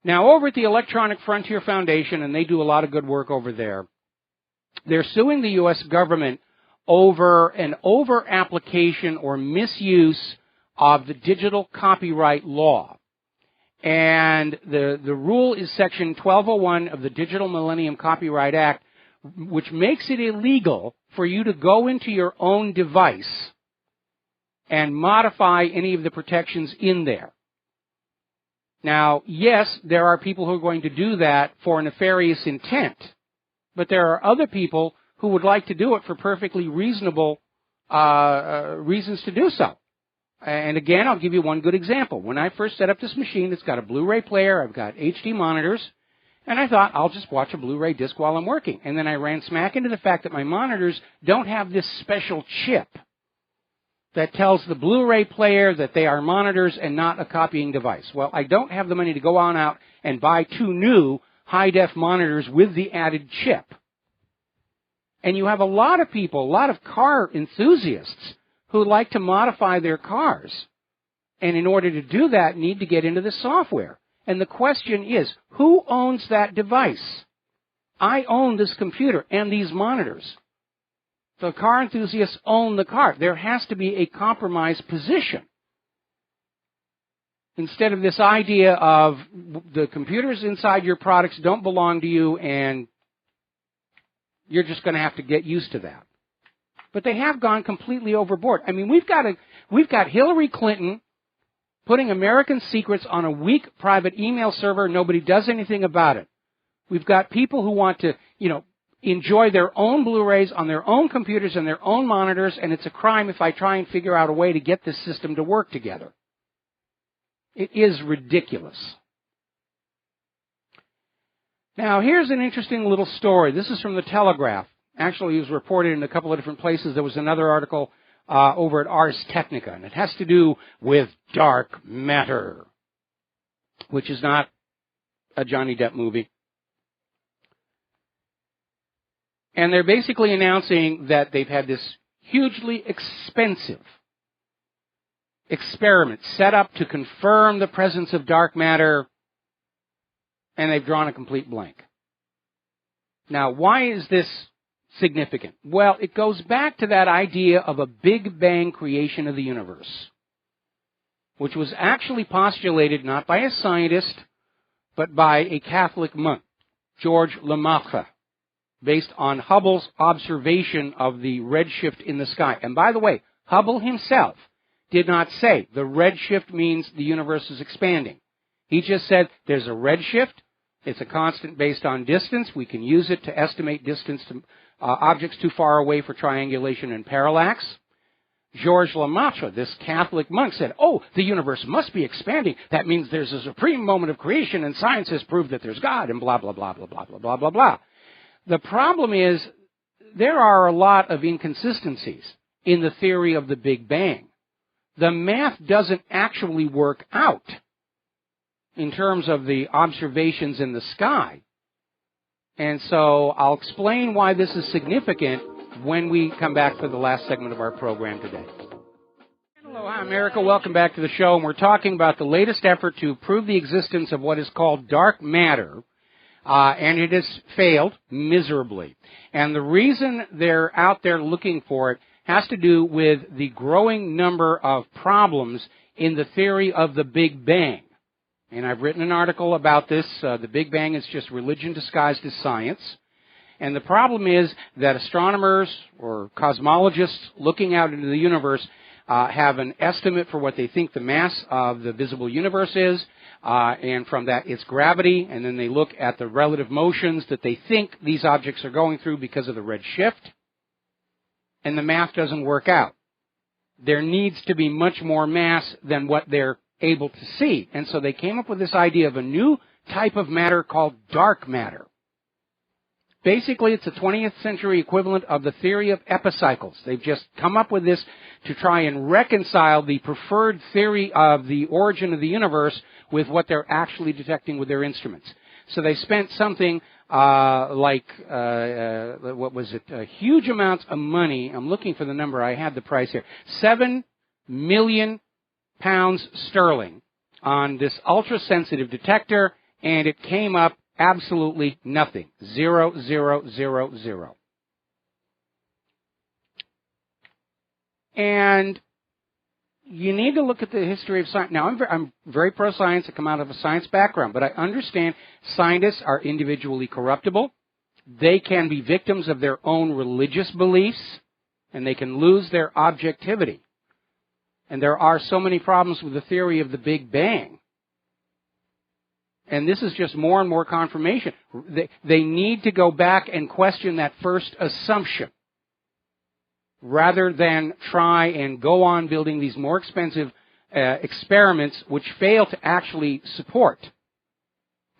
Now, over at the Electronic Frontier Foundation, and they do a lot of good work over there, they're suing the U.S. government over an over-application or misuse of the digital copyright law. And the rule is Section 1201 of the Digital Millennium Copyright Act, which makes it illegal for you to go into your own device and modify any of the protections in there. Now, yes, there are people who are going to do that for nefarious intent, but there are other people who would like to do it for perfectly reasonable reasons to do so. And again, I'll give you one good example. When I first set up this machine, it's got a Blu-ray player, I've got HD monitors, and I thought, I'll just watch a Blu-ray disc while I'm working. And then I ran smack into the fact that my monitors don't have this special chip that tells the Blu-ray player that they are monitors and not a copying device. Well, I don't have the money to go on out and buy 2 new high-def monitors with the added chip. And you have a lot of people, a lot of car enthusiasts who like to modify their cars. And in order to do that, need to get into the software. And the question is, who owns that device? I own this computer and these monitors. The car enthusiasts own the car. There has to be a compromise position. Instead of this idea of the computers inside your products don't belong to you and you're just going to have to get used to that. But they have gone completely overboard. I mean, we've got Hillary Clinton putting American secrets on a weak private email server. Nobody does anything about it. We've got people who want to, enjoy their own Blu-rays on their own computers and their own monitors, and it's a crime if I try and figure out a way to get this system to work together. It is ridiculous. Now, here's an interesting little story. This is from the Telegraph. Actually, it was reported in a couple of different places. There was another article over at Ars Technica, and it has to do with dark matter, which is not a Johnny Depp movie. And they're basically announcing that they've had this hugely expensive experiment set up to confirm the presence of dark matter, and they've drawn a complete blank. Now, why is this significant? Well, it goes back to that idea of a Big Bang creation of the universe, which was actually postulated not by a scientist, but by a Catholic monk, George Lemaitre, based on Hubble's observation of the redshift in the sky. And by the way, Hubble himself did not say the redshift means the universe is expanding. He just said there's a redshift. It's a constant based on distance. We can use it to estimate distance to objects too far away for triangulation and parallax. Georges Lemaitre, this Catholic monk, said, oh, the universe must be expanding. That means there's a supreme moment of creation, and science has proved that there's God, and blah, blah, blah, blah, blah, blah, blah, blah, blah. The problem is there are a lot of inconsistencies in the theory of the Big Bang. The math doesn't actually work out in terms of the observations in the sky. And so I'll explain why this is significant when we come back for the last segment of our program today. Hello, hi America. Welcome back to the show. And we're talking about the latest effort to prove the existence of what is called dark matter. And it has failed miserably. And the reason they're out there looking for it has to do with the growing number of problems in the theory of the Big Bang. And I've written an article about this. The Big Bang is just religion disguised as science. And the problem is that astronomers or cosmologists looking out into the universe have an estimate for what they think the mass of the visible universe is. And from that, it's gravity. And then they look at the relative motions that they think these objects are going through because of the red shift. And the math doesn't work out. There needs to be much more mass than what they're able to see. And so they came up with this idea of a new type of matter called dark matter. Basically, it's a 20th century equivalent of the theory of epicycles. They've just come up with this to try and reconcile the preferred theory of the origin of the universe with what they're actually detecting with their instruments. So they spent something huge amounts of money. I'm looking for the number. I had the price here. 7 million pounds sterling on this ultra-sensitive detector, and it came up absolutely nothing. 0, 0, 0, 0. And you need to look at the history of science. Now, I'm very pro-science. I come out of a science background, but I understand scientists are individually corruptible. They can be victims of their own religious beliefs, and they can lose their objectivity. And there are so many problems with the theory of the Big Bang. And this is just more and more confirmation. They need to go back and question that first assumption, rather than try and go on building these more expensive experiments which fail to actually support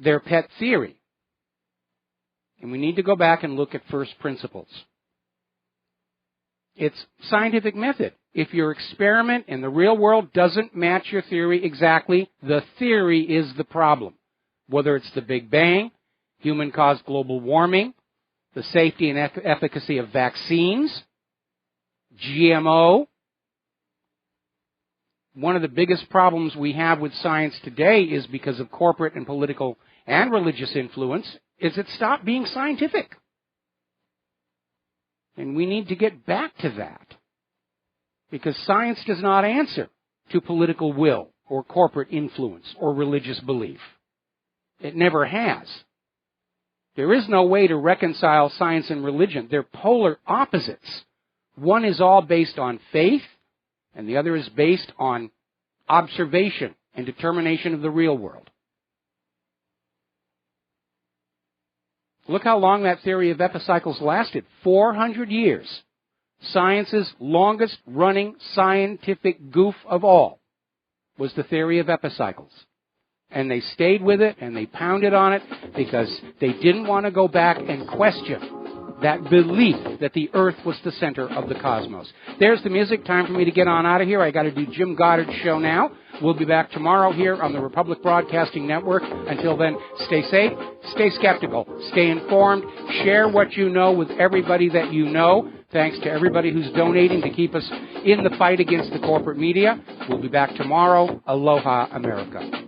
their pet theory. And we need to go back and look at first principles. It's scientific method. If your experiment in the real world doesn't match your theory exactly, the theory is the problem. Whether it's the Big Bang, human-caused global warming, the safety and efficacy of vaccines, GMO. One of the biggest problems we have with science today is because of corporate and political and religious influence, is it stopped being scientific. And we need to get back to that. Because science does not answer to political will or corporate influence or religious belief. It never has. There is no way to reconcile science and religion. They're polar opposites. One is all based on faith, and the other is based on observation and determination of the real world. Look how long that theory of epicycles lasted. 400 years. Science's longest running scientific goof of all was the theory of epicycles. And they stayed with it and they pounded on it because they didn't want to go back and question that belief that the earth was the center of the cosmos. There's the music. Time for me to get on out of here. I got to do Jim Goddard's show now. We'll be back tomorrow here on the Republic Broadcasting Network. Until then, stay safe, stay skeptical, stay informed, share what you know with everybody that you know. Thanks to everybody who's donating to keep us in the fight against the corporate media. We'll be back tomorrow. Aloha, America.